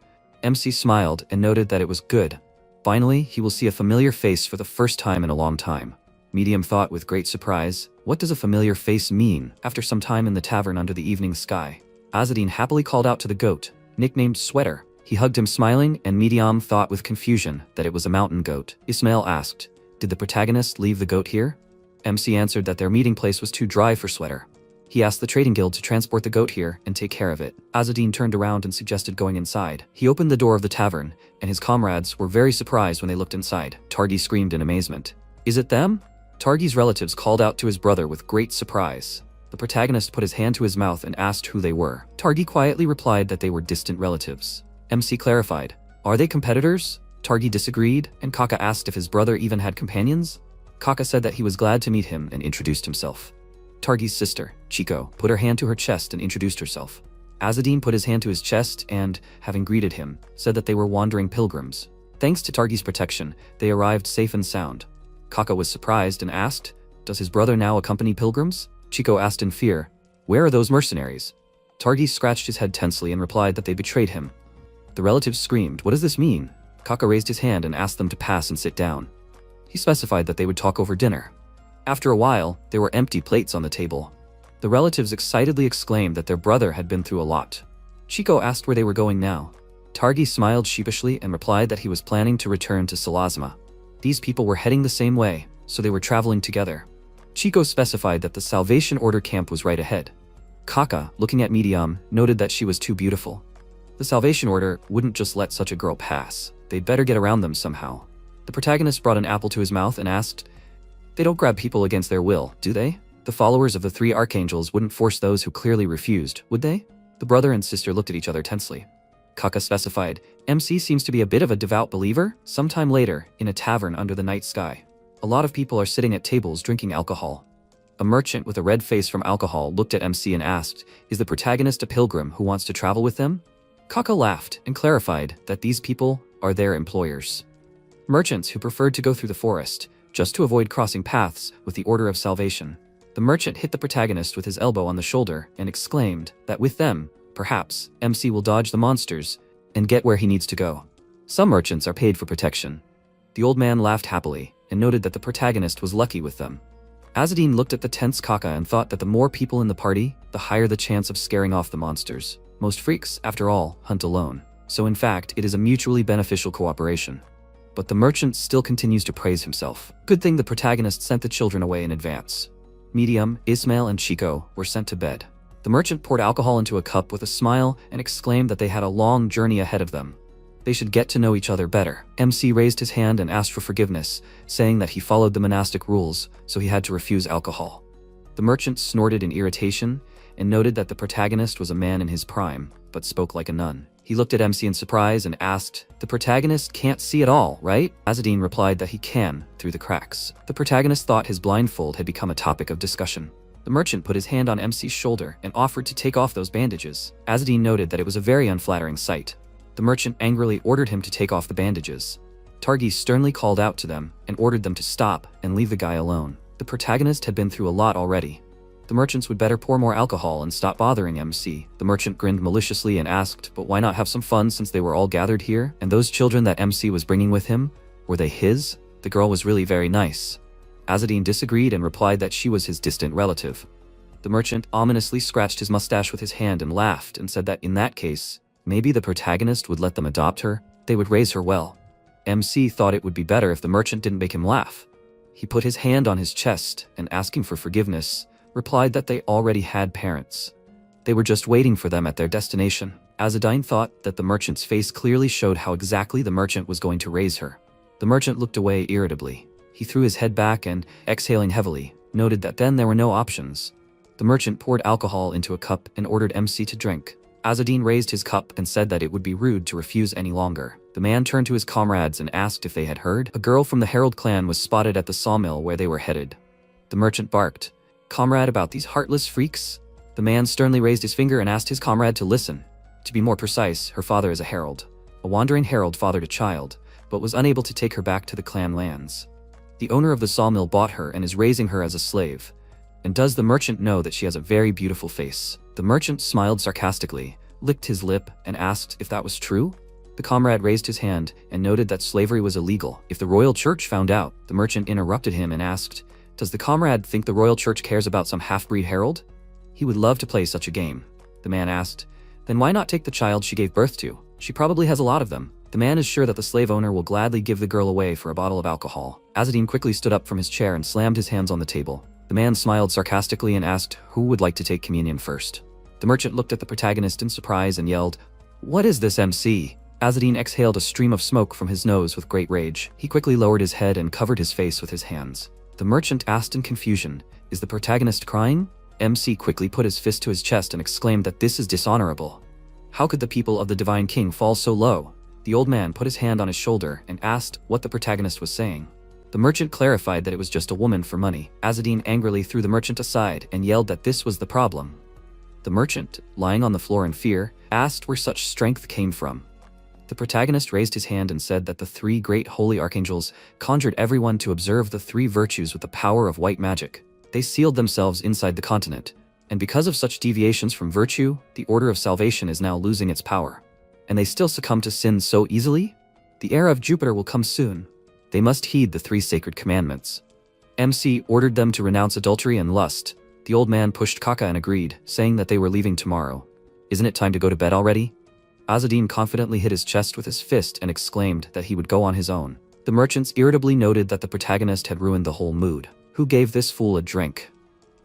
MC smiled and noted that it was good. Finally, he will see a familiar face for the first time in a long time. Medium thought with great surprise, what does a familiar face mean after some time in the tavern under the evening sky? Azzedine happily called out to the goat, nicknamed Sweater. He hugged him smiling, and Medium thought with confusion that it was a mountain goat. Ismail asked, did the protagonist leave the goat here? MC answered that their meeting place was too dry for Sweater. He asked the trading guild to transport the goat here and take care of it. Azzedine turned around and suggested going inside. He opened the door of the tavern, and his comrades were very surprised when they looked inside. Targi screamed in amazement. Is it them? Targi's relatives called out to his brother with great surprise. The protagonist put his hand to his mouth and asked who they were. Targi quietly replied that they were distant relatives. MC clarified, are they competitors? Targi disagreed, and Kaka asked if his brother even had companions. Kaka said that he was glad to meet him and introduced himself. Targi's sister, Chico, put her hand to her chest and introduced herself. Azzedine put his hand to his chest and, having greeted him, said that they were wandering pilgrims. Thanks to Targi's protection, they arrived safe and sound. Kaka was surprised and asked, does his brother now accompany pilgrims? Chico asked in fear, where are those mercenaries? Targi scratched his head tensely and replied that they betrayed him. The relatives screamed, what does this mean? Kaka raised his hand and asked them to pass and sit down. He specified that they would talk over dinner. After a while, there were empty plates on the table. The relatives excitedly exclaimed that their brother had been through a lot. Chico asked where they were going now. Targi smiled sheepishly and replied that he was planning to return to Salasma. These people were heading the same way, so they were traveling together. Chico specified that the Salvation Order camp was right ahead. Kaka, looking at Medium, noted that she was too beautiful. The Salvation Order wouldn't just let such a girl pass. They'd better get around them somehow. The protagonist brought an apple to his mouth and asked, "They don't grab people against their will, do they? The followers of the three archangels wouldn't force those who clearly refused, would they?" The brother and sister looked at each other tensely. Kaka specified, "MC seems to be a bit of a devout believer." Sometime later, in a tavern under the night sky, a lot of people are sitting at tables drinking alcohol. A merchant with a red face from alcohol looked at MC and asked, "Is the protagonist a pilgrim who wants to travel with them?" Kaka laughed and clarified that these people are their employers. Merchants who preferred to go through the forest, just to avoid crossing paths with the Order of Salvation. The merchant hit the protagonist with his elbow on the shoulder and exclaimed that with them, perhaps, MC will dodge the monsters and get where he needs to go. Some merchants are paid for protection. The old man laughed happily and noted that the protagonist was lucky with them. Azadine looked at the tense Kaka and thought that the more people in the party, the higher the chance of scaring off the monsters. Most freaks, after all, hunt alone. So in fact, it is a mutually beneficial cooperation. But the merchant still continues to praise himself. Good thing the protagonist sent the children away in advance. Medium, Ismail and Chico were sent to bed. The merchant poured alcohol into a cup with a smile and exclaimed that they had a long journey ahead of them. They should get to know each other better. MC raised his hand and asked for forgiveness, saying that he followed the monastic rules, so he had to refuse alcohol. The merchant snorted in irritation and noted that the protagonist was a man in his prime, but spoke like a nun. He looked at MC in surprise and asked, "The protagonist can't see at all, right?" Azadine replied that he can, through the cracks. The protagonist thought his blindfold had become a topic of discussion. The merchant put his hand on MC's shoulder and offered to take off those bandages. Azadine noted that it was a very unflattering sight. The merchant angrily ordered him to take off the bandages. Targi sternly called out to them and ordered them to stop and leave the guy alone. The protagonist had been through a lot already. The merchants would better pour more alcohol and stop bothering MC. The merchant grinned maliciously and asked, "But why not have some fun since they were all gathered here? And those children that MC was bringing with him, were they his? The girl was really very nice." Azadine disagreed and replied that she was his distant relative. The merchant ominously scratched his mustache with his hand and laughed and said that in that case, maybe the protagonist would let them adopt her. They would raise her well. MC thought it would be better if the merchant didn't make him laugh. He put his hand on his chest and, asking for forgiveness, replied that they already had parents. They were just waiting for them at their destination. Azadine thought that the merchant's face clearly showed how exactly the merchant was going to raise her. The merchant looked away irritably. He threw his head back and, exhaling heavily, noted that then there were no options. The merchant poured alcohol into a cup and ordered MC to drink. Azadine raised his cup and said that it would be rude to refuse any longer. The man turned to his comrades and asked if they had heard. A girl from the Herald clan was spotted at the sawmill where they were headed. The merchant barked, "Comrade, about these heartless freaks?" The man sternly raised his finger and asked his comrade to listen. To be more precise, her father is a herald. A wandering herald fathered a child, but was unable to take her back to the clan lands. The owner of the sawmill bought her and is raising her as a slave. And does the merchant know that she has a very beautiful face? The merchant smiled sarcastically, licked his lip, and asked if that was true. The comrade raised his hand and noted that slavery was illegal. If the royal church found out, the merchant interrupted him and asked, "Does the comrade think the royal church cares about some half-breed herald?" "He would love to play such a game." The man asked, "Then why not take the child she gave birth to? She probably has a lot of them." The man is sure that the slave owner will gladly give the girl away for a bottle of alcohol. Azadine quickly stood up from his chair and slammed his hands on the table. The man smiled sarcastically and asked who would like to take communion first. The merchant looked at the protagonist in surprise and yelled, "What is this, MC?" Azadine exhaled a stream of smoke from his nose with great rage. He quickly lowered his head and covered his face with his hands. The merchant asked in confusion, "Is the protagonist crying?" MC quickly put his fist to his chest and exclaimed that this is dishonorable. How could the people of the Divine King fall so low? The old man put his hand on his shoulder and asked what the protagonist was saying. The merchant clarified that it was just a woman for money. Azadine angrily threw the merchant aside and yelled that this was the problem. The merchant, lying on the floor in fear, asked where such strength came from. The protagonist raised his hand and said that the three great holy archangels conjured everyone to observe the three virtues with the power of white magic. They sealed themselves inside the continent, and because of such deviations from virtue, the Order of Salvation is now losing its power. And they still succumb to sin so easily? The era of Jupiter will come soon. They must heed the three sacred commandments. MC ordered them to renounce adultery and lust. The old man pushed Kaka and agreed, saying that they were leaving tomorrow. Isn't it time to go to bed already? Azzedine confidently hit his chest with his fist and exclaimed that he would go on his own. The merchants irritably noted that the protagonist had ruined the whole mood. Who gave this fool a drink?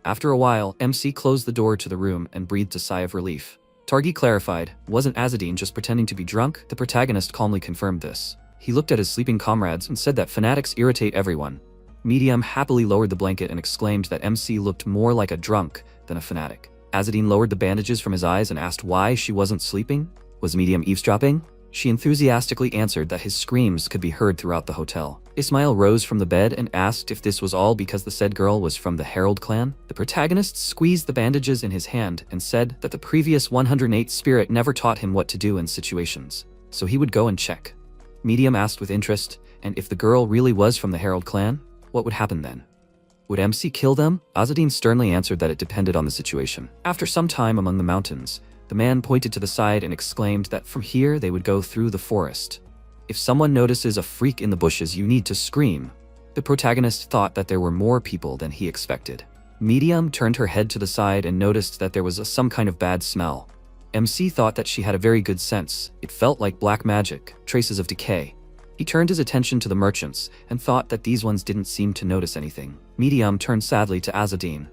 After a while, MC closed the door to the room and breathed a sigh of relief. Targi clarified, wasn't Azzedine just pretending to be drunk? The protagonist calmly confirmed this. He looked at his sleeping comrades and said that fanatics irritate everyone. Medium happily lowered the blanket and exclaimed that MC looked more like a drunk than a fanatic. Azzedine lowered the bandages from his eyes and asked why she wasn't sleeping. Was Medium eavesdropping? She enthusiastically answered that his screams could be heard throughout the hotel. Ismail rose from the bed and asked if this was all because the said girl was from the Herald clan. The protagonist squeezed the bandages in his hand and said that the previous 108 spirit never taught him what to do in situations, so he would go and check. Medium asked with interest, and if the girl really was from the Herald clan, what would happen then? Would MC kill them? Azzedine sternly answered that it depended on the situation. After some time among the mountains, the man pointed to the side and exclaimed that from here they would go through the forest. If someone notices a freak in the bushes, you need to scream. The protagonist thought that there were more people than he expected. Medium turned her head to the side and noticed that there was some kind of bad smell. MC thought that she had a very good sense. It felt like black magic, traces of decay. He turned his attention to the merchants and thought that these ones didn't seem to notice anything. Medium turned sadly to Azzedine.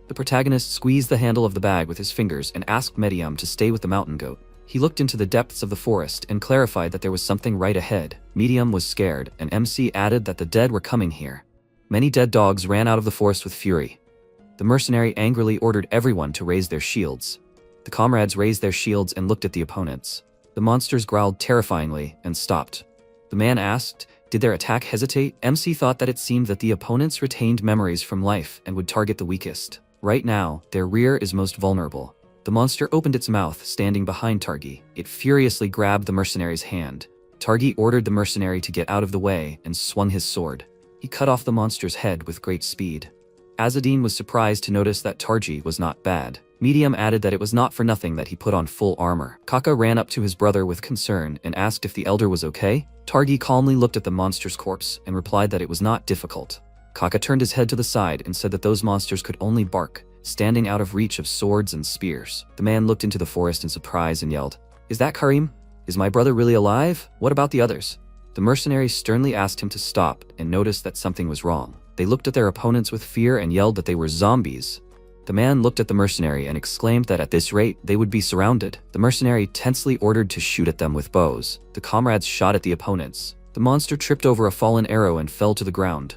The protagonist squeezed the handle of the bag with his fingers and asked Medium to stay with the mountain goat. He looked into the depths of the forest and clarified that there was something right ahead. Medium was scared, and MC added that the dead were coming here. Many dead dogs ran out of the forest with fury. The mercenary angrily ordered everyone to raise their shields. The comrades raised their shields and looked at the opponents. The monsters growled terrifyingly and stopped. The man asked, did their attack hesitate? MC thought that it seemed that the opponents retained memories from life and would target the weakest. Right now, their rear is most vulnerable. The monster opened its mouth, standing behind Targi. It furiously grabbed the mercenary's hand. Targi ordered the mercenary to get out of the way and swung his sword. He cut off the monster's head with great speed. Azzedine was surprised to notice that Targi was not bad. Medium added that it was not for nothing that he put on full armor. Kaka ran up to his brother with concern and asked if the elder was okay. Targi calmly looked at the monster's corpse and replied that it was not difficult. Kaka turned his head to the side and said that those monsters could only bark, standing out of reach of swords and spears. The man looked into the forest in surprise and yelled, "Is that Karim? Is my brother really alive? What about the others?" The mercenary sternly asked him to stop and noticed that something was wrong. They looked at their opponents with fear and yelled that they were zombies. The man looked at the mercenary and exclaimed that at this rate, they would be surrounded. The mercenary tensely ordered to shoot at them with bows. The comrades shot at the opponents. The monster tripped over a fallen arrow and fell to the ground.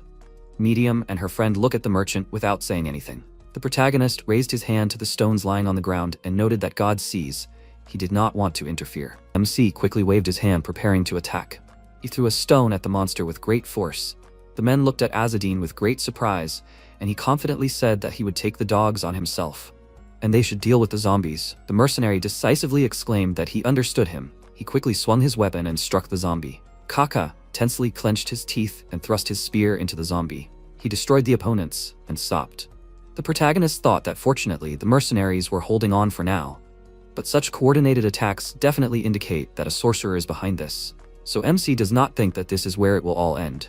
Medium and her friend look at the merchant without saying anything. The protagonist raised his hand to the stones lying on the ground and noted that God sees. He did not want to interfere. MC quickly waved his hand, preparing to attack. He threw a stone at the monster with great force. The men looked at Azzedine with great surprise, and he confidently said that he would take the dogs on himself, and they should deal with the zombies. The mercenary decisively exclaimed that he understood him. He quickly swung his weapon and struck the zombie. Kaka tensely clenched his teeth and thrust his spear into the zombie. He destroyed the opponents and stopped. The protagonist thought that fortunately the mercenaries were holding on for now, but such coordinated attacks definitely indicate that a sorcerer is behind this. So MC does not think that this is where it will all end.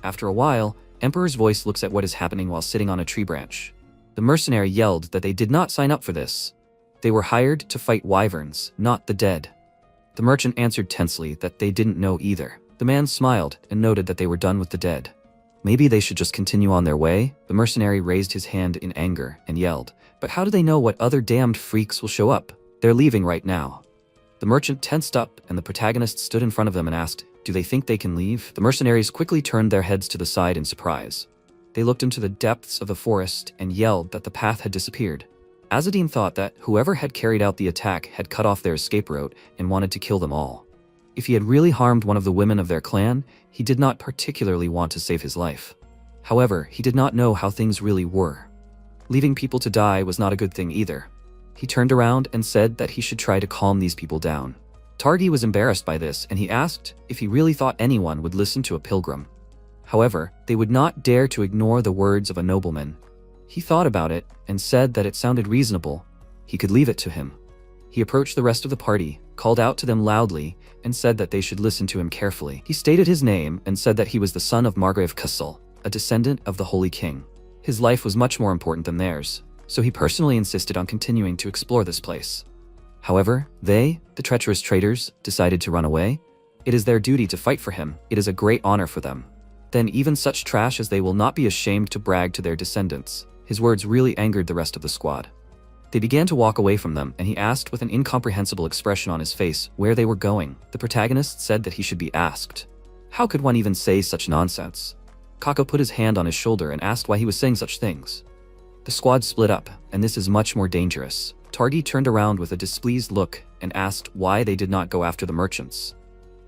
After a while, Emperor's voice looks at what is happening while sitting on a tree branch. The mercenary yelled that they did not sign up for this. They were hired to fight wyverns, not the dead. The merchant answered tensely that they didn't know either. The man smiled and noted that they were done with the dead. Maybe they should just continue on their way? The mercenary raised his hand in anger and yelled, "But how do they know what other damned freaks will show up? They're leaving right now." The merchant tensed up and the protagonist stood in front of them and asked, "Do they think they can leave?" The mercenaries quickly turned their heads to the side in surprise. They looked into the depths of the forest and yelled that the path had disappeared. Azzedine thought that whoever had carried out the attack had cut off their escape route and wanted to kill them all. If he had really harmed one of the women of their clan, he did not particularly want to save his life. However, he did not know how things really were. Leaving people to die was not a good thing either. He turned around and said that he should try to calm these people down. Targi was embarrassed by this, and he asked if he really thought anyone would listen to a pilgrim. However, they would not dare to ignore the words of a nobleman. He thought about it and said that it sounded reasonable. He could leave it to him. He approached the rest of the party, called out to them loudly, and said that they should listen to him carefully. He stated his name and said that he was the son of Margrave Kassel, a descendant of the Holy King. His life was much more important than theirs. so he personally insisted on continuing to explore this place. However, they, the treacherous traitors, decided to run away. It is their duty to fight for him. It is a great honor for them. Then even such trash as they will not be ashamed to brag to their descendants. His words really angered the rest of the squad. They began to walk away from them, and he asked with an incomprehensible expression on his face where they were going. The protagonist said that he should be asked. How could one even say such nonsense? Kako put his hand on his shoulder and asked why he was saying such things. The squad split up, and this is much more dangerous. Tardy turned around with a displeased look and asked why they did not go after the merchants.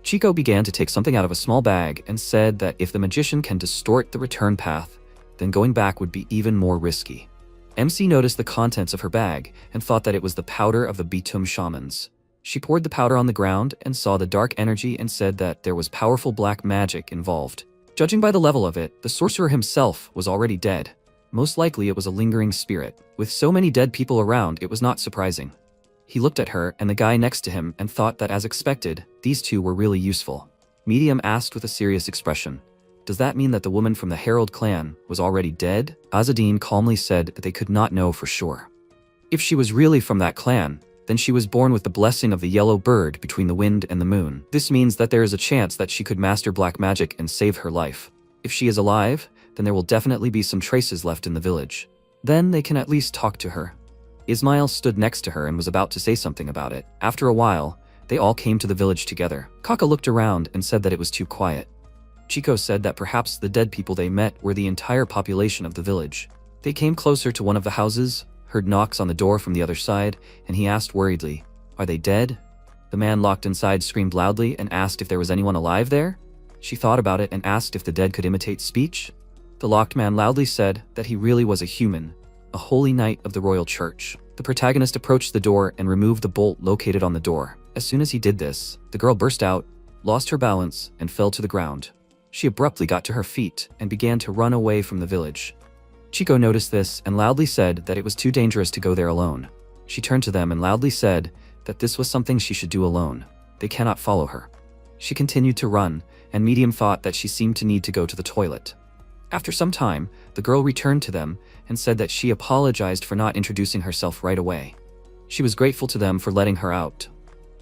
Chico began to take something out of a small bag and said that if the magician can distort the return path, then going back would be even more risky. MC noticed the contents of her bag and thought that it was the powder of the Bitum shamans. She poured the powder on the ground and saw the dark energy and said that there was powerful black magic involved. Judging by the level of it, the sorcerer himself was already dead. Most likely it was a lingering spirit. With so many dead people around, it was not surprising. He looked at her and the guy next to him and thought that, as expected, these two were really useful. Medium asked with a serious expression, "Does that mean that the woman from the Herald clan was already dead?" Azadine calmly said that they could not know for sure. If she was really from that clan, then she was born with the blessing of the yellow bird between the wind and the moon. This means that there is a chance that she could master black magic and save her life. If she is alive, then there will definitely be some traces left in the village. Then they can at least talk to her. Ismail stood next to her and was about to say something about it. After a while, they all came to the village together. Kaka looked around and said that it was too quiet. Chico said that perhaps the dead people they met were the entire population of the village. They came closer to one of the houses, heard knocks on the door from the other side, and he asked worriedly, "Are they dead?" The man locked inside screamed loudly and asked if there was anyone alive there. She thought about it and asked if the dead could imitate speech. The locked man loudly said that he really was a human, a holy knight of the royal church. The protagonist approached the door and removed the bolt located on the door. As soon as he did this, the girl burst out, lost her balance, and fell to the ground. She abruptly got to her feet and began to run away from the village. Chico noticed this and loudly said that it was too dangerous to go there alone. She turned to them and loudly said that this was something she should do alone. They cannot follow her. She continued to run, and Medium thought that she seemed to need to go to the toilet. After some time, the girl returned to them and said that she apologized for not introducing herself right away. She was grateful to them for letting her out.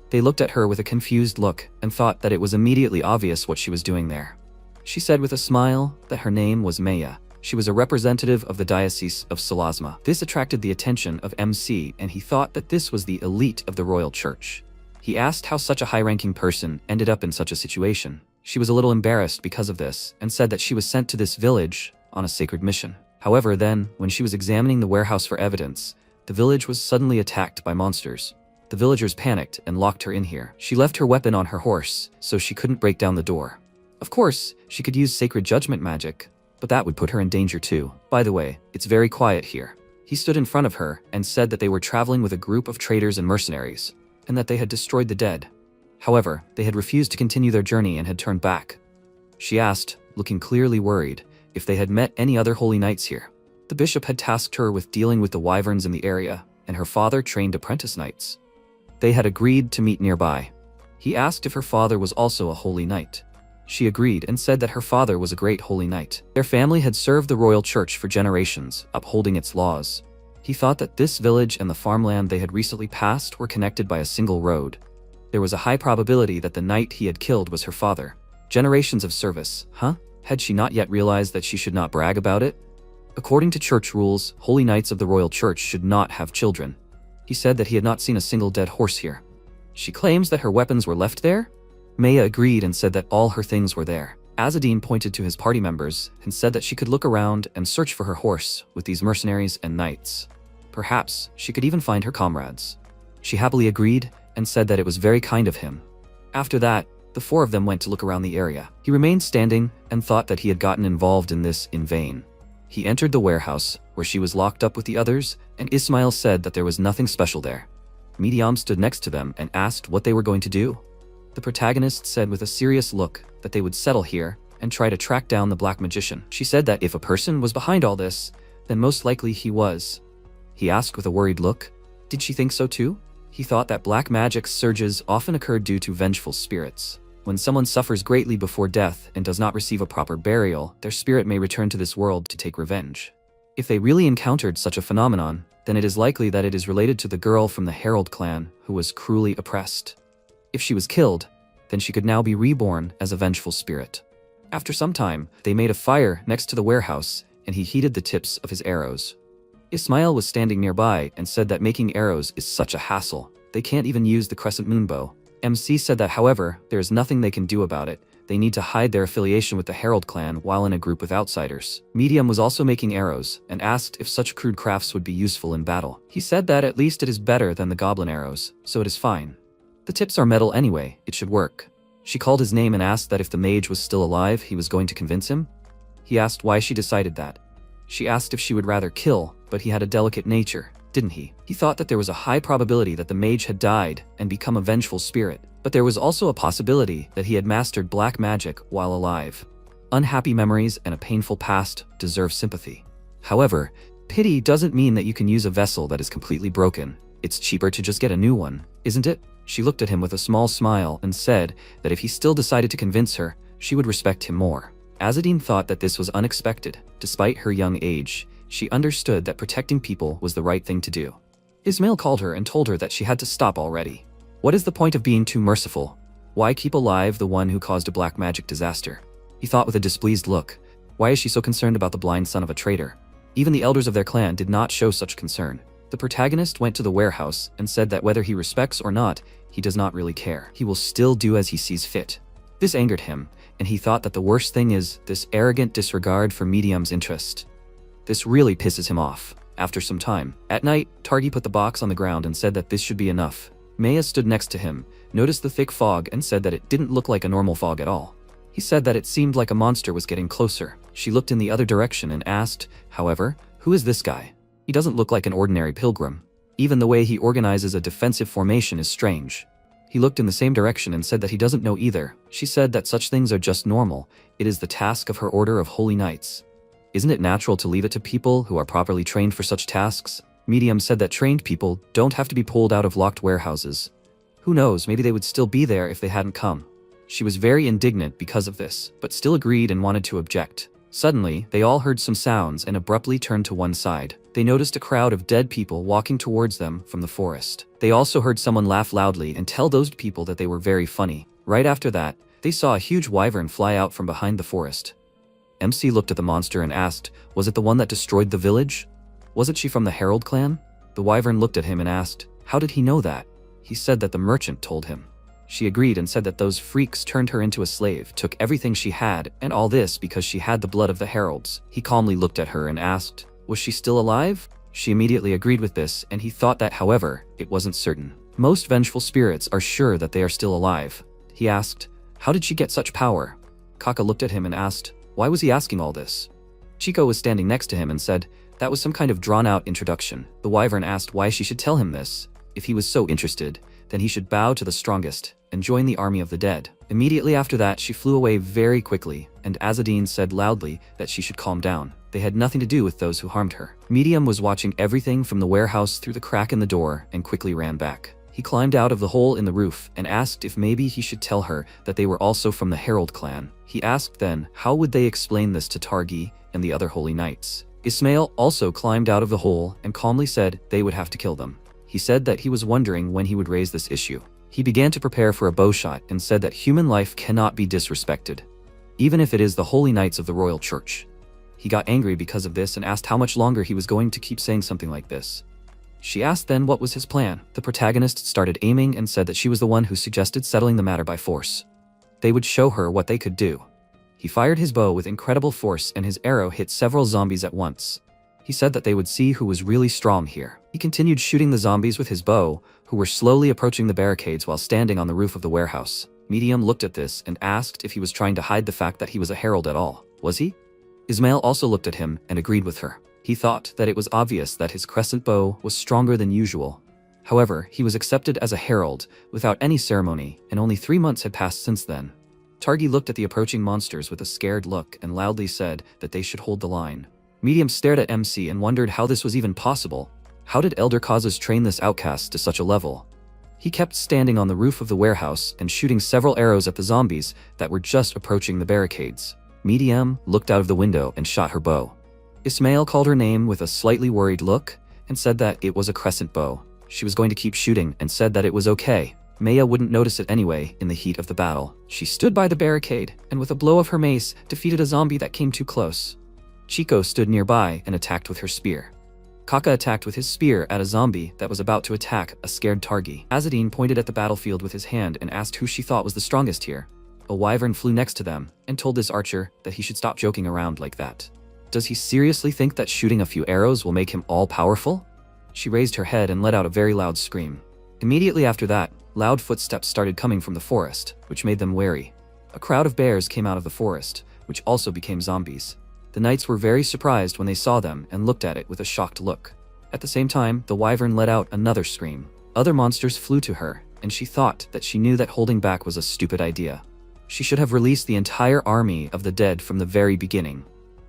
They looked at her with a confused look and thought that it was immediately obvious what she was doing there. She said with a smile that her name was Maya. She was a representative of the Diocese of Salasma. This attracted the attention of MC, and he thought that this was the elite of the royal church. He asked how such a high-ranking person ended up in such a situation. She was a little embarrassed because of this and said that she was sent to this village on a sacred mission. However, then, when she was examining the warehouse for evidence, the village was suddenly attacked by monsters. The villagers panicked and locked her in here. She left her weapon on her horse, so she couldn't break down the door. Of course, she could use sacred judgment magic, but that would put her in danger too. By the way, it's very quiet here. He stood in front of her and said that they were traveling with a group of traders and mercenaries, and that they had destroyed the dead. However, they had refused to continue their journey and had turned back. She asked, looking clearly worried, if they had met any other holy knights here. The bishop had tasked her with dealing with the wyverns in the area, and her father trained apprentice knights. They had agreed to meet nearby. He asked if her father was also a holy knight. She agreed and said that her father was a great holy knight. Their family had served the royal church for generations, upholding its laws. He thought that this village and the farmland they had recently passed were connected by a single road. There was a high probability that the knight he had killed was her father. Generations of service, huh? Had she not yet realized that she should not brag about it? According to church rules, holy knights of the royal church should not have children. He said that he had not seen a single dead horse here. She claims that her weapons were left there? Maya agreed and said that all her things were there. Azadine pointed to his party members and said that she could look around and search for her horse with these mercenaries and knights. Perhaps she could even find her comrades. She happily agreed and said that it was very kind of him. After that, the four of them went to look around the area. He remained standing and thought that he had gotten involved in this in vain. He entered the warehouse, where she was locked up with the others, and Ismail said that there was nothing special there. Mediam stood next to them and asked what they were going to do. The protagonist said with a serious look that they would settle here and try to track down the black magician. She said that if a person was behind all this, then most likely he was. He asked with a worried look, did she think so too? He thought that black magic's surges often occurred due to vengeful spirits. When someone suffers greatly before death and does not receive a proper burial, their spirit may return to this world to take revenge. If they really encountered such a phenomenon, then it is likely that it is related to the girl from the Herald clan who was cruelly oppressed. If she was killed, then she could now be reborn as a vengeful spirit. After some time, they made a fire next to the warehouse, and he heated the tips of his arrows. Ismail was standing nearby and said that making arrows is such a hassle. They can't even use the crescent moon bow. MC said that however, there is nothing they can do about it. They need to hide their affiliation with the Herald clan while in a group with outsiders. Medium was also making arrows and asked if such crude crafts would be useful in battle. He said that at least it is better than the goblin arrows, so it is fine. The tips are metal anyway, it should work. She called his name and asked that if the mage was still alive, he was going to convince him. He asked why she decided that. She asked if she would rather kill, but he had a delicate nature, didn't he? He thought that there was a high probability that the mage had died and become a vengeful spirit, but there was also a possibility that he had mastered black magic while alive. Unhappy memories and a painful past deserve sympathy. However, pity doesn't mean that you can use a vessel that is completely broken. It's cheaper to just get a new one, isn't it? She looked at him with a small smile and said that if he still decided to convince her, she would respect him more. Azadine thought that this was unexpected. Despite her young age, she understood that protecting people was the right thing to do. Ismail called her and told her that she had to stop already. What is the point of being too merciful? Why keep alive the one who caused a black magic disaster? He thought with a displeased look. Why is she so concerned about the blind son of a traitor? Even the elders of their clan did not show such concern. The protagonist went to the warehouse and said that whether he respects or not, he does not really care. He will still do as he sees fit. This angered him, and he thought that the worst thing is this arrogant disregard for Medium's interest. This really pisses him off. After some time, at night, Targi put the box on the ground and said that this should be enough. Maya stood next to him, noticed the thick fog and said that it didn't look like a normal fog at all. He said that it seemed like a monster was getting closer. She looked in the other direction and asked, however, who is this guy? He doesn't look like an ordinary pilgrim. Even the way he organizes a defensive formation is strange. He looked in the same direction and said that he doesn't know either. She said that such things are just normal. It is the task of her order of holy knights. Isn't it natural to leave it to people who are properly trained for such tasks? Medium said that trained people don't have to be pulled out of locked warehouses. Who knows, maybe they would still be there if they hadn't come. She was very indignant because of this, but still agreed and wanted to object. Suddenly, they all heard some sounds and abruptly turned to one side. They noticed a crowd of dead people walking towards them from the forest. They also heard someone laugh loudly and tell those people that they were very funny. Right after that, they saw a huge wyvern fly out from behind the forest. MC looked at the monster and asked, was it the one that destroyed the village? Wasn't she from the Herald clan? The wyvern looked at him and asked, how did he know that? He said that the merchant told him. She agreed and said that those freaks turned her into a slave, took everything she had, and all this because she had the blood of the heralds. He calmly looked at her and asked, was she still alive? She immediately agreed with this, and he thought that, however, it wasn't certain. Most vengeful spirits are sure that they are still alive. He asked, how did she get such power? Kaka looked at him and asked, why was he asking all this? Chico was standing next to him and said, that was some kind of drawn-out introduction. The wyvern asked why she should tell him this. If he was so interested, then he should bow to the strongest and join the army of the dead. Immediately after that, she flew away very quickly, and Azadine said loudly that she should calm down. They had nothing to do with those who harmed her. Medium was watching everything from the warehouse through the crack in the door and quickly ran back. He climbed out of the hole in the roof and asked if maybe he should tell her that they were also from the Herald clan. He asked then, how would they explain this to Targi and the other holy knights? Ismail also climbed out of the hole and calmly said they would have to kill them. He said that he was wondering when he would raise this issue. He began to prepare for a bowshot and said that human life cannot be disrespected, even if it is the holy knights of the royal church. He got angry because of this and asked how much longer he was going to keep saying something like this. She asked then what was his plan. The protagonist started aiming and said that she was the one who suggested settling the matter by force. They would show her what they could do. He fired his bow with incredible force and his arrow hit several zombies at once. He said that they would see who was really strong here. He continued shooting the zombies with his bow, who were slowly approaching the barricades while standing on the roof of the warehouse. Medium looked at this and asked if he was trying to hide the fact that he was a herald at all. Was he? Ismail also looked at him and agreed with her. He thought that it was obvious that his crescent bow was stronger than usual. However, he was accepted as a herald without any ceremony, and only 3 months had passed since then. Targi looked at the approaching monsters with a scared look and loudly said that they should hold the line. Medium stared at MC and wondered how this was even possible. How did elder causes train this outcast to such a level? He kept standing on the roof of the warehouse and shooting several arrows at the zombies that were just approaching the barricades. Medium looked out of the window and shot her bow. Ismail called her name with a slightly worried look and said that it was a crescent bow. She was going to keep shooting and said that it was okay. Maya wouldn't notice it anyway in the heat of the battle. She stood by the barricade and with a blow of her mace defeated a zombie that came too close. Chico stood nearby and attacked with her spear. Kaka attacked with his spear at a zombie that was about to attack a scared Targi. Azadine pointed at the battlefield with his hand and asked who she thought was the strongest here. A wyvern flew next to them and told this archer that he should stop joking around like that. Does he seriously think that shooting a few arrows will make him all-powerful? She raised her head and let out a very loud scream. Immediately after that, loud footsteps started coming from the forest, which made them wary. A crowd of bears came out of the forest, which also became zombies. The knights were very surprised when they saw them and looked at it with a shocked look. At the same time, the wyvern let out another scream. Other monsters flew to her, and she thought that she knew that holding back was a stupid idea. She should have released the entire army of the dead from the very beginning.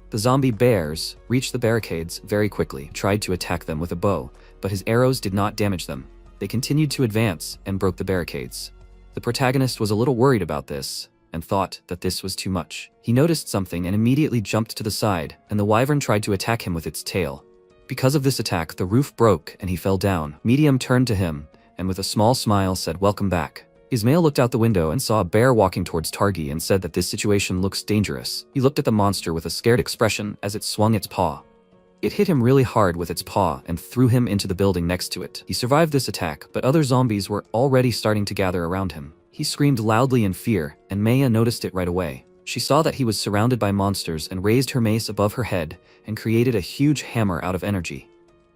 The zombie bears reached the barricades very quickly, tried to attack them with a bow, but his arrows did not damage them. They continued to advance and broke the barricades. The protagonist was a little worried about this, and thought that this was too much. He noticed something and immediately jumped to the side, and the wyvern tried to attack him with its tail. Because of this attack, the roof broke and he fell down. Medium turned to him, and with a small smile said, "Welcome back." Ismail looked out the window and saw a bear walking towards Targi and said that this situation looks dangerous. He looked at the monster with a scared expression as it swung its paw. It hit him really hard with its paw and threw him into the building next to it. He survived this attack, but other zombies were already starting to gather around him. He screamed loudly in fear, and Maya noticed it right away. She saw that he was surrounded by monsters and raised her mace above her head and created a huge hammer out of energy.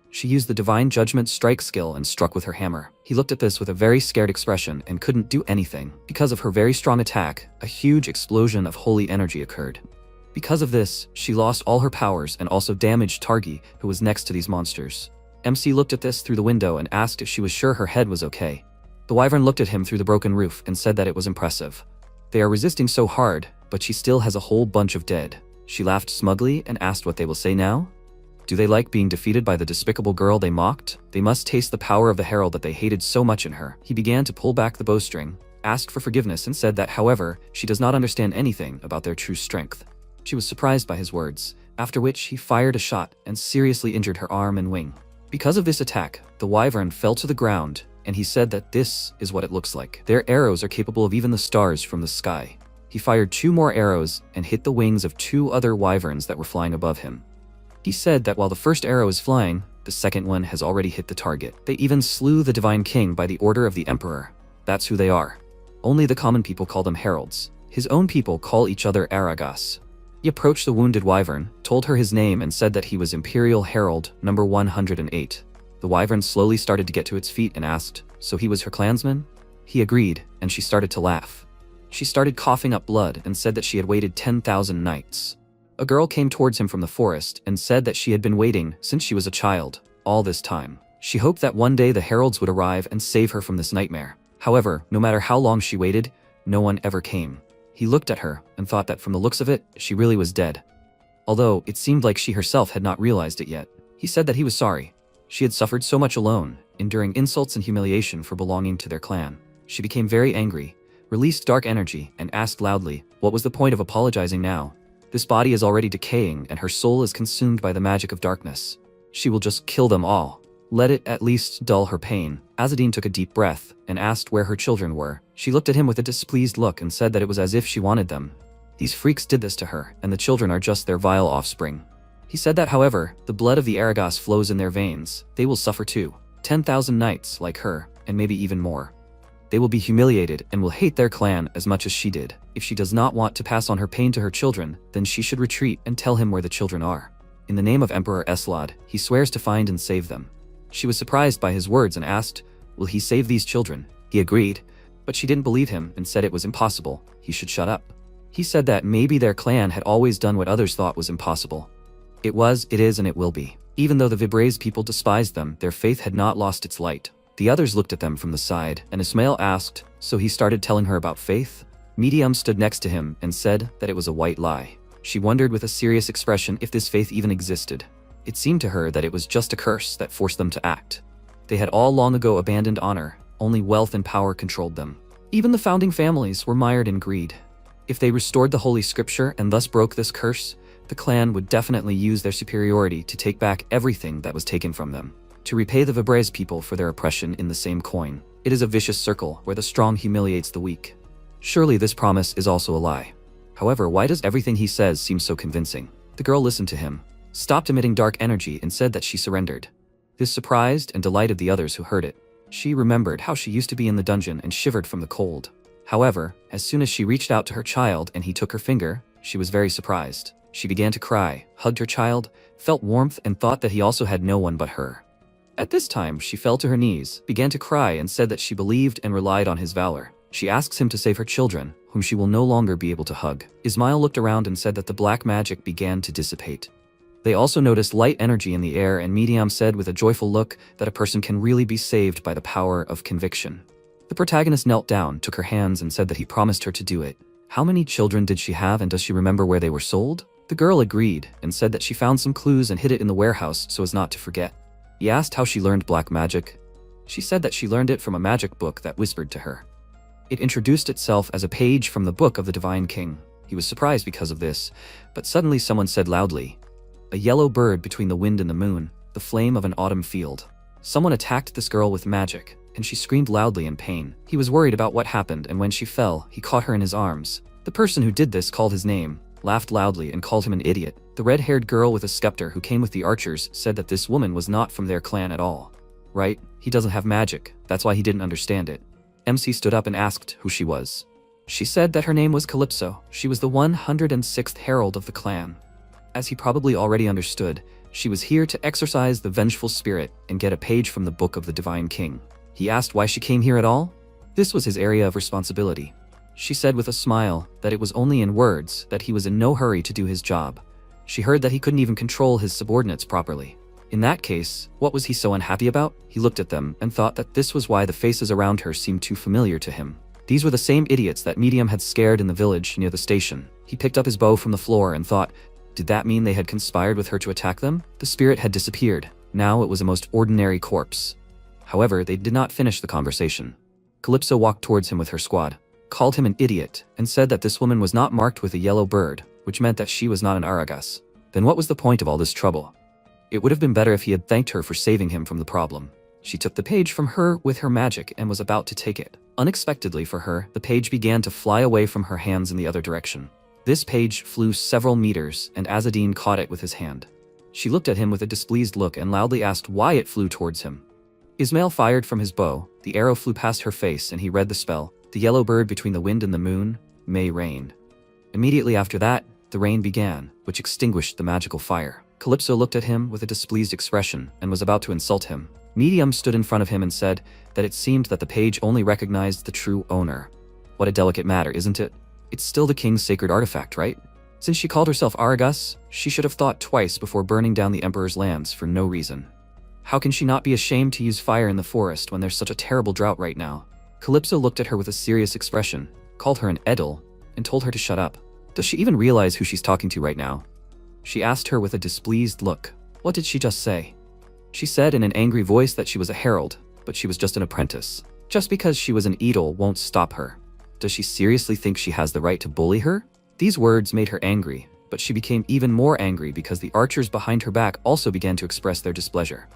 She used the Divine Judgment strike skill and struck with her hammer. He looked at this with a very scared expression and couldn't do anything. Because of her very strong attack, a huge explosion of holy energy occurred. Because of this, she lost all her powers and also damaged Targi, who was next to these monsters. MC looked at this through the window and asked if she was sure her head was okay. The wyvern looked at him through the broken roof and said that it was impressive. They are resisting so hard, but she still has a whole bunch of dead. She laughed smugly and asked what they will say now. Do they like being defeated by the despicable girl they mocked? They must taste the power of the herald that they hated so much in her. He began to pull back the bowstring, asked for forgiveness and said that, however, she does not understand anything about their true strength. She was surprised by his words, after which he fired a shot and seriously injured her arm and wing. Because of this attack, the wyvern fell to the ground, and he said that this is what it looks like. Their arrows are capable of even the stars from the sky. He fired 2 more arrows and hit the wings of 2 other wyverns that were flying above him. He said that while the first arrow is flying, the second one has already hit the target. They even slew the Divine King by the order of the Emperor. That's who they are. Only the common people call them heralds. His own people call each other Aragas. He approached the wounded wyvern, told her his name and said that he was Imperial Herald number 108. The wyvern slowly started to get to its feet and asked, so he was her clansman? He agreed, and she started to laugh. She started coughing up blood and said that she had waited 10,000 nights. A girl came towards him from the forest and said that she had been waiting since she was a child, all this time. She hoped that one day the heralds would arrive and save her from this nightmare. However, no matter how long she waited, no one ever came. He looked at her and thought that from the looks of it, she really was dead. Although it seemed like she herself had not realized it yet. He said that he was sorry. She had suffered so much alone, enduring insults and humiliation for belonging to their clan. She became very angry, released dark energy, and asked loudly, what was the point of apologizing now? This body is already decaying and her soul is consumed by the magic of darkness. She will just kill them all. Let it at least dull her pain. Azadine took a deep breath and asked where her children were. She looked at him with a displeased look and said that it was as if she wanted them. These freaks did this to her, and the children are just their vile offspring. He said that, however, the blood of the Aragas flows in their veins. They will suffer too. 10,000 knights like her, and maybe even more. They will be humiliated and will hate their clan as much as she did. If she does not want to pass on her pain to her children, then she should retreat and tell him where the children are. In the name of Emperor Eslad, he swears to find and save them. She was surprised by his words and asked, will he save these children? He agreed, but she didn't believe him and said it was impossible. He should shut up. He said that maybe their clan had always done what others thought was impossible. It was, it is, and it will be. Even though the Vibres people despised them, their faith had not lost its light. The others looked at them from the side, and Ismail asked, so he started telling her about faith? Medium stood next to him and said that it was a white lie. She wondered with a serious expression if this faith even existed. It seemed to her that it was just a curse that forced them to act. They had all long ago abandoned honor, only wealth and power controlled them. Even the founding families were mired in greed. If they restored the Holy Scripture and thus broke this curse, The clan would definitely use their superiority to take back everything that was taken from them, to repay the Vibres people for their oppression in the same coin. It is a vicious circle where the strong humiliates the weak. Surely this promise is also a lie. However, why does everything he says seem so convincing? The girl listened to him, stopped emitting dark energy, and said that she surrendered. This surprised and delighted the others who heard it. She remembered how she used to be in the dungeon and shivered from the cold. However, as soon as she reached out to her child and he took her finger, she was very surprised. She began to cry, hugged her child, felt warmth, and thought that he also had no one but her. At this time, she fell to her knees, began to cry, and said that she believed and relied on his valor. She asks him to save her children, whom she will no longer be able to hug. Ismail looked around and said that the black magic began to dissipate. They also noticed light energy in the air, and Medium said with a joyful look that a person can really be saved by the power of conviction. The protagonist knelt down, took her hands, and said that he promised her to do it. How many children did she have, and does she remember where they were sold? The girl agreed and said that she found some clues and hid it in the warehouse so as not to forget. He asked how she learned black magic. She said that she learned it from a magic book that whispered to her. It introduced itself as a page from the book of the Divine King. He was surprised because of this, but suddenly someone said loudly, "A yellow bird between the wind and the moon, the flame of an autumn field." Someone attacked this girl with magic, and she screamed loudly in pain. He was worried about what happened, and when she fell, he caught her in his arms. The person who did this called his name, laughed loudly, and called him an idiot. The red-haired girl with a scepter who came with the archers said that this woman was not from their clan at all. Right? He doesn't have magic, that's why he didn't understand it. MC stood up and asked who she was. She said that her name was Calypso. She was the 106th herald of the clan. As he probably already understood, she was here to exorcise the vengeful spirit and get a page from the book of the Divine King. He asked why she came here at all. This was his area of responsibility. She said with a smile that it was only in words, that he was in no hurry to do his job. She heard that he couldn't even control his subordinates properly. In that case, what was he so unhappy about? He looked at them and thought that this was why the faces around her seemed too familiar to him. These were the same idiots that Medium had scared in the village near the station. He picked up his bow from the floor and thought, did that mean they had conspired with her to attack them? The spirit had disappeared. Now it was a most ordinary corpse. However, they did not finish the conversation. Calypso walked towards him with her squad, called him an idiot, and said that this woman was not marked with a yellow bird, which meant that she was not an Aragas. Then what was the point of all this trouble? It would have been better if he had thanked her for saving him from the problem. She took the page from her with her magic and was about to take it. Unexpectedly for her, the page began to fly away from her hands in the other direction. This page flew several meters, and Azzedine caught it with his hand. She looked at him with a displeased look and loudly asked why it flew towards him. Ismail fired from his bow. The arrow flew past her face, and he read the spell, "The yellow bird between the wind and the moon may rain." Immediately after that, the rain began, which extinguished the magical fire. Calypso looked at him with a displeased expression and was about to insult him. Medium stood in front of him and said that it seemed that the page only recognized the true owner. What a delicate matter, isn't it? It's still the king's sacred artifact, right? Since she called herself Aragas, she should have thought twice before burning down the emperor's lands for no reason. How can she not be ashamed to use fire in the forest when there's such a terrible drought right now? Calypso looked at her with a serious expression, called her an edel, and told her to shut up. Does she even realize who she's talking to right now? She asked her with a displeased look. What did she just say? She said in an angry voice that she was a herald, but she was just an apprentice. Just because she was an edel won't stop her. Does she seriously think she has the right to bully her? These words made her angry, but she became even more angry because the archers behind her back also began to express their displeasure.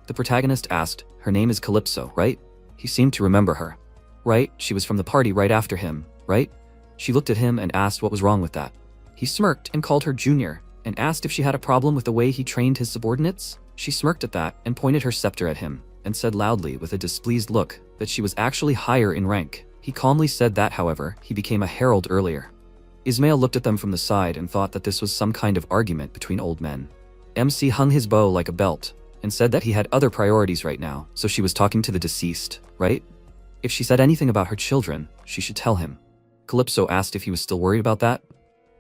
The protagonist asked, her name is Calypso, right? He seemed to remember her. Right? She was from the party right after him, right? She looked at him and asked what was wrong with that. He smirked and called her Junior, and asked if she had a problem with the way he trained his subordinates. She smirked at that and pointed her scepter at him, and said loudly with a displeased look that she was actually higher in rank. He calmly said that, however, he became a herald earlier. Ismail looked at them from the side and thought that this was some kind of argument between old men. MC hung his bow like a belt, and said that he had other priorities right now, so she was talking to the deceased, right? If she said anything about her children, she should tell him. Calypso asked if he was still worried about that.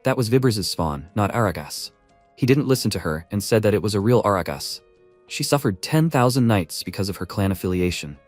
That was Vibres' spawn, not Aragas. He didn't listen to her and said that it was a real Aragas. She suffered 10,000 nights because of her clan affiliation.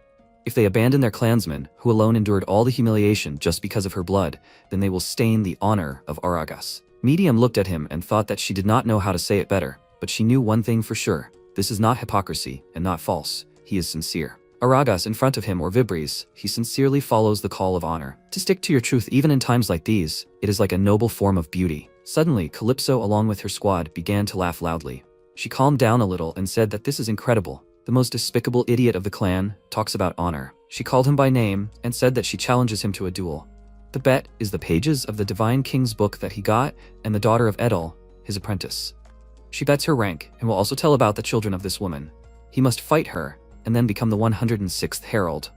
If they abandon their clansmen, who alone endured all the humiliation just because of her blood, then they will stain the honor of Aragas. Medium looked at him and thought that she did not know how to say it better, but she knew one thing for sure. This is not hypocrisy and not false. He is sincere. Aragas in front of him or Vibres, he sincerely follows the call of honor. To stick to your truth even in times like these, it is like a noble form of beauty. Suddenly, Calypso along with her squad began to laugh loudly. She calmed down a little and said that this is incredible. The most despicable idiot of the clan talks about honor. She called him by name and said that she challenges him to a duel. The bet is the pages of the Divine King's book that he got and the daughter of Edel, his apprentice. She bets her rank and will also tell about the children of this woman. He must fight her and then become the 106th Herald.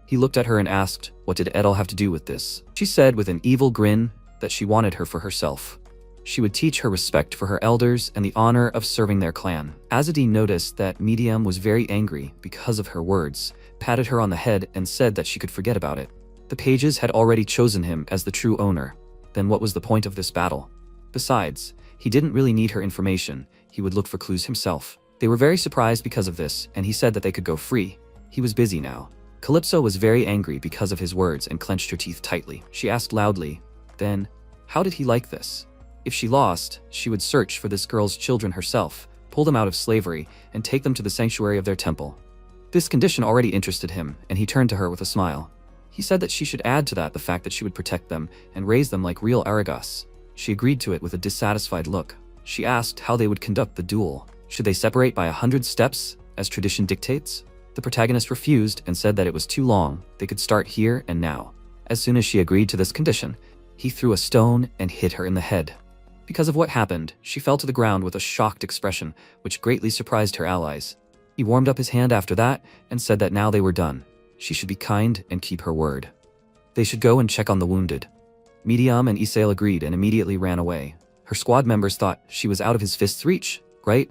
He looked at her and asked, what did Edel have to do with this? She said with an evil grin that she wanted her for herself. She would teach her respect for her elders and the honor of serving their clan. Azadine noticed that Medium was very angry because of her words, patted her on the head and said that she could forget about it. The pages had already chosen him as the true owner. Then what was the point of this battle? Besides, he didn't really need her information. He would look for clues himself. They were very surprised because of this, and he said that they could go free. He was busy now. Calypso was very angry because of his words and clenched her teeth tightly. She asked loudly, then, how did he like this? If she lost, she would search for this girl's children herself, pull them out of slavery, and take them to the sanctuary of their temple. This condition already interested him, and he turned to her with a smile. He said that she should add to that the fact that she would protect them and raise them like real Aragas. She agreed to it with a dissatisfied look. She asked how they would conduct the duel. Should they separate by 100 steps, as tradition dictates? The protagonist refused and said that it was too long. They could start here and now. As soon as she agreed to this condition, he threw a stone and hit her in the head. Because of what happened, she fell to the ground with a shocked expression, which greatly surprised her allies. He warmed up his hand after that and said that now they were done. She should be kind and keep her word. They should go and check on the wounded. Medium and Isail agreed and immediately ran away. Her squad members thought she was out of his fist's reach, right?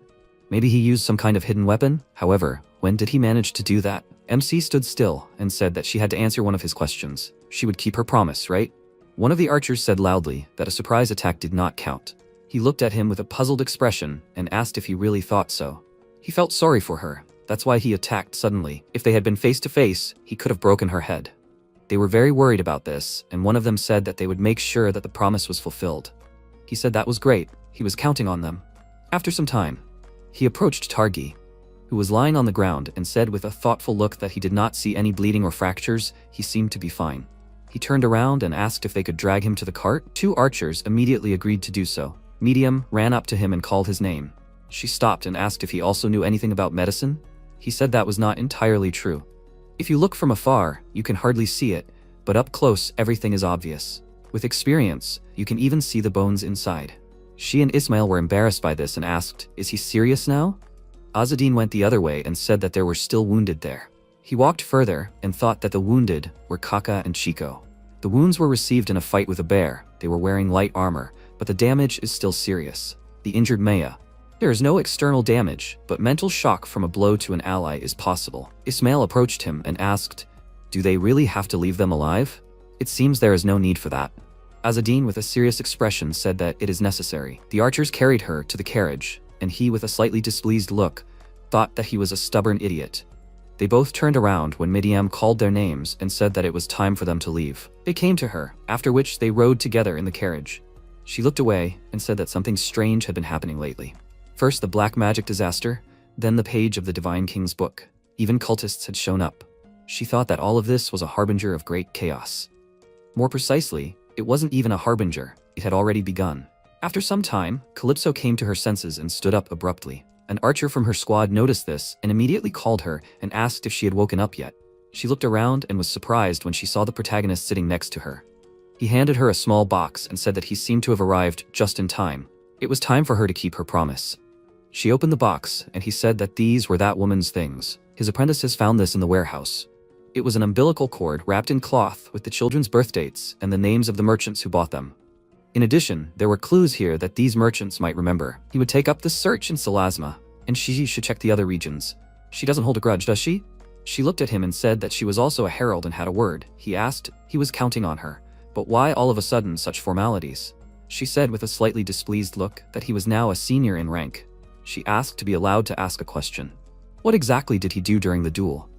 Maybe he used some kind of hidden weapon? However, when did he manage to do that? MC stood still and said that she had to answer one of his questions. She would keep her promise, right? One of the archers said loudly that a surprise attack did not count. He looked at him with a puzzled expression and asked if he really thought so. He felt sorry for her. That's why he attacked suddenly. If they had been face to face, he could have broken her head. They were very worried about this, and one of them said that they would make sure that the promise was fulfilled. He said that was great. He was counting on them. After some time, he approached Targi, who was lying on the ground, and said with a thoughtful look that he did not see any bleeding or fractures. He seemed to be fine. He turned around and asked if they could drag him to the cart. Two archers immediately agreed to do so. Medium ran up to him and called his name. She stopped and asked if he also knew anything about medicine. He said that was not entirely true. If you look from afar, you can hardly see it, but up close everything is obvious. With experience, you can even see the bones inside. She and Ismail were embarrassed by this and asked, is he serious now? Azadine went the other way and said that there were still wounded there. He walked further and thought that the wounded were Kaka and Chico. The wounds were received in a fight with a bear. They were wearing light armor, but the damage is still serious. The injured Maya. There is no external damage, but mental shock from a blow to an ally is possible. Ismail approached him and asked, do they really have to leave them alive? It seems there is no need for that. Azadine with a serious expression said that it is necessary. The archers carried her to the carriage, and he with a slightly displeased look thought that he was a stubborn idiot. They both turned around when Midiam called their names and said that it was time for them to leave. They came to her, after which they rode together in the carriage. She looked away and said that something strange had been happening lately. First the black magic disaster, then the page of the Divine King's book. Even cultists had shown up. She thought that all of this was a harbinger of great chaos. More precisely, it wasn't even a harbinger, it had already begun. After some time, Calypso came to her senses and stood up abruptly. An archer from her squad noticed this and immediately called her and asked if she had woken up yet. She looked around and was surprised when she saw the protagonist sitting next to her. He handed her a small box and said that he seemed to have arrived just in time. It was time for her to keep her promise. She opened the box and he said that these were that woman's things. His apprentices found this in the warehouse. It was an umbilical cord wrapped in cloth with the children's birth dates and the names of the merchants who bought them. In addition, there were clues here that these merchants might remember. He would take up the search in Salasma, and she should check the other regions. She doesn't hold a grudge, does she? She looked at him and said that she was also a herald and had a word. He asked, he was counting on her. But why all of a sudden such formalities? She said with a slightly displeased look that he was now a senior in rank. She asked to be allowed to ask a question. What exactly did he do during the duel?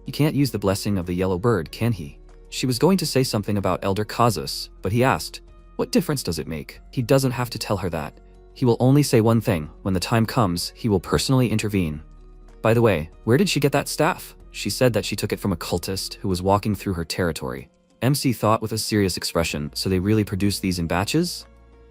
He can't use the blessing of the yellow bird, can he? She was going to say something about Elder Kazus, but he asked, what difference does it make? He doesn't have to tell her that. He will only say one thing. When the time comes, he will personally intervene. By the way, where did she get that staff? She said that she took it from a cultist who was walking through her territory. MC thought with a serious expression, so they really produce these in batches?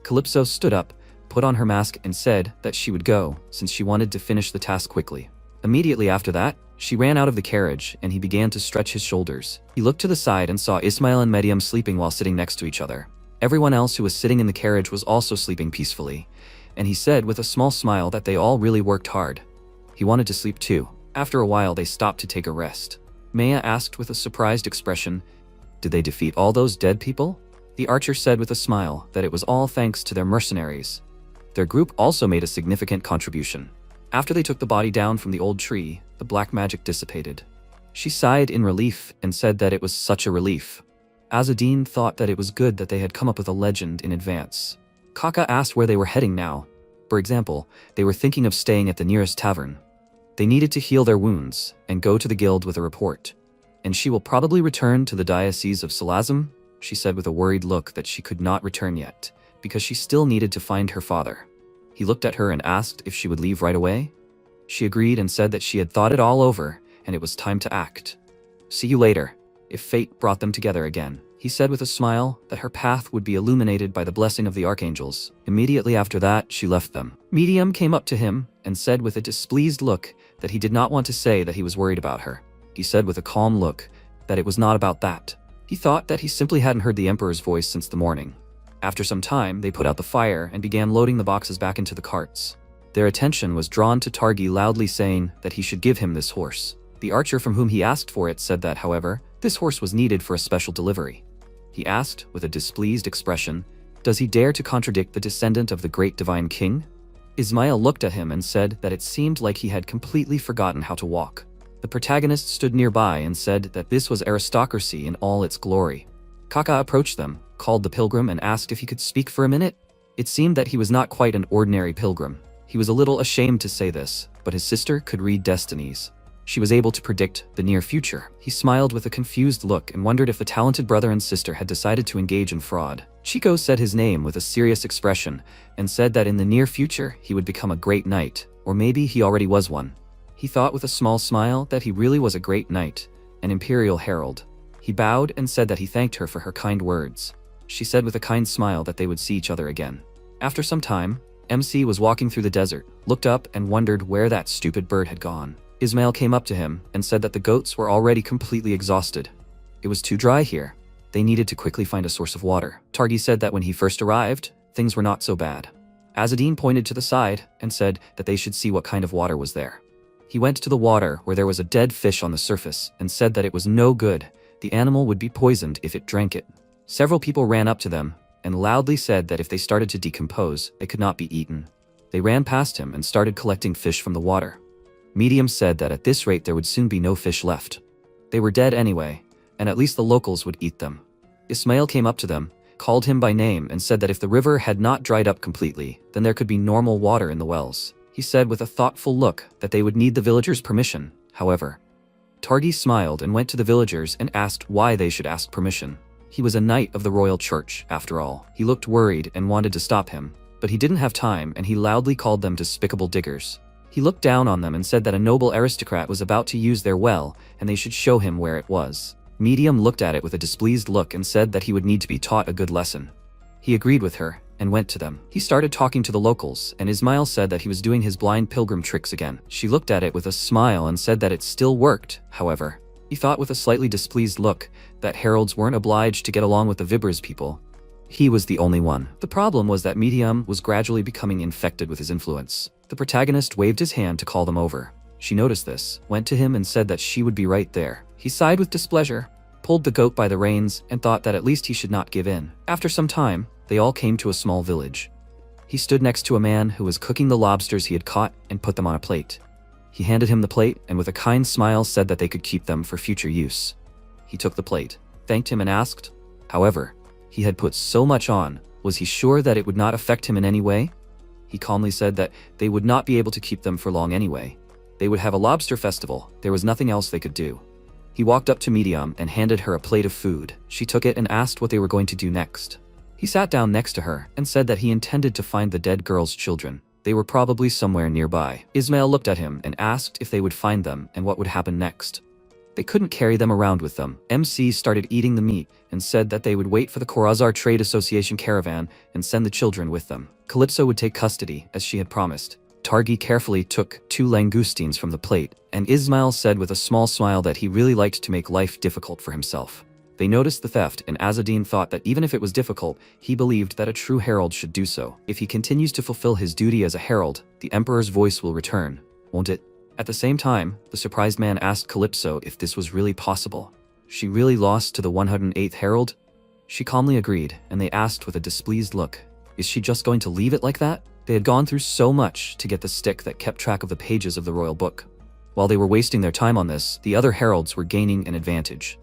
Calypso stood up, put on her mask and said that she would go, since she wanted to finish the task quickly. Immediately after that, she ran out of the carriage and he began to stretch his shoulders. He looked to the side and saw Ismail and Medium sleeping while sitting next to each other. Everyone else who was sitting in the carriage was also sleeping peacefully, and he said with a small smile that they all really worked hard. He wanted to sleep too. After a while they stopped to take a rest. Maya asked with a surprised expression, "Did they defeat all those dead people?" The archer said with a smile that it was all thanks to their mercenaries. Their group also made a significant contribution. After they took the body down from the old tree, the black magic dissipated. She sighed in relief and said that it was such a relief. Azadine thought that it was good that they had come up with a legend in advance. Kaka asked where they were heading now. For example, they were thinking of staying at the nearest tavern. They needed to heal their wounds and go to the guild with a report. "And she will probably return to the Diocese of Salazam," she said with a worried look that she could not return yet, because she still needed to find her father. He looked at her and asked if she would leave right away. She agreed and said that she had thought it all over and it was time to act. "See you later, if fate brought them together again." He said with a smile that her path would be illuminated by the blessing of the archangels. Immediately after that, she left them. Medium came up to him and said with a displeased look that he did not want to say that he was worried about her. He said with a calm look that it was not about that. He thought that he simply hadn't heard the Emperor's voice since the morning. After some time, they put out the fire and began loading the boxes back into the carts. Their attention was drawn to Targi loudly saying that he should give him this horse. The archer from whom he asked for it said that, however, this horse was needed for a special delivery. He asked, with a displeased expression, does he dare to contradict the descendant of the great divine king? Ismail looked at him and said that it seemed like he had completely forgotten how to walk. The protagonist stood nearby and said that this was aristocracy in all its glory. Kaka approached them, called the pilgrim and asked if he could speak for a minute. It seemed that he was not quite an ordinary pilgrim. He was a little ashamed to say this, but his sister could read destinies. She was able to predict the near future. He smiled with a confused look and wondered if the talented brother and sister had decided to engage in fraud. Chico said his name with a serious expression and said that in the near future he would become a great knight, or maybe he already was one. He thought with a small smile that he really was a great knight, an imperial herald. He bowed and said that he thanked her for her kind words. She said with a kind smile that they would see each other again. After some time, MC was walking through the desert, looked up and wondered where that stupid bird had gone. Ismail came up to him and said that the goats were already completely exhausted. It was too dry here. They needed to quickly find a source of water. Targi said that when he first arrived, things were not so bad. Azadine pointed to the side and said that they should see what kind of water was there. He went to the water where there was a dead fish on the surface and said that it was no good. The animal would be poisoned if it drank it. Several people ran up to them and loudly said that if they started to decompose, they could not be eaten. They ran past him and started collecting fish from the water. Medium said that at this rate there would soon be no fish left. They were dead anyway, and at least the locals would eat them. Ismail came up to them, called him by name and said that if the river had not dried up completely, then there could be normal water in the wells. He said with a thoughtful look that they would need the villagers' permission, however. Targi smiled and went to the villagers and asked why they should ask permission. He was a knight of the royal church, after all. He looked worried and wanted to stop him, but he didn't have time and he loudly called them despicable diggers. He looked down on them and said that a noble aristocrat was about to use their well and they should show him where it was. Medium looked at it with a displeased look and said that he would need to be taught a good lesson. He agreed with her and went to them. He started talking to the locals and Ismail said that he was doing his blind pilgrim tricks again. She looked at it with a smile and said that it still worked, however. He thought with a slightly displeased look that heralds weren't obliged to get along with the Vibras people. He was the only one. The problem was that Medium was gradually becoming infected with his influence. The protagonist waved his hand to call them over. She noticed this, went to him and said that she would be right there. He sighed with displeasure, pulled the goat by the reins, and thought that at least he should not give in. After some time, they all came to a small village. He stood next to a man who was cooking the lobsters he had caught and put them on a plate. He handed him the plate and with a kind smile said that they could keep them for future use. He took the plate, thanked him and asked, however, he had put so much on, was he sure that it would not affect him in any way? He calmly said that they would not be able to keep them for long anyway. They would have a lobster festival, there was nothing else they could do. He walked up to Medium and handed her a plate of food. She took it and asked what they were going to do next. He sat down next to her and said that he intended to find the dead girl's children. They were probably somewhere nearby. Ismail looked at him and asked if they would find them and what would happen next. They couldn't carry them around with them. MC started eating the meat and said that they would wait for the Khorazar Trade Association caravan and send the children with them. Calypso would take custody, as she had promised. Targi carefully took 2 langoustines from the plate, and Ismail said with a small smile that he really liked to make life difficult for himself. They noticed the theft, and Azzedine thought that even if it was difficult, he believed that a true herald should do so. If he continues to fulfill his duty as a herald, the Emperor's voice will return, won't it? At the same time, the surprised man asked Calypso if this was really possible. She really lost to the 108th herald? She calmly agreed, and they asked with a displeased look, is she just going to leave it like that? They had gone through so much to get the stick that kept track of the pages of the royal book. While they were wasting their time on this, the other heralds were gaining an advantage.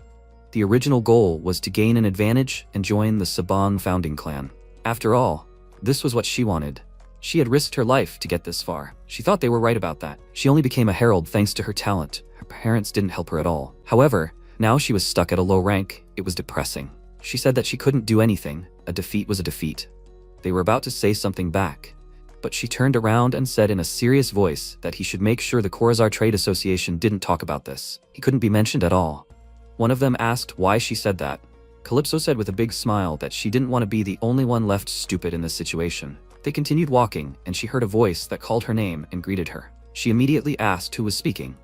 The original goal was to gain an advantage and join the Saban founding clan. After all, this was what she wanted. She had risked her life to get this far. She thought they were right about that. She only became a herald thanks to her talent. Her parents didn't help her at all. However, now she was stuck at a low rank. It was depressing. She said that she couldn't do anything. A defeat was a defeat. They were about to say something back, but she turned around and said in a serious voice that he should make sure the Khorazar Trade Association didn't talk about this. He couldn't be mentioned at all. One of them asked why she said that. Calypso said with a big smile that she didn't want to be the only one left stupid in this situation. They continued walking, and she heard a voice that called her name and greeted her. She immediately asked who was speaking.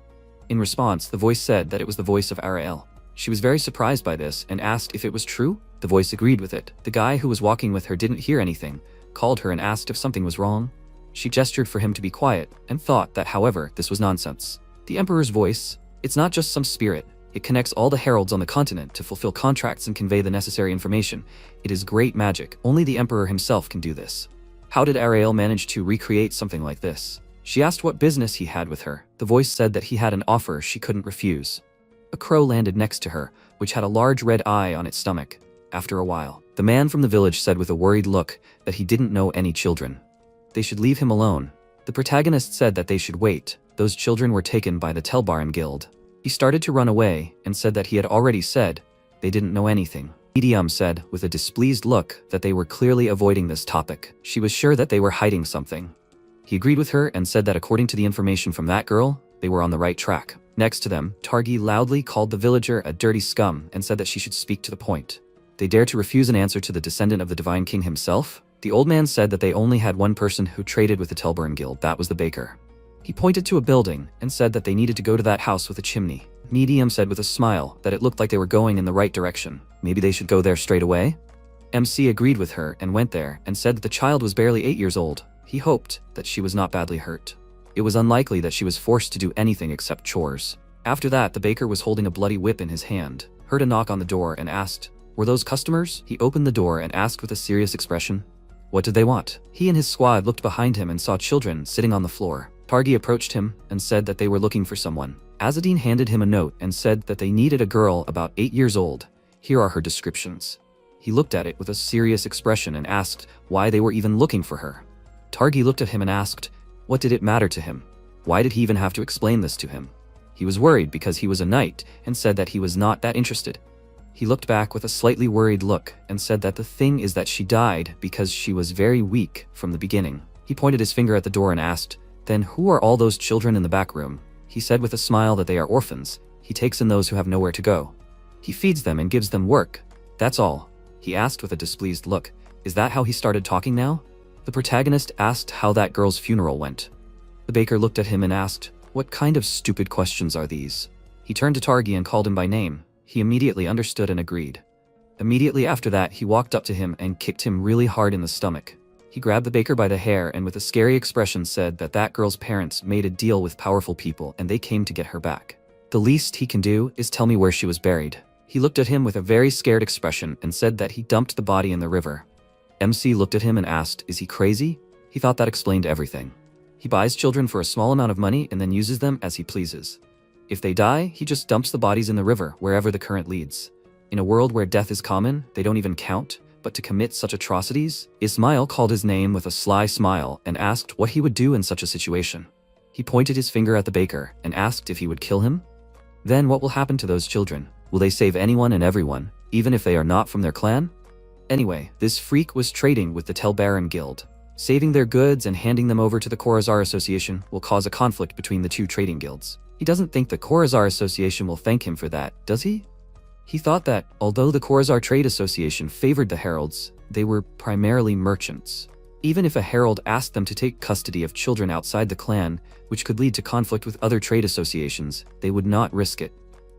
In response, the voice said that it was the voice of Ariel. She was very surprised by this and asked if it was true. The voice agreed with it. The guy who was walking with her didn't hear anything, called her and asked if something was wrong. She gestured for him to be quiet and thought that, however, this was nonsense. The Emperor's voice, it's not just some spirit. It connects all the heralds on the continent to fulfill contracts and convey the necessary information. It is great magic. Only the Emperor himself can do this. How did Ariel manage to recreate something like this? She asked what business he had with her. The voice said that he had an offer she couldn't refuse. A crow landed next to her, which had a large red eye on its stomach. After a while, the man from the village said with a worried look that he didn't know any children. They should leave him alone. The protagonist said that they should wait. Those children were taken by the Telbaran Guild. He started to run away and said that he had already said they didn't know anything. Medium said with a displeased look that they were clearly avoiding this topic. She was sure that they were hiding something. He agreed with her and said that according to the information from that girl, they were on the right track. Next to them, Targi loudly called the villager a dirty scum and said that she should speak to the point. They dared to refuse an answer to the descendant of the Divine King himself? The old man said that they only had one person who traded with the Telbaran Guild. That was the baker. He pointed to a building and said that they needed to go to that house with a chimney. Medium said with a smile that it looked like they were going in the right direction. Maybe they should go there straight away? MC agreed with her and went there and said that the child was barely 8 years old. He hoped that she was not badly hurt. It was unlikely that she was forced to do anything except chores. After that, the baker was holding a bloody whip in his hand, heard a knock on the door and asked, "Were those customers?" He opened the door and asked with a serious expression, "What did they want?" He and his squad looked behind him and saw children sitting on the floor. Targi approached him and said that they were looking for someone. Azzedine handed him a note and said that they needed a girl about 8 years old. Here are her descriptions. He looked at it with a serious expression and asked why they were even looking for her. Targi looked at him and asked, what did it matter to him? Why did he even have to explain this to him? He was worried because he was a knight and said that he was not that interested. He looked back with a slightly worried look and said that the thing is that she died because she was very weak from the beginning. He pointed his finger at the door and asked, "Then who are all those children in the back room?" He said with a smile that they are orphans. He takes in those who have nowhere to go. He feeds them and gives them work. That's all. He asked with a displeased look. Is that how he started talking now? The protagonist asked how that girl's funeral went. The baker looked at him and asked, "What kind of stupid questions are these?" He turned to Targi and called him by name. He immediately understood and agreed. Immediately after that, he walked up to him and kicked him really hard in the stomach. He grabbed the baker by the hair and with a scary expression said that that girl's parents made a deal with powerful people and they came to get her back. The least he can do is tell me where she was buried. He looked at him with a very scared expression and said that he dumped the body in the river. MC looked at him and asked, is he crazy? He thought that explained everything. He buys children for a small amount of money and then uses them as he pleases. If they die, he just dumps the bodies in the river wherever the current leads. In a world where death is common, they don't even count. But to commit such atrocities? Ismail called his name with a sly smile and asked what he would do in such a situation. He pointed his finger at the baker and asked if he would kill him. Then what will happen to those children? Will they save anyone and everyone, even if they are not from their clan? Anyway, this freak was trading with the Telbaran Guild. Saving their goods and handing them over to the Khorazar Association will cause a conflict between the two trading guilds. He doesn't think the Khorazar Association will thank him for that, does he? He thought that, although the Khorazar Trade Association favored the heralds, they were primarily merchants. Even if a herald asked them to take custody of children outside the clan, which could lead to conflict with other trade associations, they would not risk it.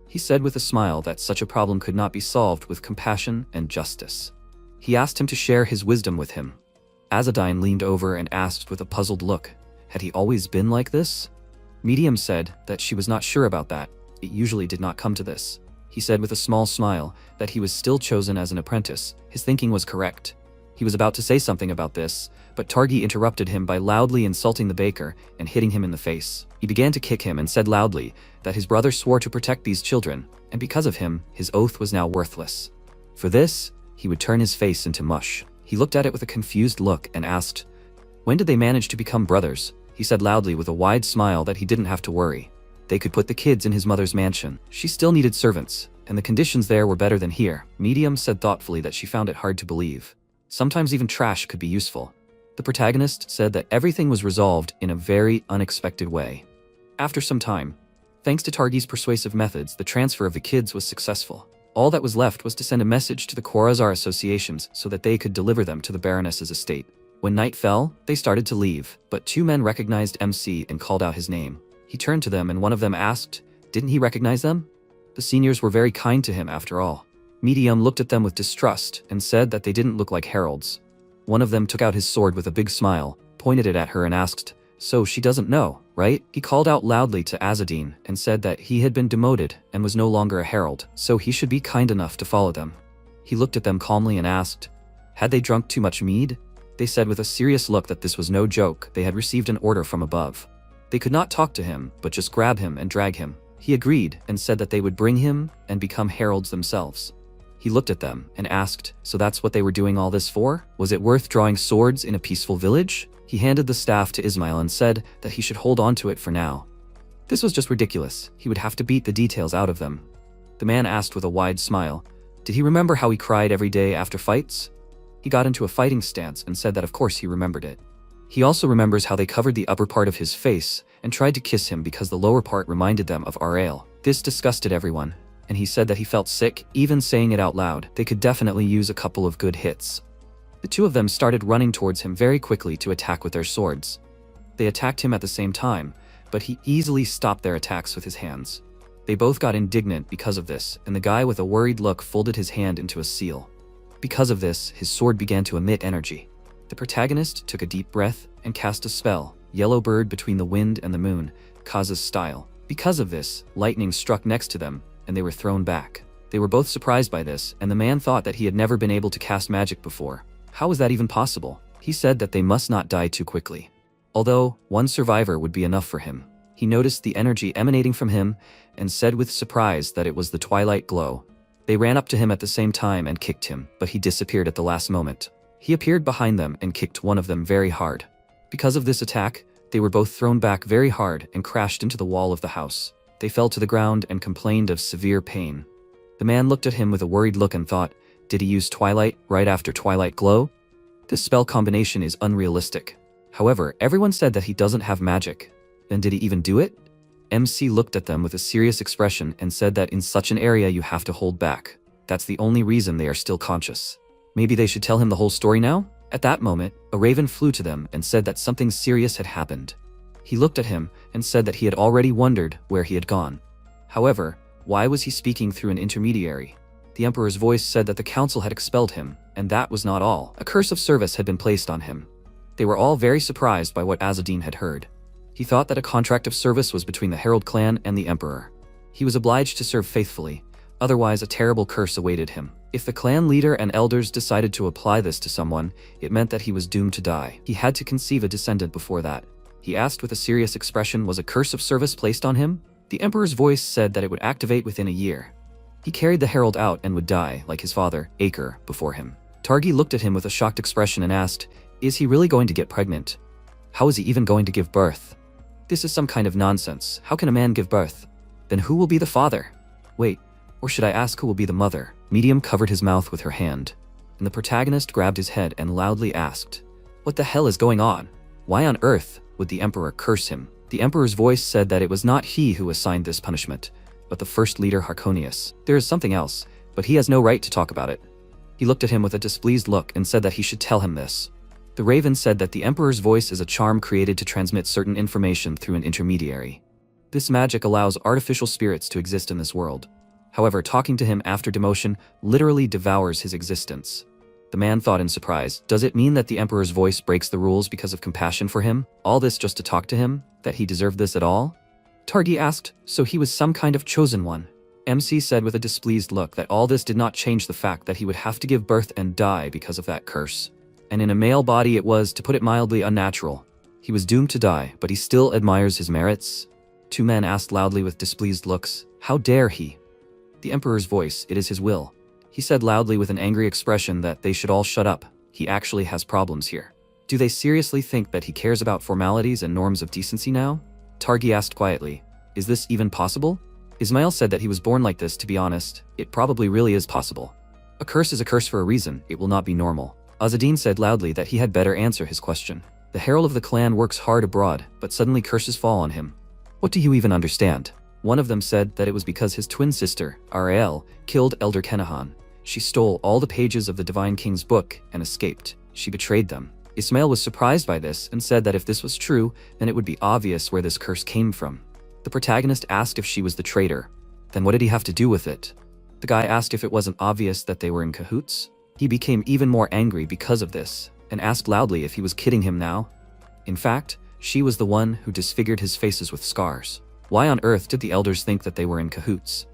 He said with a smile that such a problem could not be solved with compassion and justice. He asked him to share his wisdom with him. Azadine leaned over and asked with a puzzled look, had he always been like this? Medium said that she was not sure about that. It usually did not come to this. He said with a small smile that he was still chosen as an apprentice. His thinking was correct. He was about to say something about this, but Targi interrupted him by loudly insulting the baker and hitting him in the face. He began to kick him and said loudly that his brother swore to protect these children, and because of him, his oath was now worthless. For this, he would turn his face into mush. He looked at it with a confused look and asked, "When did they manage to become brothers?" He said loudly with a wide smile that he didn't have to worry. They could put the kids in his mother's mansion. She still needed servants, and the conditions there were better than here. Medium said thoughtfully that she found it hard to believe. Sometimes even trash could be useful. The protagonist said that everything was resolved in a very unexpected way. After some time, thanks to Targi's persuasive methods, the transfer of the kids was successful. All that was left was to send a message to the Khorazar associations so that they could deliver them to the Baroness's estate. When night fell, they started to leave, but two men recognized MC and called out his name. He turned to them and one of them asked, didn't he recognize them? The seniors were very kind to him after all. Medium looked at them with distrust and said that they didn't look like heralds. One of them took out his sword with a big smile, pointed it at her and asked, "So she doesn't know, right?" He called out loudly to Azadine and said that he had been demoted and was no longer a herald, so he should be kind enough to follow them. He looked at them calmly and asked, had they drunk too much mead? They said with a serious look that this was no joke, they had received an order from above. They could not talk to him, but just grab him and drag him. He agreed and said that they would bring him and become heralds themselves. He looked at them and asked, so that's what they were doing all this for? Was it worth drawing swords in a peaceful village? He handed the staff to Ismail and said that he should hold on to it for now. This was just ridiculous. He would have to beat the details out of them. The man asked with a wide smile, did he remember how he cried every day after fights? He got into a fighting stance and said that of course he remembered it. He also remembers how they covered the upper part of his face and tried to kiss him because the lower part reminded them of Arail. This disgusted everyone, and he said that he felt sick, even saying it out loud. They could definitely use a couple of good hits. The two of them started running towards him very quickly to attack with their swords. They attacked him at the same time, but he easily stopped their attacks with his hands. They both got indignant because of this, and the guy with a worried look folded his hand into a seal. Because of this, his sword began to emit energy. The protagonist took a deep breath and cast a spell, Yellow Bird Between the Wind and the Moon, Kaza's style. Because of this, lightning struck next to them, and they were thrown back. They were both surprised by this, and the man thought that he had never been able to cast magic before. How was that even possible? He said that they must not die too quickly. Although, one survivor would be enough for him. He noticed the energy emanating from him and said with surprise that it was the twilight glow. They ran up to him at the same time and kicked him, but he disappeared at the last moment. He appeared behind them and kicked one of them very hard. Because of this attack, they were both thrown back very hard and crashed into the wall of the house. They fell to the ground and complained of severe pain. The man looked at him with a worried look and thought, did he use twilight right after twilight glow? This spell combination is unrealistic. However, everyone said that he doesn't have magic. Then did he even do it? MC looked at them with a serious expression and said that in such an area you have to hold back. That's the only reason they are still conscious. Maybe they should tell him the whole story now? At that moment, a raven flew to them and said that something serious had happened. He looked at him and said that he had already wondered where he had gone. However, why was he speaking through an intermediary? The Emperor's voice said that the council had expelled him, and that was not all. A curse of service had been placed on him. They were all very surprised by what Azadine had heard. He thought that a contract of service was between the Herald clan and the Emperor. He was obliged to serve faithfully, otherwise a terrible curse awaited him. If the clan leader and elders decided to apply this to someone, it meant that he was doomed to die. He had to conceive a descendant before that. He asked with a serious expression, was a curse of service placed on him? The Emperor's voice said that it would activate within a year. He carried the herald out and would die, like his father, Aker, before him. Targi looked at him with a shocked expression and asked, is he really going to get pregnant? How is he even going to give birth? This is some kind of nonsense. How can a man give birth? Then who will be the father? Wait, or should I ask who will be the mother? Medium covered his mouth with her hand, and the protagonist grabbed his head and loudly asked, what the hell is going on? Why on earth would the Emperor curse him? The emperor's voice said that it was not he who assigned this punishment, but the first leader Harkonius. There is something else, but he has no right to talk about it. He looked at him with a displeased look and said that he should tell him this. The raven said that the emperor's voice is a charm created to transmit certain information through an intermediary. This magic allows artificial spirits to exist in this world. However, talking to him after demotion literally devours his existence. The man thought in surprise, does it mean that the emperor's voice breaks the rules because of compassion for him? All this just to talk to him? That he deserved this at all? Targi asked, so he was some kind of chosen one. MC said with a displeased look that all this did not change the fact that he would have to give birth and die because of that curse. And in a male body it was, to put it mildly, unnatural. He was doomed to die, but he still admires his merits. Two men asked loudly with displeased looks, how dare he? The emperor's voice, it is his will. He said loudly with an angry expression that they should all shut up. He actually has problems here. Do they seriously think that he cares about formalities and norms of decency now? Targi asked quietly, is this even possible? Ismail said that he was born like this. To be honest, it probably really is possible. A curse is a curse for a reason, it will not be normal. Azzedine said loudly that he had better answer his question. The herald of the clan works hard abroad, but suddenly curses fall on him. What do you even understand? One of them said that it was because his twin sister, Arael, killed Elder Kenahan. She stole all the pages of the Divine King's book and escaped. She betrayed them. Ismail was surprised by this and said that if this was true, then it would be obvious where this curse came from. The protagonist asked if she was the traitor. Then what did he have to do with it? The guy asked if it wasn't obvious that they were in cahoots. He became even more angry because of this, and asked loudly if he was kidding him now. In fact, she was the one who disfigured his faces with scars. Why on earth did the elders think that they were in cahoots?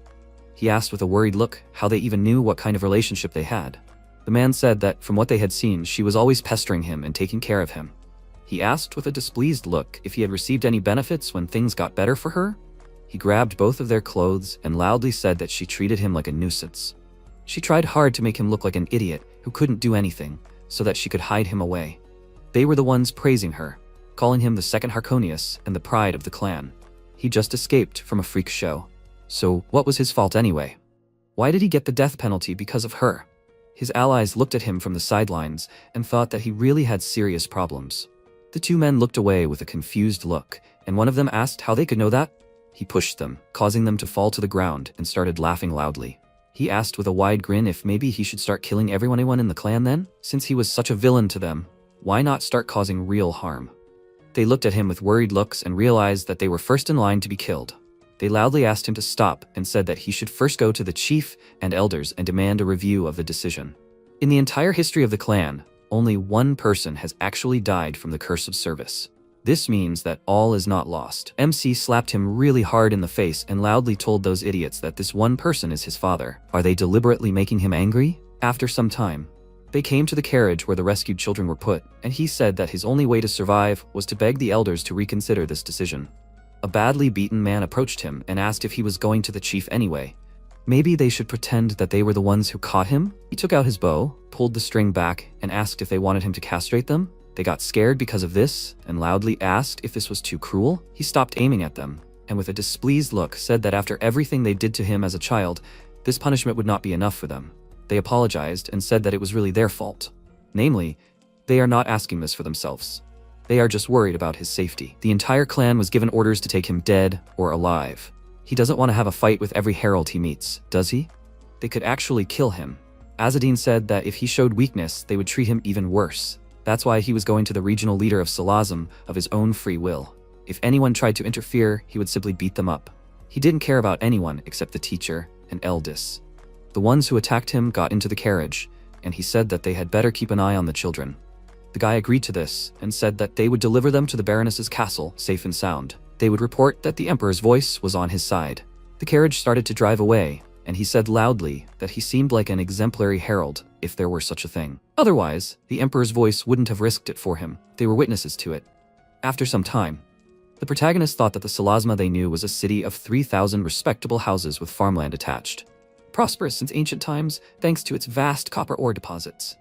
He asked with a worried look how they even knew what kind of relationship they had. The man said that from what they had seen, she was always pestering him and taking care of him. He asked with a displeased look if he had received any benefits when things got better for her. He grabbed both of their clothes and loudly said that she treated him like a nuisance. She tried hard to make him look like an idiot who couldn't do anything, so that she could hide him away. They were the ones praising her, calling him the second Harkonius and the pride of the clan. He just escaped from a freak show. So what was his fault anyway? Why did he get the death penalty because of her? His allies looked at him from the sidelines and thought that he really had serious problems. The two men looked away with a confused look, and one of them asked how they could know that. He pushed them, causing them to fall to the ground, and started laughing loudly. He asked with a wide grin if maybe he should start killing everyone in the clan then? Since he was such a villain to them, why not start causing real harm? They looked at him with worried looks and realized that they were first in line to be killed. They loudly asked him to stop and said that he should first go to the chief and elders and demand a review of the decision. In the entire history of the clan, only one person has actually died from the curse of service. This means that all is not lost. MC slapped him really hard in the face and loudly told those idiots that this one person is his father. Are they deliberately making him angry? After some time, they came to the carriage where the rescued children were put, and he said that his only way to survive was to beg the elders to reconsider this decision. A badly beaten man approached him and asked if he was going to the chief anyway. Maybe they should pretend that they were the ones who caught him? He took out his bow, pulled the string back, and asked if they wanted him to castrate them. They got scared because of this, and loudly asked if this was too cruel. He stopped aiming at them, and with a displeased look said that after everything they did to him as a child, this punishment would not be enough for them. They apologized and said that it was really their fault. Namely, they are not asking this for themselves. They are just worried about his safety. The entire clan was given orders to take him dead or alive. He doesn't want to have a fight with every herald he meets, does he? They could actually kill him. Azzedine said that if he showed weakness, they would treat him even worse. That's why he was going to the regional leader of Soulless of his own free will. If anyone tried to interfere, he would simply beat them up. He didn't care about anyone except the teacher and Eldis. The ones who attacked him got into the carriage, and he said that they had better keep an eye on the children. The guy agreed to this and said that they would deliver them to the Baroness's castle, safe and sound. They would report that the Emperor's voice was on his side. The carriage started to drive away, and he said loudly that he seemed like an exemplary herald, if there were such a thing. Otherwise, the Emperor's voice wouldn't have risked it for him. They were witnesses to it. After some time, the protagonist thought that the Soulless they knew was a city of 3,000 respectable houses with farmland attached. Prosperous since ancient times, thanks to its vast copper ore deposits.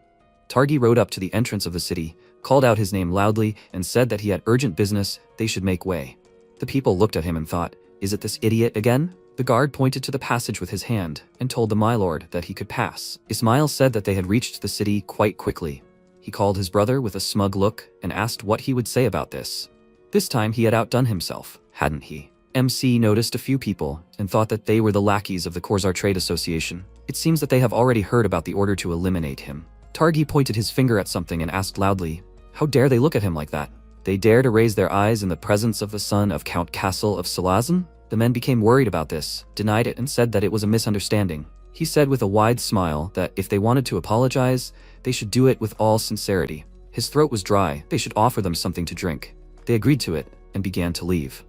Targi rode up to the entrance of the city, called out his name loudly, and said that he had urgent business, they should make way. The people looked at him and thought, is it this idiot again? The guard pointed to the passage with his hand and told the Mylord that he could pass. Ismail said that they had reached the city quite quickly. He called his brother with a smug look and asked what he would say about this. This time he had outdone himself, hadn't he? MC noticed a few people and thought that they were the lackeys of the Korzar Trade Association. It seems that they have already heard about the order to eliminate him. Targi pointed his finger at something and asked loudly, how dare they look at him like that? They dare to raise their eyes in the presence of the son of Count Castle of Salazan? The men became worried about this, denied it, and said that it was a misunderstanding. He said with a wide smile that if they wanted to apologize, they should do it with all sincerity. His throat was dry, they should offer them something to drink. They agreed to it and began to leave.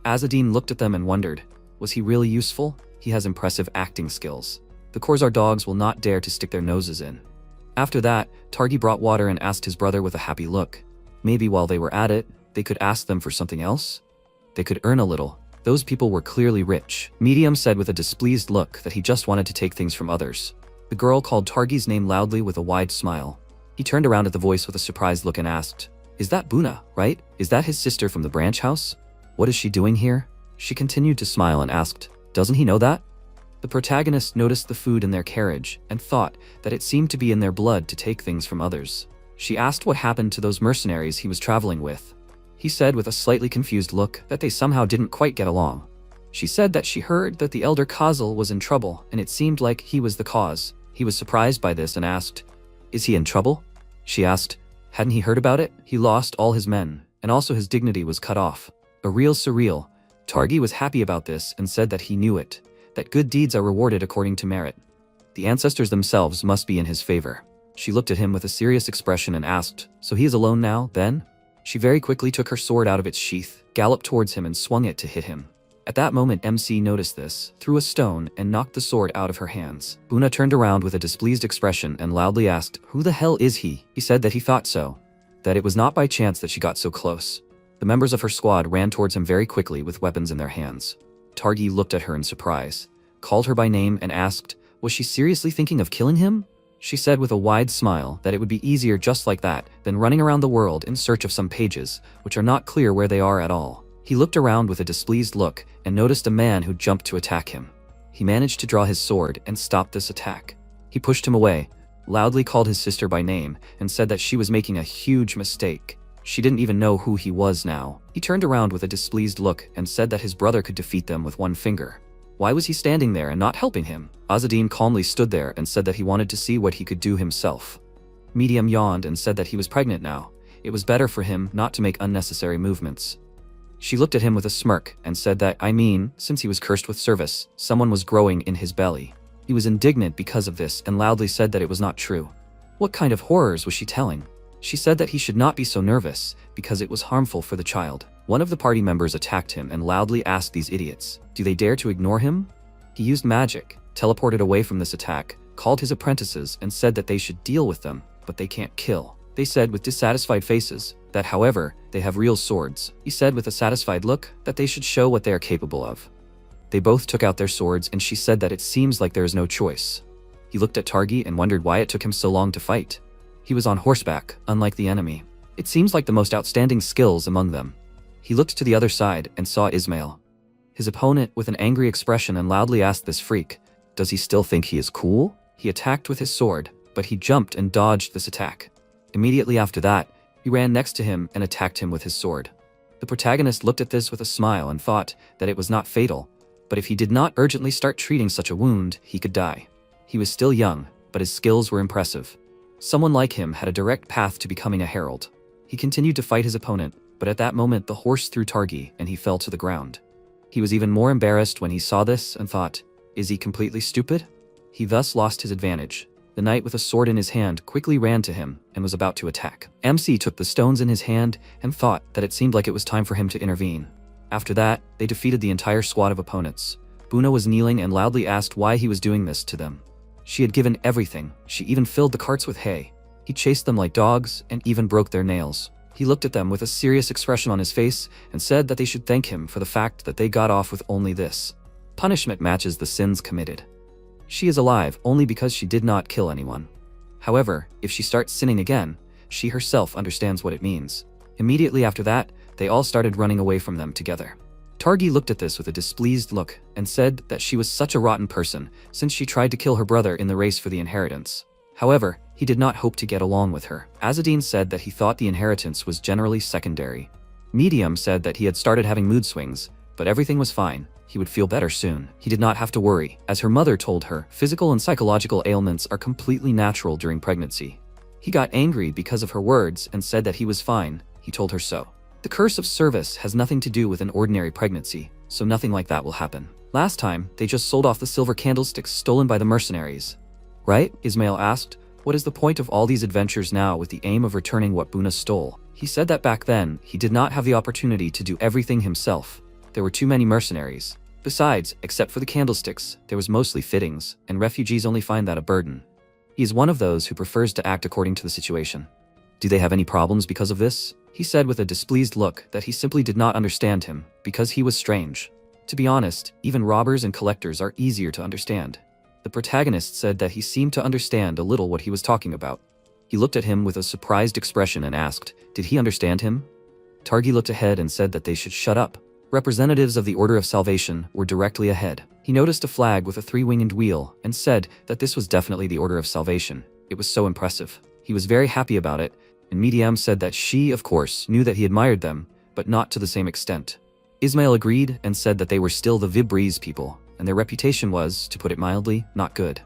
Azadine looked at them and wondered, was he really useful? He has impressive acting skills. The Korzar dogs will not dare to stick their noses in. After that, Targi brought water and asked his brother with a happy look. Maybe while they were at it, they could ask them for something else? They could earn a little. Those people were clearly rich. Medium said with a displeased look that he just wanted to take things from others. The girl called Targi's name loudly with a wide smile. He turned around at the voice with a surprised look and asked, is that Buna, right? Is that his sister from the branch house? What is she doing here? She continued to smile and asked, doesn't he know that? The protagonist noticed the food in their carriage and thought that it seemed to be in their blood to take things from others. She asked what happened to those mercenaries he was traveling with. He said with a slightly confused look that they somehow didn't quite get along. She said that she heard that the elder Kazal was in trouble and it seemed like he was the cause. He was surprised by this and asked, is he in trouble? She asked, hadn't he heard about it? He lost all his men, and also his dignity was cut off. A real surreal. Targi was happy about this and said that he knew it, that good deeds are rewarded according to merit. The ancestors themselves must be in his favor. She looked at him with a serious expression and asked, so he is alone now, then? She very quickly took her sword out of its sheath, galloped towards him and swung it to hit him. At that moment MC noticed this, threw a stone and knocked the sword out of her hands. Buna turned around with a displeased expression and loudly asked, who the hell is he? He said that he thought so, that it was not by chance that she got so close. The members of her squad ran towards him very quickly with weapons in their hands. Targi looked at her in surprise, called her by name and asked, was she seriously thinking of killing him? She said with a wide smile that it would be easier just like that than running around the world in search of some pages, which are not clear where they are at all. He looked around with a displeased look and noticed a man who jumped to attack him. He managed to draw his sword and stop this attack. He pushed him away, loudly called his sister by name, and said that she was making a huge mistake. She didn't even know who he was now. He turned around with a displeased look and said that his brother could defeat them with one finger. Why was he standing there and not helping him? Azadine calmly stood there and said that he wanted to see what he could do himself. Medium yawned and said that he was pregnant now. It was better for him not to make unnecessary movements. She looked at him with a smirk and said that, since he was cursed with service, someone was growing in his belly. He was indignant because of this and loudly said that it was not true. What kind of horrors was she telling? She said that he should not be so nervous because it was harmful for the child. One of the party members attacked him and loudly asked these idiots, do they dare to ignore him? He used magic, teleported away from this attack, called his apprentices and said that they should deal with them, but they can't kill. They said with dissatisfied faces that, however, they have real swords. He said with a satisfied look that they should show what they are capable of. They both took out their swords and she said that it seems like there is no choice. He looked at Targi and wondered why it took him so long to fight. He was on horseback, unlike the enemy. It seems like the most outstanding skills among them. He looked to the other side and saw Ismail, his opponent, with an angry expression and loudly asked this freak, does he still think he is cool? He attacked with his sword, but he jumped and dodged this attack. Immediately after that, he ran next to him and attacked him with his sword. The protagonist looked at this with a smile and thought that it was not fatal, but if he did not urgently start treating such a wound, he could die. He was still young, but his skills were impressive. Someone like him had a direct path to becoming a herald. He continued to fight his opponent, but at that moment the horse threw Targi and he fell to the ground. He was even more embarrassed when he saw this and thought, is he completely stupid? He thus lost his advantage. The knight with a sword in his hand quickly ran to him and was about to attack. MC took the stones in his hand and thought that it seemed like it was time for him to intervene. After that, they defeated the entire squad of opponents. Buna was kneeling and loudly asked why he was doing this to them. She had given everything. She even filled the carts with hay. He chased them like dogs and even broke their nails. He looked at them with a serious expression on his face and said that they should thank him for the fact that they got off with only this. Punishment matches the sins committed. She is alive only because she did not kill anyone. However, if she starts sinning again, she herself understands what it means. Immediately after that, they all started running away from them together. Targi looked at this with a displeased look and said that she was such a rotten person since she tried to kill her brother in the race for the inheritance. However, he did not hope to get along with her. Azadine said that he thought the inheritance was generally secondary. Medium said that he had started having mood swings, but everything was fine. He would feel better soon. He did not have to worry. As her mother told her, physical and psychological ailments are completely natural during pregnancy. He got angry because of her words and said that he was fine. He told her so. The curse of service has nothing to do with an ordinary pregnancy, so nothing like that will happen. Last time, they just sold off the silver candlesticks stolen by the mercenaries. Right? Ismail asked. What is the point of all these adventures now with the aim of returning what Buna stole? He said that back then, he did not have the opportunity to do everything himself. There were too many mercenaries. Besides, except for the candlesticks, there was mostly fittings, and refugees only find that a burden. He is one of those who prefers to act according to the situation. Do they have any problems because of this? He said with a displeased look that he simply did not understand him, because he was strange. To be honest, even robbers and collectors are easier to understand. The protagonist said that he seemed to understand a little what he was talking about. He looked at him with a surprised expression and asked, did he understand him? Targi looked ahead and said that they should shut up. Representatives of the Order of Salvation were directly ahead. He noticed a flag with a three-winged wheel and said that this was definitely the Order of Salvation. It was so impressive. He was very happy about it, and Medium said that she, of course, knew that he admired them, but not to the same extent. Ismail agreed and said that they were still the Vibrise people, and their reputation was, to put it mildly, not good.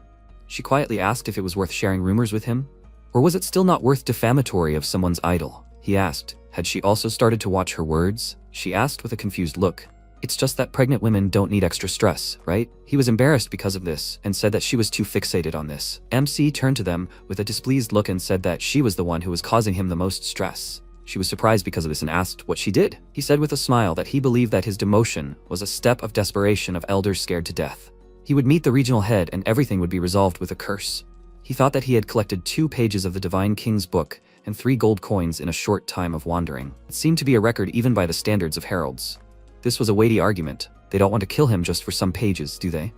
She quietly asked if it was worth sharing rumors with him, or was it still not worth defamatory of someone's idol? He asked. Had she also started to watch her words? She asked with a confused look. It's just that pregnant women don't need extra stress, right? He was embarrassed because of this and said that she was too fixated on this. MC turned to them with a displeased look and said that she was the one who was causing him the most stress. She was surprised because of this and asked what she did. He said with a smile that he believed that his demotion was a step of desperation of elders scared to death. He would meet the regional head and everything would be resolved with a curse. He thought that he had collected 2 pages of the Divine King's book and 3 gold coins in a short time of wandering. It seemed to be a record even by the standards of heralds. This was a weighty argument. They don't want to kill him just for some pages, do they?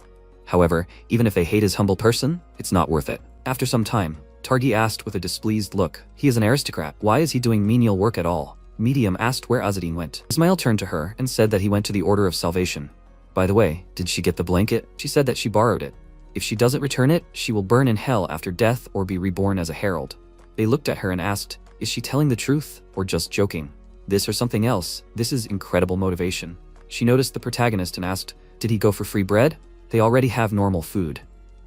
However, even if they hate his humble person, it's not worth it. After some time, Targi asked with a displeased look, he is an aristocrat, why is he doing menial work at all? Medium asked where Azzedine went. Ismail turned to her and said that he went to the Order of Salvation. By the way, did she get the blanket? She said that she borrowed it. If she doesn't return it, she will burn in hell after death or be reborn as a herald. They looked at her and asked, is she telling the truth or just joking? This or something else, this is incredible motivation. She noticed the protagonist and asked, did he go for free bread? They already have normal food.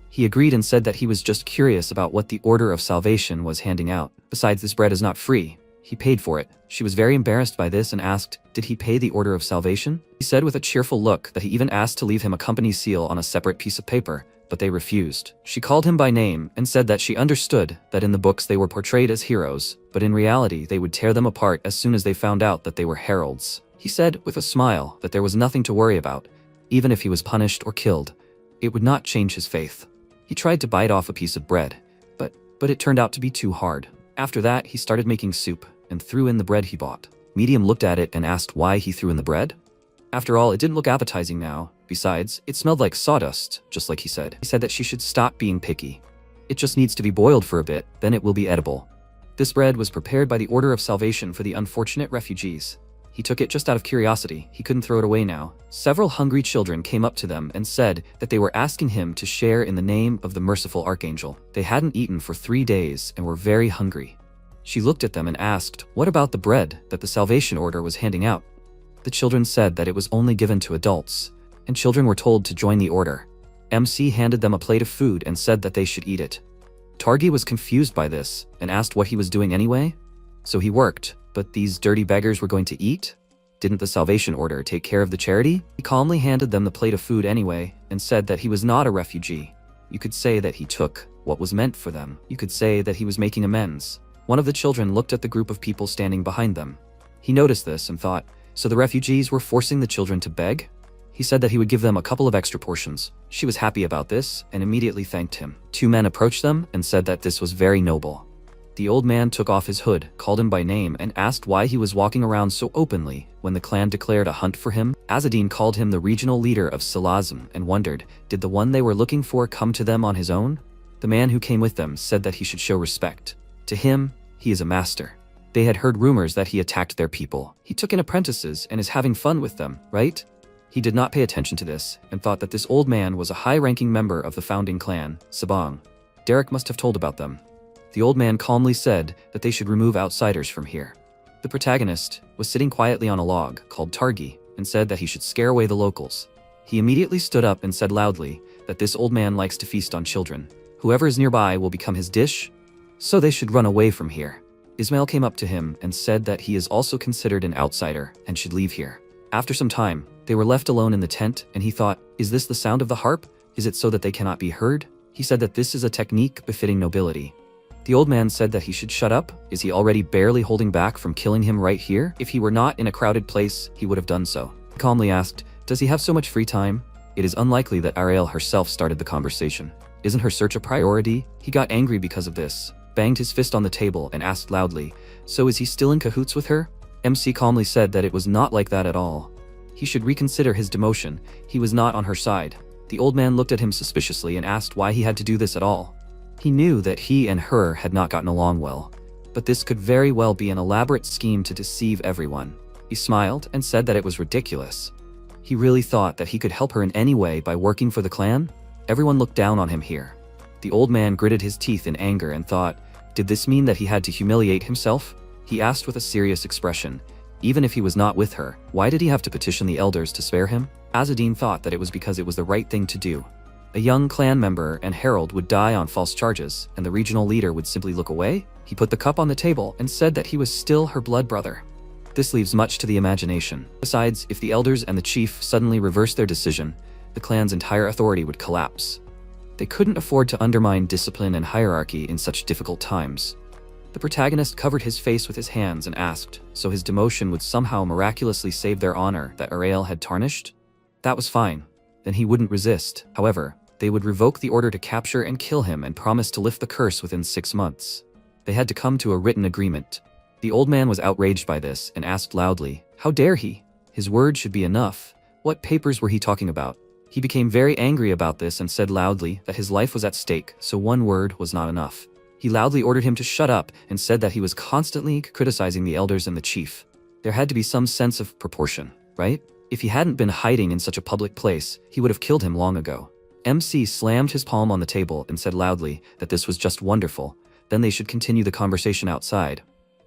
He agreed and said that he was just curious about what the Order of Salvation was handing out. Besides, this bread is not free. He paid for it. She was very embarrassed by this and asked, did he pay the Order of Salvation? He said with a cheerful look that he even asked to leave him a company seal on a separate piece of paper, but they refused. She called him by name and said that she understood that in the books they were portrayed as heroes, but in reality they would tear them apart as soon as they found out that they were heralds. He said with a smile that there was nothing to worry about. Even if he was punished or killed, it would not change his faith. He tried to bite off a piece of bread, but it turned out to be too hard. After that, he started making soup and threw in the bread he bought. Medium looked at it and asked why he threw in the bread. After all, it didn't look appetizing now. Besides, it smelled like sawdust, just like he said. He said that she should stop being picky. It just needs to be boiled for a bit, then it will be edible. This bread was prepared by the Order of Salvation for the unfortunate refugees. He took it just out of curiosity. He couldn't throw it away now. Several hungry children came up to them and said that they were asking him to share in the name of the merciful archangel. They hadn't eaten for 3 days and were very hungry. She looked at them and asked, what about the bread that the Salvation Order was handing out? The children said that it was only given to adults, and children were told to join the order. MC handed them a plate of food and said that they should eat it. Targi was confused by this and asked what he was doing anyway. So he worked, but these dirty beggars were going to eat? Didn't the Salvation Order take care of the charity? He calmly handed them the plate of food anyway and said that he was not a refugee. You could say that he took what was meant for them. You could say that he was making amends. One of the children looked at the group of people standing behind them. He noticed this and thought, so the refugees were forcing the children to beg? He said that he would give them a couple of extra portions. She was happy about this and immediately thanked him. 2 men approached them and said that this was very noble. The old man took off his hood, called him by name, and asked why he was walking around so openly when the clan declared a hunt for him. Azzedine called him the regional leader of Salazm and wondered, did the one they were looking for come to them on his own? The man who came with them said that he should show respect. To him, he is a master. They had heard rumors that he attacked their people. He took in apprentices and is having fun with them, right? He did not pay attention to this and thought that this old man was a high-ranking member of the founding clan, Sabang. Derek must have told about them. The old man calmly said that they should remove outsiders from here. The protagonist was sitting quietly on a log called Targi and said that he should scare away the locals. He immediately stood up and said loudly that this old man likes to feast on children. Whoever is nearby will become his dish, so they should run away from here. Ismail came up to him and said that he is also considered an outsider and should leave here. After some time, they were left alone in the tent, and he thought, is this the sound of the harp? Is it so that they cannot be heard? He said that this is a technique befitting nobility. The old man said that he should shut up. Is he already barely holding back from killing him right here? If he were not in a crowded place, he would have done so. He calmly asked, does he have so much free time? It is unlikely that Ariel herself started the conversation. Isn't her search a priority? He got angry because of this, banged his fist on the table and asked loudly, so is he still in cahoots with her? MC calmly said that it was not like that at all. He should reconsider his demotion. He was not on her side. The old man looked at him suspiciously and asked why he had to do this at all. He knew that he and her had not gotten along well, but this could very well be an elaborate scheme to deceive everyone. He smiled and said that it was ridiculous. He really thought that he could help her in any way by working for the clan? Everyone looked down on him here. The old man gritted his teeth in anger and thought, did this mean that he had to humiliate himself? He asked with a serious expression, even if he was not with her, why did he have to petition the elders to spare him? Azadine thought that it was because it was the right thing to do. A young clan member and herald would die on false charges, and the regional leader would simply look away? He put the cup on the table and said that he was still her blood brother. This leaves much to the imagination. Besides, if the elders and the chief suddenly reversed their decision, the clan's entire authority would collapse. They couldn't afford to undermine discipline and hierarchy in such difficult times. The protagonist covered his face with his hands and asked, so his demotion would somehow miraculously save their honor that Ariel had tarnished? That was fine. Then he wouldn't resist. However, they would revoke the order to capture and kill him and promise to lift the curse within 6 months. They had to come to a written agreement. The old man was outraged by this and asked loudly, how dare he? His word should be enough. What papers were he talking about? He became very angry about this and said loudly that his life was at stake, so one word was not enough. He loudly ordered him to shut up and said that he was constantly criticizing the elders and the chief. There had to be some sense of proportion, right? If he hadn't been hiding in such a public place, he would have killed him long ago. MC slammed his palm on the table and said loudly that this was just wonderful, then they should continue the conversation outside.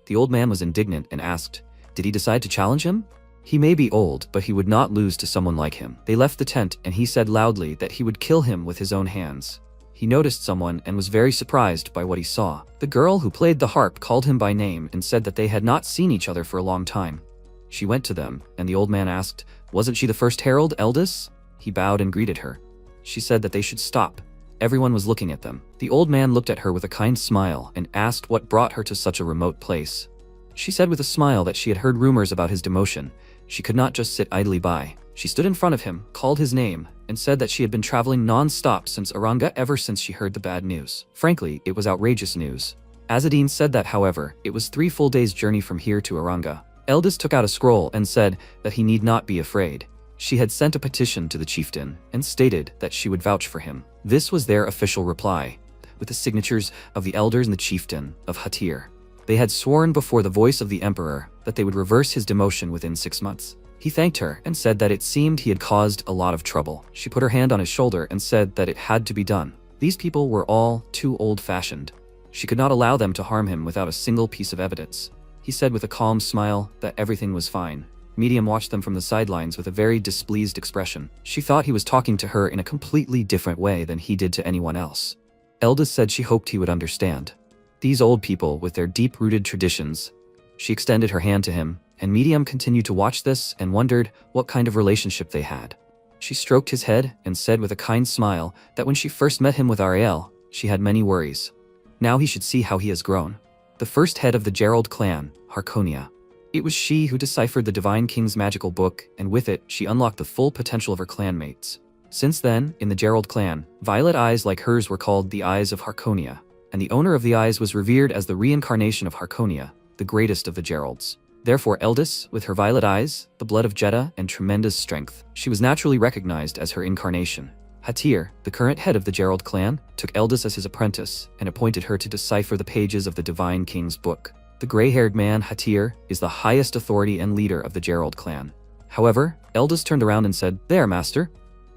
The old man was indignant and asked, did he decide to challenge him? He may be old, but he would not lose to someone like him. They left the tent and he said loudly that he would kill him with his own hands. He noticed someone and was very surprised by what he saw. The girl who played the harp called him by name and said that they had not seen each other for a long time. She went to them, and the old man asked, wasn't she the first herald, Eldest? He bowed and greeted her. She said that they should stop. Everyone was looking at them. The old man looked at her with a kind smile and asked what brought her to such a remote place. She said with a smile that she had heard rumors about his demotion. She could not just sit idly by. She stood in front of him, called his name, and said that she had been traveling non-stop since Aranga ever since she heard the bad news. Frankly, it was outrageous news. Azadine said that, however, it was 3 full days' journey from here to Aranga. Eldest took out a scroll and said that he need not be afraid. She had sent a petition to the chieftain and stated that she would vouch for him. This was their official reply, with the signatures of the elders and the chieftain of Hatir. They had sworn before the voice of the emperor that they would reverse his demotion within 6 months. He thanked her and said that it seemed he had caused a lot of trouble. She put her hand on his shoulder and said that it had to be done. These people were all too old-fashioned. She could not allow them to harm him without a single piece of evidence. He said with a calm smile that everything was fine. Medium watched them from the sidelines with a very displeased expression. She thought he was talking to her in a completely different way than he did to anyone else. Eldest said she hoped he would understand. These old people with their deep-rooted traditions. She extended her hand to him, and Medium continued to watch this and wondered what kind of relationship they had. She stroked his head and said with a kind smile that when she first met him with Ariel, she had many worries. Now he should see how he has grown. The first head of the Gerald clan, Harkonia. It was she who deciphered the Divine King's magical book, and with it, she unlocked the full potential of her clanmates. Since then, in the Gerald clan, violet eyes like hers were called the Eyes of Harkonia, and the owner of the eyes was revered as the reincarnation of Harkonia, the greatest of the Geralds. Therefore, Eldest, with her violet eyes, the blood of Jeddah, and tremendous strength, she was naturally recognized as her incarnation. Hatir, the current head of the Gerald clan, took Eldest as his apprentice and appointed her to decipher the pages of the Divine King's book. The gray-haired man, Hatir, is the highest authority and leader of the Gerald clan. However, Eldest turned around and said, "There, master."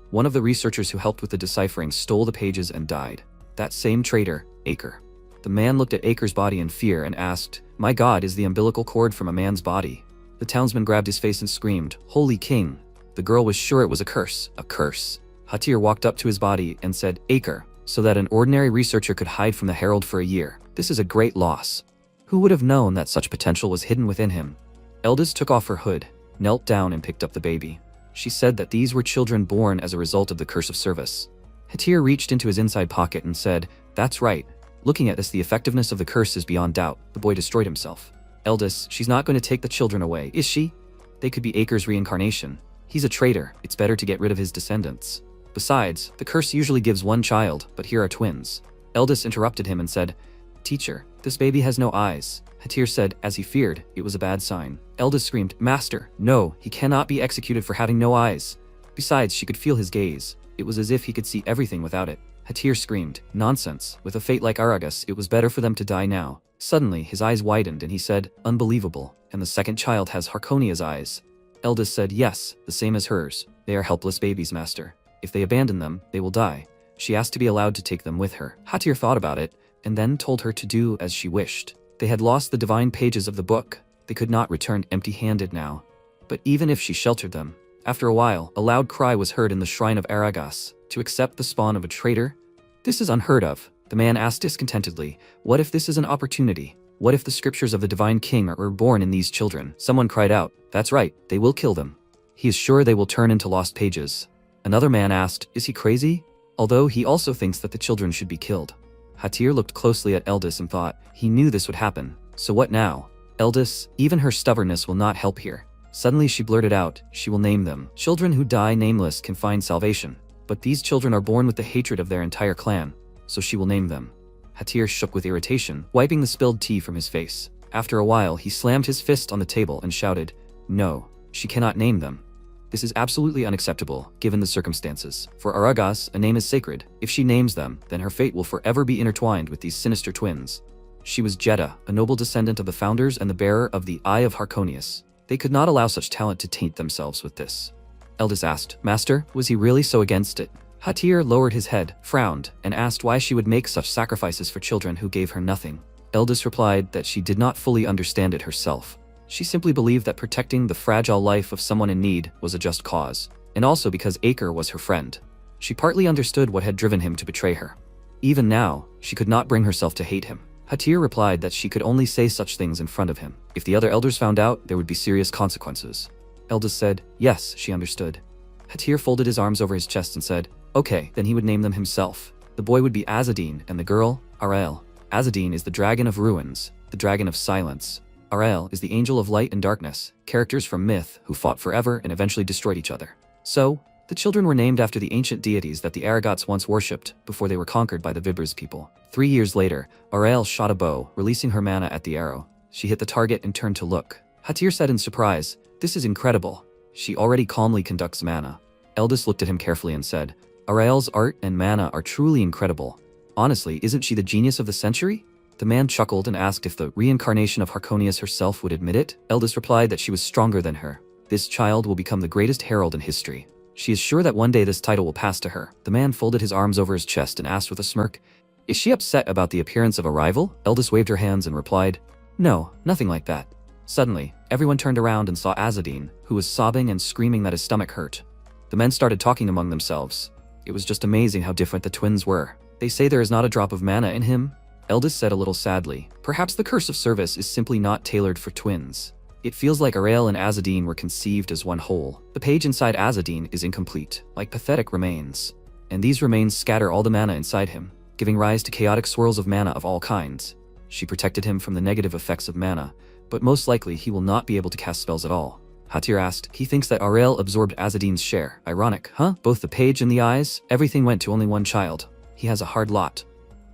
One of the researchers who helped with the deciphering stole the pages and died. That same traitor, Acre. The man looked at Acre's body in fear and asked, My god is the umbilical cord from a man's body. The townsman grabbed his face and screamed, Holy King! The girl was sure it was a curse. A curse. Hatir walked up to his body and said, Acre, so that an ordinary researcher could hide from the herald for a year. This is a great loss. Who would have known that such potential was hidden within him? Eldis took off her hood, knelt down and picked up the baby. She said that these were children born as a result of the curse of service. Hatir reached into his inside pocket and said, That's right. Looking at this, the effectiveness of the curse is beyond doubt. The boy destroyed himself. Eldis, she's not going to take the children away, is she? They could be Acre's reincarnation. He's a traitor. It's better to get rid of his descendants. Besides, the curse usually gives one child, but here are twins. Eldis interrupted him and said, Teacher, this baby has no eyes. Hatir said, as he feared, it was a bad sign. Eldis screamed, Master, no, he cannot be executed for having no eyes. Besides, she could feel his gaze. It was as if he could see everything without it. Hatir screamed, Nonsense. With a fate like Aragus, it was better for them to die now. Suddenly, his eyes widened and he said, Unbelievable. And the second child has Harkonia's eyes. Eldis said, Yes, the same as hers. They are helpless babies, Master. If they abandon them, they will die. She asked to be allowed to take them with her. Hatir thought about it, and then told her to do as she wished. They had lost the divine pages of the book. They could not return empty-handed now. But even if she sheltered them, after a while, a loud cry was heard in the shrine of Aragas, to accept the spawn of a traitor? This is unheard of. The man asked discontentedly, What if this is an opportunity? What if the scriptures of the divine king are reborn in these children? Someone cried out, That's right, they will kill them. He is sure they will turn into lost pages. Another man asked, Is he crazy? Although he also thinks that the children should be killed. Hatir looked closely at Eldis and thought, he knew this would happen. So what now? Eldis, even her stubbornness will not help here. Suddenly she blurted out, she will name them. Children who die nameless can find salvation. But these children are born with the hatred of their entire clan, so she will name them. Hatir shook with irritation, wiping the spilled tea from his face. After a while, he slammed his fist on the table and shouted, No, she cannot name them. This is absolutely unacceptable, given the circumstances. For Aragas, a name is sacred. If she names them, then her fate will forever be intertwined with these sinister twins. She was Jeddah, a noble descendant of the founders and the bearer of the Eye of Harkonius. They could not allow such talent to taint themselves with this. Eldis asked, Master, was he really so against it? Hatir lowered his head, frowned, and asked why she would make such sacrifices for children who gave her nothing. Eldis replied that she did not fully understand it herself. She simply believed that protecting the fragile life of someone in need was a just cause, and also because Acre was her friend. She partly understood what had driven him to betray her. Even now, she could not bring herself to hate him. Hatir replied that she could only say such things in front of him. If the other elders found out, there would be serious consequences. Eldis said, Yes, she understood. Hatir folded his arms over his chest and said, Okay, then he would name them himself. The boy would be Azadine, and the girl, Arael. Azadine is the dragon of ruins, the dragon of silence. Arael is the angel of light and darkness, characters from myth who fought forever and eventually destroyed each other. So, the children were named after the ancient deities that the Aragats once worshipped before they were conquered by the Vibers people. 3 years later, Arael shot a bow, releasing her mana at the arrow. She hit the target and turned to look. Hatir said in surprise, This is incredible. She already calmly conducts mana. Eldis looked at him carefully and said, Arael's art and mana are truly incredible. Honestly, isn't she the genius of the century? The man chuckled and asked if the reincarnation of Harkonius herself would admit it. Eldis replied that she was stronger than her. This child will become the greatest herald in history. She is sure that one day this title will pass to her. The man folded his arms over his chest and asked with a smirk, Is she upset about the appearance of a rival? Eldis waved her hands and replied, No, nothing like that. Suddenly, everyone turned around and saw Azadine, who was sobbing and screaming that his stomach hurt. The men started talking among themselves. It was just amazing how different the twins were. They say there is not a drop of mana in him. Eldis said a little sadly, Perhaps the curse of service is simply not tailored for twins. It feels like Arael and Azadine were conceived as one whole. The page inside Azadine is incomplete, like pathetic remains. And these remains scatter all the mana inside him, giving rise to chaotic swirls of mana of all kinds. She protected him from the negative effects of mana, but most likely he will not be able to cast spells at all. Hatir asked, He thinks that Arael absorbed Azadine's share. Ironic, huh? Both the page and the eyes, everything went to only one child. He has a hard lot.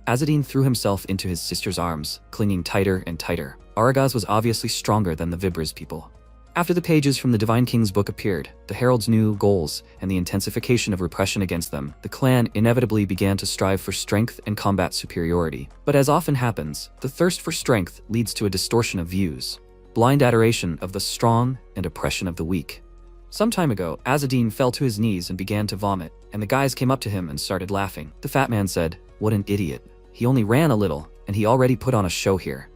Azadine threw himself into his sister's arms, clinging tighter and tighter. Aragas was obviously stronger than the Vibers people. After the pages from the Divine King's book appeared, the herald's new goals, and the intensification of repression against them, the clan inevitably began to strive for strength and combat superiority. But as often happens, the thirst for strength leads to a distortion of views. Blind adoration of the strong and oppression of the weak. Some time ago, Azadine fell to his knees and began to vomit, and the guys came up to him and started laughing. The fat man said, What an idiot. He only ran a little, and he already put on a show here.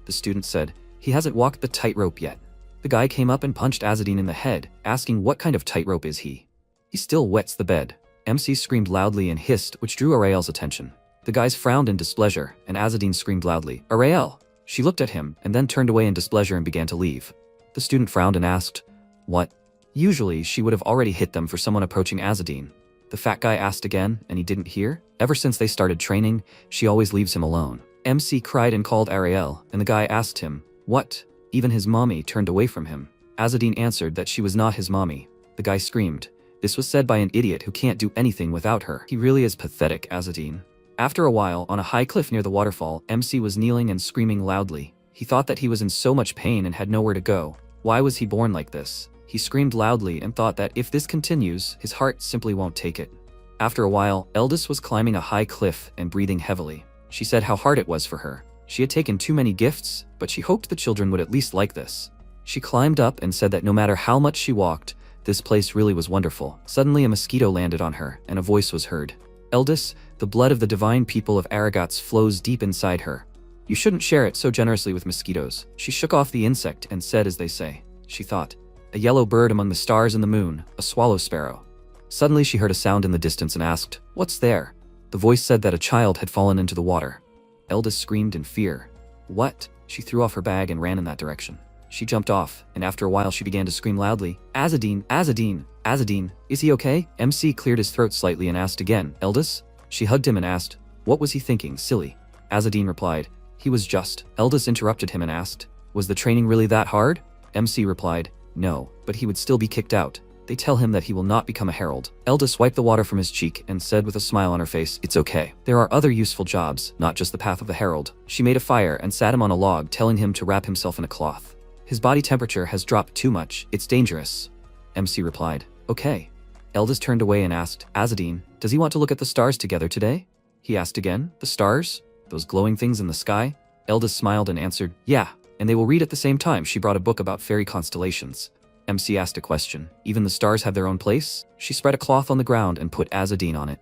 The student said, He hasn't walked the tightrope yet. The guy came up and punched Azadine in the head, asking what kind of tightrope is he. He still wets the bed. MC screamed loudly and hissed, which drew Ariel's attention. The guys frowned in displeasure, and Azadine screamed loudly, "Ariel!" She looked at him, and then turned away in displeasure and began to leave. The student frowned and asked, "What?" Usually, she would have already hit them for someone approaching Azadine. The fat guy asked again, and he didn't hear. Ever since they started training, she always leaves him alone. MC cried and called Ariel, and the guy asked him, "What?" Even his mommy turned away from him. Azadine answered that she was not his mommy. The guy screamed. This was said by an idiot who can't do anything without her. He really is pathetic, Azadine. After a while, on a high cliff near the waterfall, MC was kneeling and screaming loudly. He thought that he was in so much pain and had nowhere to go. Why was he born like this? He screamed loudly and thought that if this continues, his heart simply won't take it. After a while, Eldest was climbing a high cliff and breathing heavily. She said how hard it was for her. She had taken too many gifts, but she hoped the children would at least like this. She climbed up and said that no matter how much she walked, this place really was wonderful. Suddenly a mosquito landed on her, and a voice was heard. Eldest, the blood of the divine people of Aragats flows deep inside her. You shouldn't share it so generously with mosquitoes. She shook off the insect and said as they say. She thought, a yellow bird among the stars and the moon, a swallow sparrow. Suddenly she heard a sound in the distance and asked, "What's there?" The voice said that a child had fallen into the water. Eldest screamed in fear. What? She threw off her bag and ran in that direction. She jumped off, and after a while she began to scream loudly, "Azadine, Azadine, Azadine, is he okay?" MC cleared his throat slightly and asked again, "Eldest?" She hugged him and asked, "What was he thinking, silly?" Azadine replied, "He was just." Eldest interrupted him and asked, "Was the training really that hard?" MC replied, "No, but he would still be kicked out. They tell him that he will not become a herald." Eldest wiped the water from his cheek and said with a smile on her face, "It's okay. There are other useful jobs, not just the path of the herald." She made a fire and sat him on a log, telling him to wrap himself in a cloth. "His body temperature has dropped too much. It's dangerous." MC replied, "Okay." Eldest turned away and asked, "Azadine, does he want to look at the stars together today?" He asked again, "The stars? Those glowing things in the sky?" Eldest smiled and answered, "Yeah, and they will read at the same time." She brought a book about fairy constellations. MC asked a question. "Even the stars have their own place?" She spread a cloth on the ground and put Azadine on it.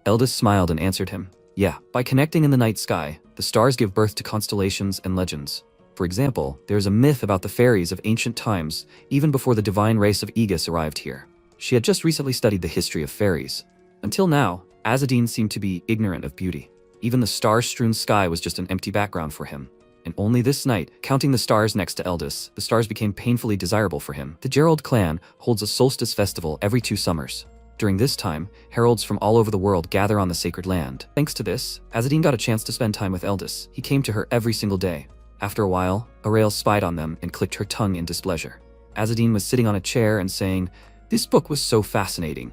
Eldest smiled and answered him, "Yeah, by connecting in the night sky, the stars give birth to constellations and legends. For example, there is a myth about the fairies of ancient times, even before the divine race of Aegis arrived here." She had just recently studied the history of fairies. Until now, Azadine seemed to be ignorant of beauty. Even the star-strewn sky was just an empty background for him. And only this night, counting the stars next to Eldest, the stars became painfully desirable for him. The Gerald clan holds a solstice festival every 2 summers. During this time, heralds from all over the world gather on the sacred land. Thanks to this, Azadine got a chance to spend time with Eldest. He came to her every single day. After a while, Ariel spied on them and clicked her tongue in displeasure. Azadine was sitting on a chair and saying, "This book was so fascinating."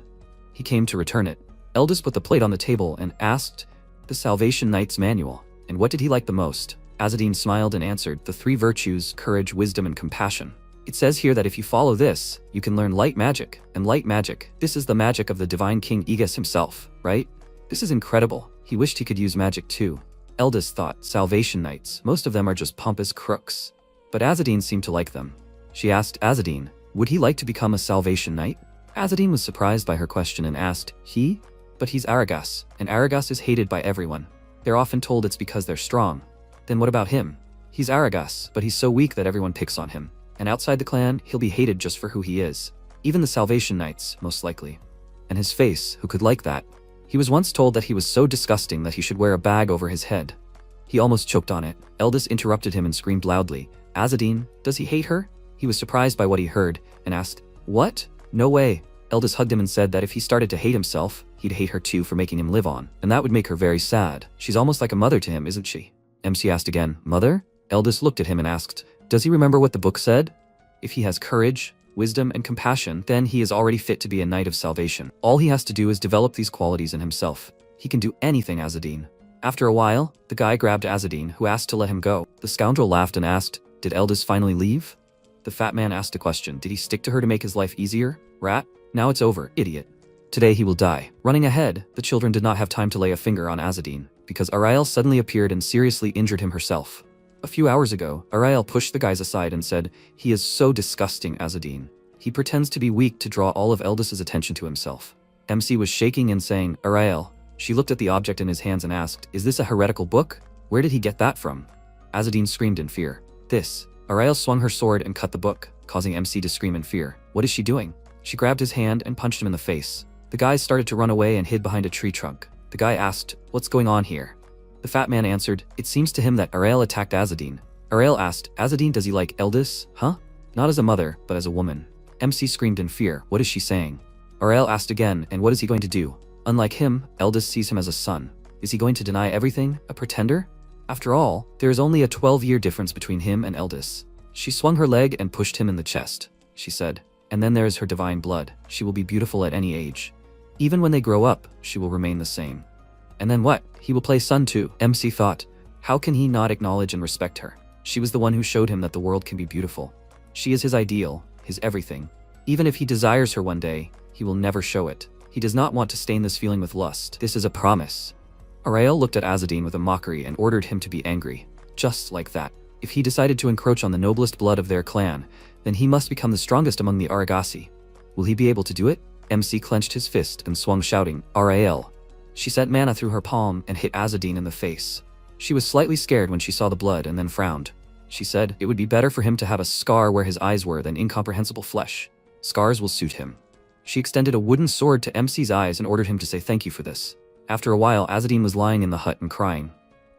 He came to return it. Eldest put the plate on the table and asked, "The Salvation Knight's Manual, and what did he like the most?" Azadine smiled and answered, "The 3 virtues, courage, wisdom, and compassion. It says here that if you follow this, you can learn light magic, and light magic, this is the magic of the divine king Aegis himself, right? This is incredible." He wished he could use magic too. Eldest thought, Salvation Knights, most of them are just pompous crooks. But Azadine seemed to like them. She asked Azadine, would he like to become a Salvation Knight? Azadine was surprised by her question and asked, "He? But he's Aragas, and Aragas is hated by everyone. They're often told it's because they're strong. Then what about him? He's Aragas, but he's so weak that everyone picks on him. And outside the clan, he'll be hated just for who he is. Even the Salvation Knights, most likely. And his face, who could like that? He was once told that he was so disgusting that he should wear a bag over his head." He almost choked on it. Eldest interrupted him and screamed loudly, "Azadine, does he hate her?" He was surprised by what he heard, and asked, "What? No way." Eldest hugged him and said that if he started to hate himself, he'd hate her too for making him live on, and that would make her very sad. She's almost like a mother to him, isn't she? MC asked again, "Mother?" Eldest looked at him and asked, "Does he remember what the book said? If he has courage, wisdom, and compassion, then he is already fit to be a knight of salvation. All he has to do is develop these qualities in himself. He can do anything, Azadine." After a while, the guy grabbed Azadine, who asked to let him go. The scoundrel laughed and asked, "Did Eldest finally leave?" The fat man asked a question. Did he stick to her to make his life easier? Rat? Now it's over, idiot. Today he will die. Running ahead, the children did not have time to lay a finger on Azadine, because Ariel suddenly appeared and seriously injured him herself. A few hours ago, Ariel pushed the guys aside and said, "He is so disgusting, Azadine. He pretends to be weak to draw all of Eldest's attention to himself." MC was shaking and saying, "Ariel." She looked at the object in his hands and asked, "Is this a heretical book? Where did he get that from?" Azadine screamed in fear. Ariel swung her sword and cut the book, causing MC to scream in fear. What is she doing? She grabbed his hand and punched him in the face. The guy started to run away and hid behind a tree trunk. The guy asked, "What's going on here?" The fat man answered, "It seems to him that Ariel attacked Azadine." Ariel asked, "Azadine, does he like Eldis, huh? Not as a mother, but as a woman." MC screamed in fear. What is she saying? Ariel asked again, and what is he going to do? Unlike him, Eldis sees him as a son. Is he going to deny everything? A pretender? After all, there is only a 12-year difference between him and Eldis. She swung her leg and pushed him in the chest. She said, "And then there is her divine blood. She will be beautiful at any age. Even when they grow up, she will remain the same." And then what? He will play son too. MC thought, how can he not acknowledge and respect her? She was the one who showed him that the world can be beautiful. She is his ideal, his everything. Even if he desires her one day, he will never show it. He does not want to stain this feeling with lust. This is a promise. Ariel looked at Azadine with a mockery and ordered him to be angry. Just like that. If he decided to encroach on the noblest blood of their clan, then he must become the strongest among the Aragasi. Will he be able to do it? MC clenched his fist and swung, shouting, "Ariel." She sent mana through her palm and hit Azadine in the face. She was slightly scared when she saw the blood and then frowned. She said, it would be better for him to have a scar where his eyes were than incomprehensible flesh. Scars will suit him. She extended a wooden sword to MC's eyes and ordered him to say thank you for this. After a while, Azadine was lying in the hut and crying.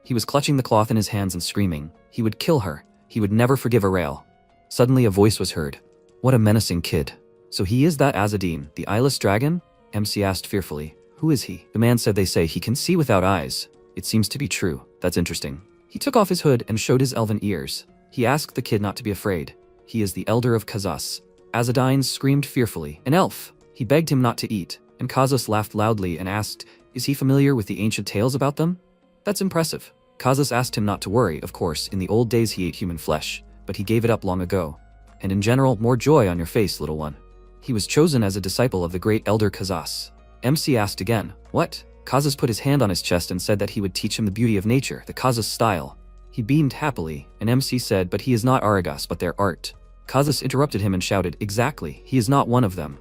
He was clutching the cloth in his hands and screaming. He would kill her. He would never forgive Ariel. Suddenly a voice was heard. What a menacing kid. So he is that Azadine, the eyeless dragon? MC asked fearfully. Who is he? The man said they say he can see without eyes. It seems to be true. That's interesting. He took off his hood and showed his elven ears. He asked the kid not to be afraid. He is the elder of Kazas. Azadine screamed fearfully. An elf! He begged him not to eat, and Kazas laughed loudly and asked, is he familiar with the ancient tales about them? That's impressive. Kazas asked him not to worry. Of course, in the old days he ate human flesh, but he gave it up long ago. And in general, more joy on your face, little one. He was chosen as a disciple of the great elder Kazas. MC asked again, what? Kazas put his hand on his chest and said that he would teach him the beauty of nature, the Kazas style. He beamed happily, and MC said, but he is not Aragas, but their art. Kazas interrupted him and shouted, exactly, he is not one of them.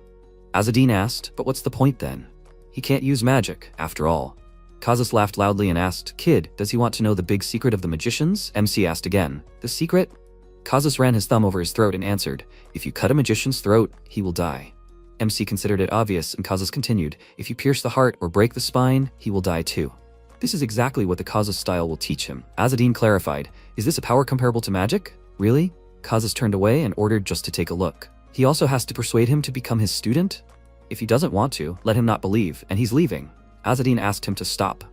Azadine asked, but what's the point then? He can't use magic, after all. Kazas laughed loudly and asked, kid, does he want to know the big secret of the magicians? MC asked again, the secret? Kazas ran his thumb over his throat and answered, if you cut a magician's throat, he will die. MC considered it obvious, and Kazas continued, if you pierce the heart or break the spine, he will die too. This is exactly what the Kazas style will teach him. Azadine clarified, is this a power comparable to magic? Really? Kazas turned away and ordered just to take a look. He also has to persuade him to become his student? If he doesn't want to, let him not believe, and he's leaving. Azadine asked him to stop.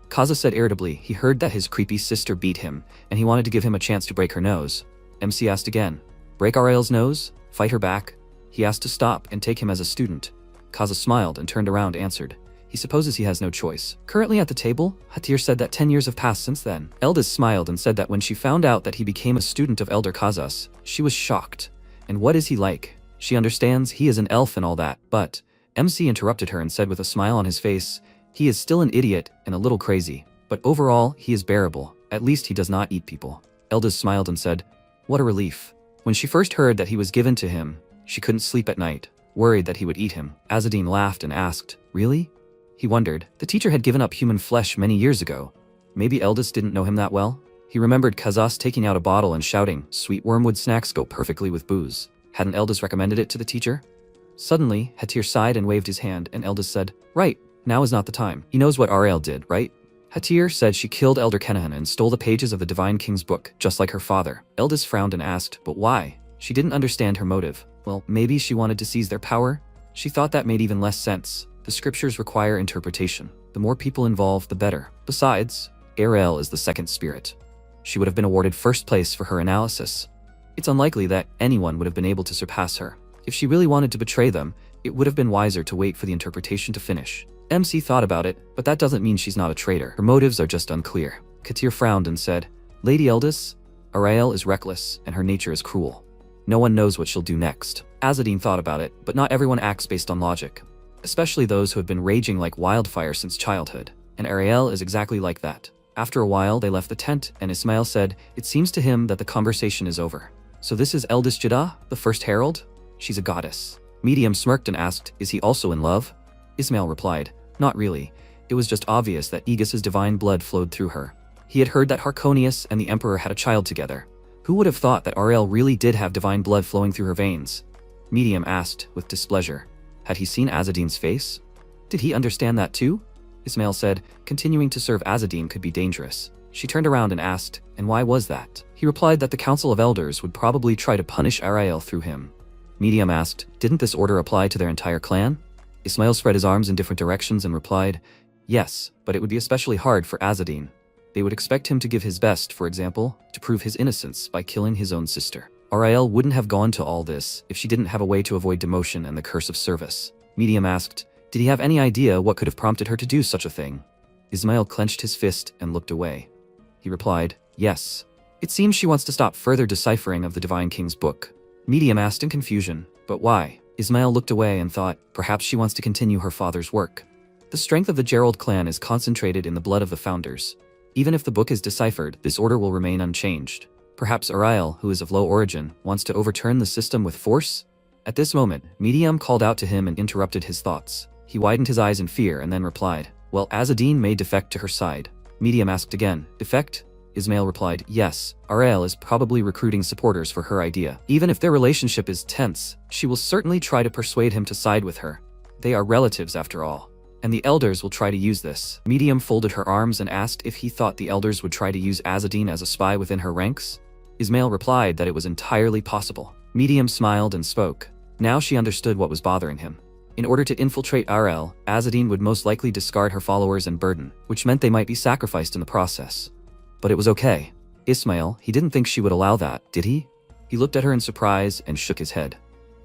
Kazas said irritably he heard that his creepy sister beat him, and he wanted to give him a chance to break her nose. MC asked again, break Ariel's nose? Fight her back? He asked to stop and take him as a student. Kazas smiled and turned around answered. He supposes he has no choice. Currently at the table, Hatir said that 10 years have passed since then. Eldis smiled and said that when she found out that he became a student of Elder Kazas, she was shocked. And what is he like? She understands he is an elf and all that, but MC interrupted her and said with a smile on his face, he is still an idiot and a little crazy, but overall he is bearable. At least he does not eat people. Eldis smiled and said, what a relief. When she first heard that he was given to him, she couldn't sleep at night, worried that he would eat him. Azadine laughed and asked, really? He wondered. The teacher had given up human flesh many years ago. Maybe Eldis didn't know him that well? He remembered Kazas taking out a bottle and shouting, sweet wormwood snacks go perfectly with booze. Hadn't Eldis recommended it to the teacher? Suddenly, Hatir sighed and waved his hand, and Eldis said, right, now is not the time. He knows what Ariel did, right? Hatir said she killed Elder Kenahan and stole the pages of the Divine King's book, just like her father. Eldis frowned and asked, but why? She didn't understand her motive. Well, maybe she wanted to seize their power? She thought that made even less sense. The scriptures require interpretation. The more people involved, the better. Besides, Ariel is the second spirit. She would have been awarded first place for her analysis. It's unlikely that anyone would have been able to surpass her. If she really wanted to betray them, it would have been wiser to wait for the interpretation to finish. MC thought about it, but that doesn't mean she's not a traitor. Her motives are just unclear. Katir frowned and said, Lady Eldis, Ariel is reckless and her nature is cruel. No one knows what she'll do next. Azadine thought about it, but not everyone acts based on logic. Especially those who have been raging like wildfire since childhood. And Ariel is exactly like that. After a while, they left the tent, and Ismail said, it seems to him that the conversation is over. So this is Eldis Jeddah, the first herald? She's a goddess. Medium smirked and asked, is he also in love? Ismail replied, not really. It was just obvious that Aegis's divine blood flowed through her. He had heard that Harconius and the Emperor had a child together. Who would have thought that Ariel really did have divine blood flowing through her veins? Medium asked, with displeasure. Had he seen Azadine's face? Did he understand that too? Ismail said, continuing to serve Azadine could be dangerous. She turned around and asked, and why was that? He replied that the Council of Elders would probably try to punish Ariel through him. Medium asked, didn't this order apply to their entire clan? Ismail spread his arms in different directions and replied, yes, but it would be especially hard for Azadine. They would expect him to give his best, for example, to prove his innocence by killing his own sister. Ariel wouldn't have gone to all this if she didn't have a way to avoid demotion and the curse of service. Medium asked, did he have any idea what could have prompted her to do such a thing? Ismail clenched his fist and looked away. He replied, yes. It seems she wants to stop further deciphering of the Divine King's book. Medium asked in confusion, but why? Ismail looked away and thought, perhaps she wants to continue her father's work. The strength of the Gerald clan is concentrated in the blood of the founders. Even if the book is deciphered, this order will remain unchanged. Perhaps Ariel, who is of low origin, wants to overturn the system with force? At this moment, Medium called out to him and interrupted his thoughts. He widened his eyes in fear and then replied, well, Azadine may defect to her side. Medium asked again, defect? Ismail replied, yes, Ariel is probably recruiting supporters for her idea. Even if their relationship is tense, she will certainly try to persuade him to side with her. They are relatives after all. And the elders will try to use this. Medium folded her arms and asked if he thought the elders would try to use Azadine as a spy within her ranks. Ismail replied that it was entirely possible. Medium smiled and spoke. Now she understood what was bothering him. In order to infiltrate Ariel, Azadine would most likely discard her followers and burden, which meant they might be sacrificed in the process. But it was okay. Ismail, he didn't think she would allow that, did he? He looked at her in surprise and shook his head.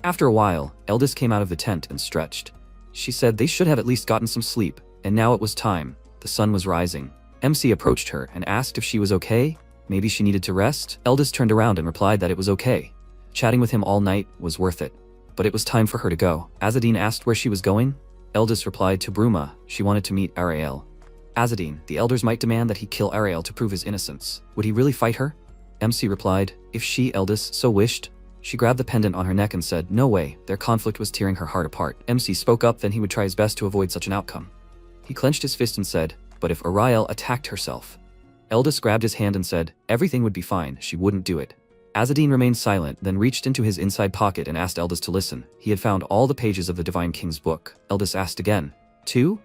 After a while, Eldest came out of the tent and stretched. She said they should have at least gotten some sleep, and now it was time. The sun was rising. MC approached her and asked if she was okay. Maybe she needed to rest? Eldest turned around and replied that it was okay. Chatting with him all night was worth it. But it was time for her to go. Azadine asked where she was going. Eldest replied to Bruma. She wanted to meet Ariel. Azadine, the elders might demand that he kill Ariel to prove his innocence. Would he really fight her? MC replied, if she, Eldest, so wished. She grabbed the pendant on her neck and said, no way, their conflict was tearing her heart apart. MC spoke up, then he would try his best to avoid such an outcome. He clenched his fist and said, but if Ariel attacked herself? Eldest grabbed his hand and said, everything would be fine, she wouldn't do it. Azadine remained silent, then reached into his inside pocket and asked Eldest to listen. He had found all the pages of the Divine King's book. Eldest asked again, 2?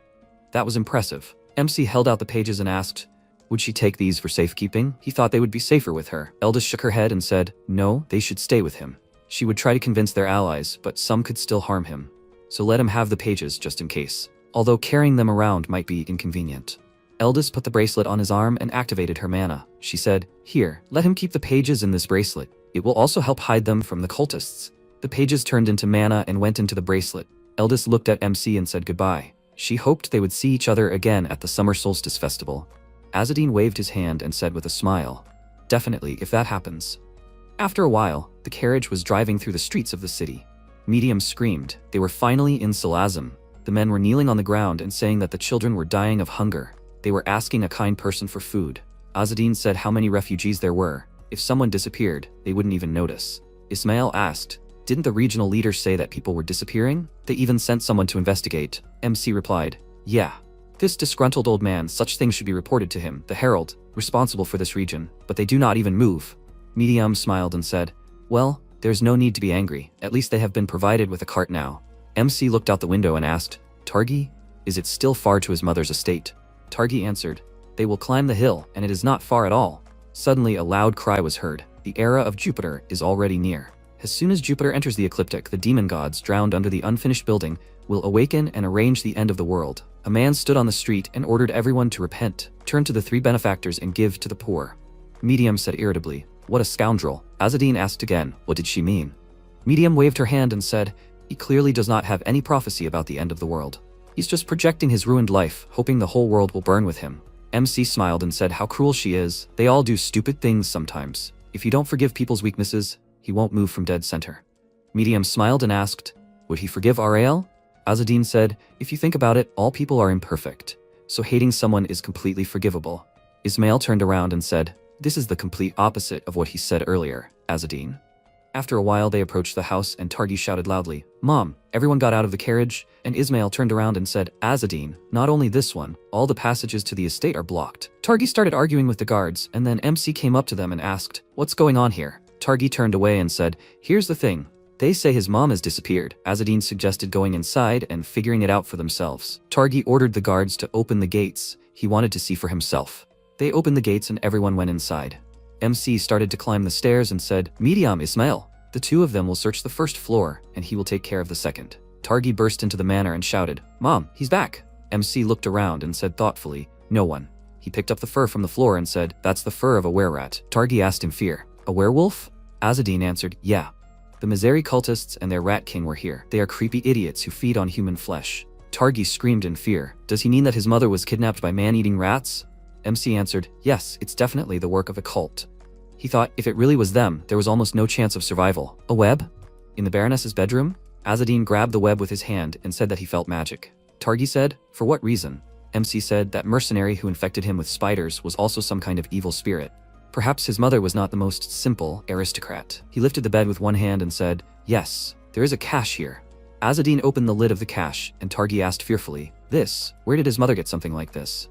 That was impressive. MC held out the pages and asked, would she take these for safekeeping? He thought they would be safer with her. Eldest shook her head and said, no, they should stay with him. She would try to convince their allies, but some could still harm him. So let him have the pages just in case. Although carrying them around might be inconvenient. Eldest put the bracelet on his arm and activated her mana. She said, here, let him keep the pages in this bracelet. It will also help hide them from the cultists. The pages turned into mana and went into the bracelet. Eldest looked at MC and said goodbye. She hoped they would see each other again at the Summer Solstice Festival. Azadine waved his hand and said with a smile, definitely, if that happens. After a while, the carriage was driving through the streets of the city. Medium screamed. They were finally in Salazam. The men were kneeling on the ground and saying that the children were dying of hunger. They were asking a kind person for food. Azadine said how many refugees there were. If someone disappeared, they wouldn't even notice. Ismail asked, didn't the regional leaders say that people were disappearing? They even sent someone to investigate. MC replied, yeah. This disgruntled old man, such things should be reported to him, the herald, responsible for this region, but they do not even move. Medium smiled and said, well, there's no need to be angry, at least they have been provided with a cart now. MC looked out the window and asked, Targi, is it still far to his mother's estate? Targi answered, they will climb the hill, and it is not far at all. Suddenly a loud cry was heard, the era of Jupiter is already near. As soon as Jupiter enters the ecliptic, the demon gods drowned under the unfinished building will awaken and arrange the end of the world. A man stood on the street and ordered everyone to repent, turn to the 3 benefactors and give to the poor. Medium said irritably, what a scoundrel. Azadine asked again, what did she mean? Medium waved her hand and said, he clearly does not have any prophecy about the end of the world. He's just projecting his ruined life, hoping the whole world will burn with him. MC smiled and said how cruel she is. They all do stupid things sometimes. If you don't forgive people's weaknesses, he won't move from dead center. Medium smiled and asked, would he forgive Ariel? Azadine said, if you think about it, all people are imperfect, so hating someone is completely forgivable. Ismail turned around and said, this is the complete opposite of what he said earlier, Azadine. After a while they approached the house and Targi shouted loudly, "Mom!" Everyone got out of the carriage, and Ismail turned around and said, "Azzedine, not only this one, all the passages to the estate are blocked." Targi started arguing with the guards, and then MC came up to them and asked, "What's going on here?" Targi turned away and said, "Here's the thing. They say his mom has disappeared." Azzedine suggested going inside and figuring it out for themselves. Targi ordered the guards to open the gates. He wanted to see for himself. They opened the gates and everyone went inside. MC started to climb the stairs and said, "Medium Ismail. The two of them will search the first floor, and he will take care of the second." Targi burst into the manor and shouted, "Mom, he's back." MC looked around and said thoughtfully, "No one." He picked up the fur from the floor and said, "That's the fur of a were-rat." Targi asked in fear, "A werewolf?" Azzedine answered, "Yeah. The Mizeri cultists and their rat king were here. They are creepy idiots who feed on human flesh." Targi screamed in fear. "Does he mean that his mother was kidnapped by man-eating rats?" MC answered, "Yes, it's definitely the work of a cult." He thought if it really was them, there was almost no chance of survival. "A web? In the Baroness's bedroom?" Azzedine grabbed the web with his hand and said that he felt magic. Targi said, "For what reason?" MC said that mercenary who infected him with spiders was also some kind of evil spirit. Perhaps his mother was not the most simple aristocrat. He lifted the bed with one hand and said, "Yes, there is a cache here." Azzedine opened the lid of the cache, and Targi asked fearfully, "Where did his mother get something like this?"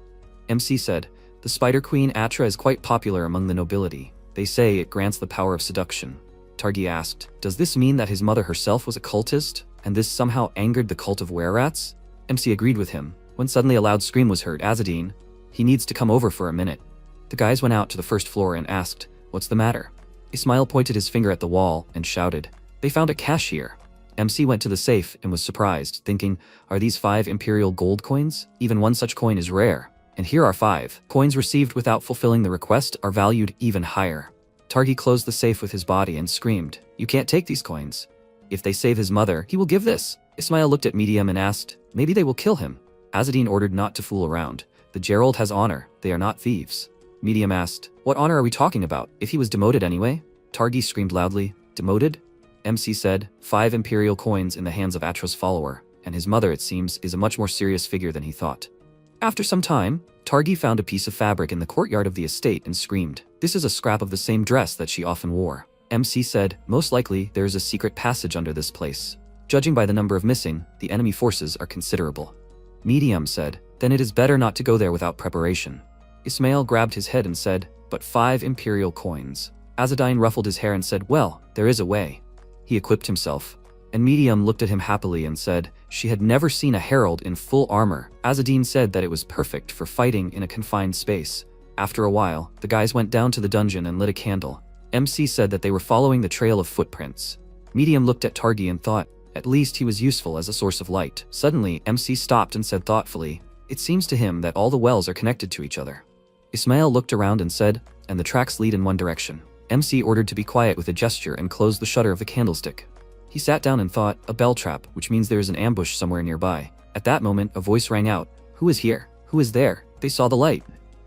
MC said, "The Spider Queen Atra is quite popular among the nobility. They say it grants the power of seduction." Targi asked, "Does this mean that his mother herself was a cultist, and this somehow angered the cult of were-rats?" MC agreed with him, when suddenly a loud scream was heard. "Azzedine, he needs to come over for a minute." The guys went out to the first floor and asked, "What's the matter?" Ismail pointed his finger at the wall and shouted, "They found a cache here." MC went to the safe and was surprised, thinking, "Are these 5 imperial gold coins? Even one such coin is rare. And here are 5. Coins received without fulfilling the request are valued even higher." Targi closed the safe with his body and screamed, "You can't take these coins. If they save his mother, he will give this." Ismail looked at Medium and asked, "Maybe they will kill him." Azzedine ordered not to fool around. "The Gerald has honor. They are not thieves." Medium asked, "What honor are we talking about? If he was demoted anyway?" Targi screamed loudly, "Demoted?" MC said, 5 imperial coins in the hands of Atra's follower, and his mother, it seems, is a much more serious figure than he thought. After some time, Targi found a piece of fabric in the courtyard of the estate and screamed, "This is a scrap of the same dress that she often wore." MC said, "Most likely there is a secret passage under this place. Judging by the number of missing, the enemy forces are considerable." Medium said, "Then it is better not to go there without preparation." Ismail grabbed his head and said, "But 5 imperial coins." Azzedine ruffled his hair and said, "Well, there is a way." He equipped himself, and Medium looked at him happily and said, she had never seen a herald in full armor. Azzedine said that it was perfect for fighting in a confined space. After a while, the guys went down to the dungeon and lit a candle. MC said that they were following the trail of footprints. Medium looked at Targi and thought, at least he was useful as a source of light. Suddenly, MC stopped and said thoughtfully, "It seems to him that all the wells are connected to each other." Ismail looked around and said, "And the tracks lead in one direction." MC ordered to be quiet with a gesture and closed the shutter of the candlestick. He sat down and thought, a bell trap, which means there is an ambush somewhere nearby. At that moment, a voice rang out, "Who is here? Who is there?" They saw the light.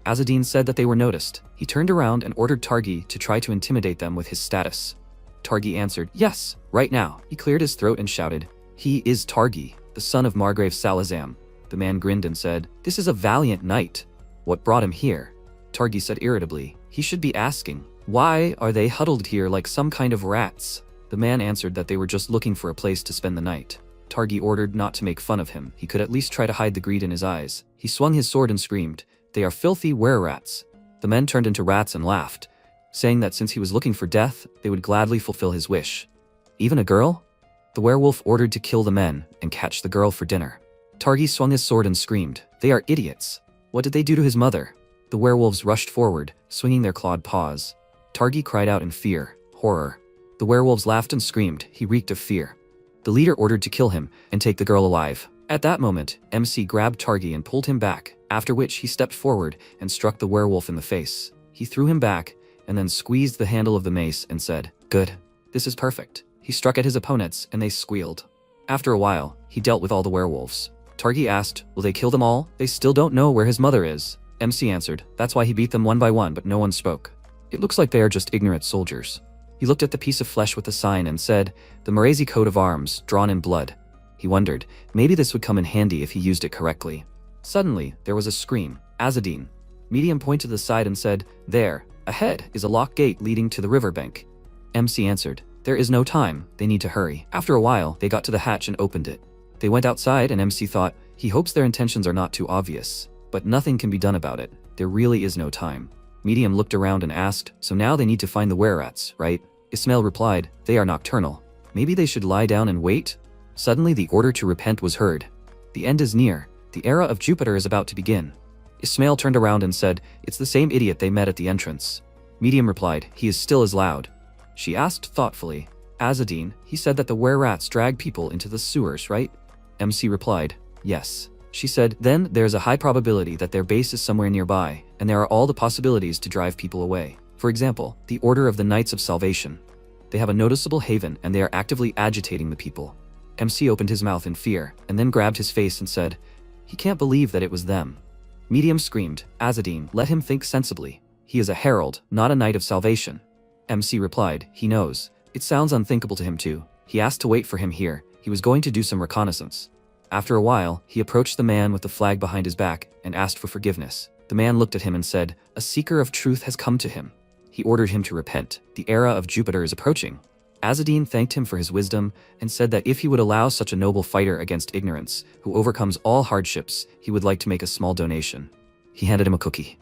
Azzedine said that they were noticed. He turned around and ordered Targi to try to intimidate them with his status. Targi answered, "Yes, right now." He cleared his throat and shouted, "He is Targi, the son of Margrave Salazam." The man grinned and said, "This is a valiant knight. What brought him here?" Targi said irritably, "He should be asking, why are they huddled here like some kind of rats?" The man answered that they were just looking for a place to spend the night. Targi ordered not to make fun of him. He could at least try to hide the greed in his eyes. He swung his sword and screamed, "They are filthy were-rats." The men turned into rats and laughed, saying that since he was looking for death, they would gladly fulfill his wish. Even a girl? The werewolf ordered to kill the men and catch the girl for dinner. Targi swung his sword and screamed, "They are idiots. What did they do to his mother?" The werewolves rushed forward, swinging their clawed paws. Targi cried out in fear, horror. The werewolves laughed and screamed. He reeked of fear. The leader ordered to kill him and take the girl alive. At that moment, MC grabbed Targi and pulled him back, after which he stepped forward and struck the werewolf in the face. He threw him back and then squeezed the handle of the mace and said, "Good. This is perfect." He struck at his opponents and they squealed. After a while, he dealt with all the werewolves. Targi asked, "Will they kill them all? They still don't know where his mother is." MC answered, "That's why he beat them one by one, but no one spoke. It looks like they are just ignorant soldiers." He looked at the piece of flesh with the sign and said, "The Maresi coat of arms, drawn in blood." He wondered, maybe this would come in handy if he used it correctly. Suddenly, there was a scream. Azzedine. Medium pointed to the side and said, "There, ahead, is a locked gate leading to the riverbank." MC answered, There is no time, they need to hurry. After a while, they got to the hatch and opened it. They went outside and MC thought, he hopes their intentions are not too obvious. But nothing can be done about it. There really is no time. Medium looked around and asked, so now they need to find the were-rats, right? Ismail replied, they are nocturnal. Maybe they should lie down and wait? Suddenly the order to repent was heard. The end is near. The era of Jupiter is about to begin. Ismail turned around and said, it's the same idiot they met at the entrance. Medium replied, he is still as loud. She asked thoughtfully, Azadine, he said that the were-rats drag people into the sewers, right? MC replied, yes. She said, then there's a high probability that their base is somewhere nearby, and there are all the possibilities to drive people away. For example, the Order of the Knights of Salvation. They have a noticeable haven and they are actively agitating the people. MC opened his mouth in fear, and then grabbed his face and said, he can't believe that it was them. Medium screamed, Azadine, let him think sensibly. He is a herald, not a knight of salvation. MC replied, he knows. It sounds unthinkable to him too. He asked to wait for him here. He was going to do some reconnaissance. After a while, he approached the man with the flag behind his back and asked for forgiveness. The man looked at him and said, a seeker of truth has come to him. He ordered him to repent. The era of Jupiter is approaching. Azadine thanked him for his wisdom and said that if he would allow such a noble fighter against ignorance, who overcomes all hardships, he would like to make a small donation. He handed him a cookie.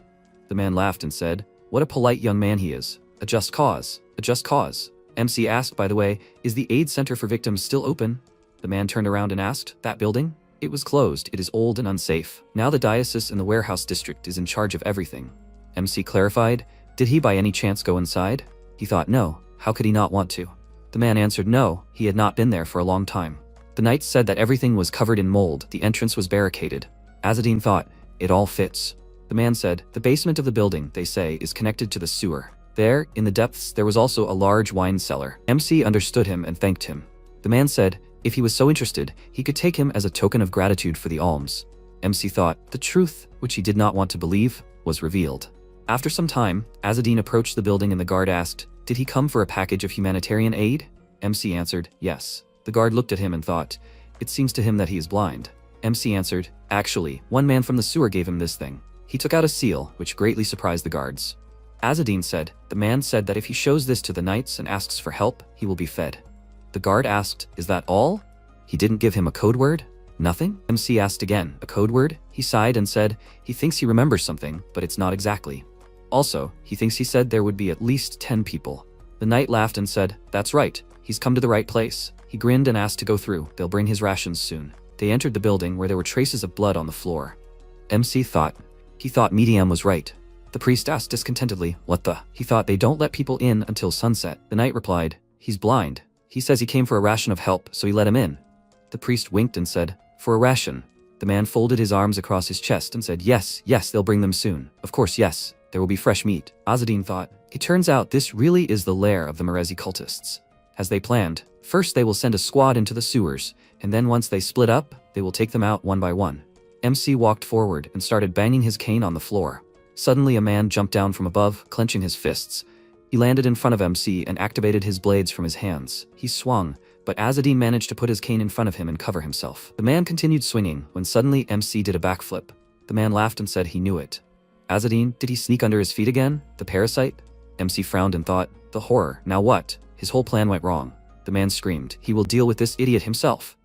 The man laughed and said, what a polite young man he is. A just cause. A just cause. MC asked, by the way, is the aid center for victims still open? The man turned around and asked, that building? It was closed. It is old and unsafe. Now the diocese and the warehouse district is in charge of everything. MC clarified, did he by any chance go inside? He thought no. How could he not want to? The man answered no, he had not been there for a long time. The knights said that everything was covered in mold, the entrance was barricaded. Azadine thought, it all fits. The man said, the basement of the building, they say, is connected to the sewer. There, in the depths, there was also a large wine cellar. MC understood him and thanked him. The man said, if he was so interested, he could take him as a token of gratitude for the alms. MC thought, the truth, which he did not want to believe, was revealed. After some time, Azadine approached the building and the guard asked, did he come for a package of humanitarian aid? MC answered, yes. The guard looked at him and thought, it seems to him that he is blind. MC answered, actually, one man from the sewer gave him this thing. He took out a seal, which greatly surprised the guards. Azadine said, the man said that if he shows this to the knights and asks for help, he will be fed. The guard asked, is that all? He didn't give him a code word? Nothing? MC asked again, a code word? He sighed and said, he thinks he remembers something, but it's not exactly. Also, he thinks he said there would be at least 10 people. The knight laughed and said, that's right, he's come to the right place. He grinned and asked to go through, they'll bring his rations soon. They entered the building where there were traces of blood on the floor. MC thought. He thought Medium was right. The priest asked discontentedly, what the? He thought they don't let people in until sunset. The knight replied, he's blind. He says he came for a ration of help, so he let him in. The priest winked and said, for a ration. The man folded his arms across his chest and said, yes, yes, they'll bring them soon. Of course, yes. There will be fresh meat. Azadine thought, it turns out this really is the lair of the Merezi cultists. As they planned, first they will send a squad into the sewers, and then once they split up, they will take them out one by one. MC walked forward and started banging his cane on the floor. Suddenly a man jumped down from above, clenching his fists. He landed in front of MC and activated his blades from his hands. He swung, but Azadine managed to put his cane in front of him and cover himself. The man continued swinging when suddenly MC did a backflip. The man laughed and said he knew it. Azadine, did he sneak under his feet again? The parasite? MC frowned and thought, the horror, now what? His whole plan went wrong. The man screamed, he will deal with this idiot himself.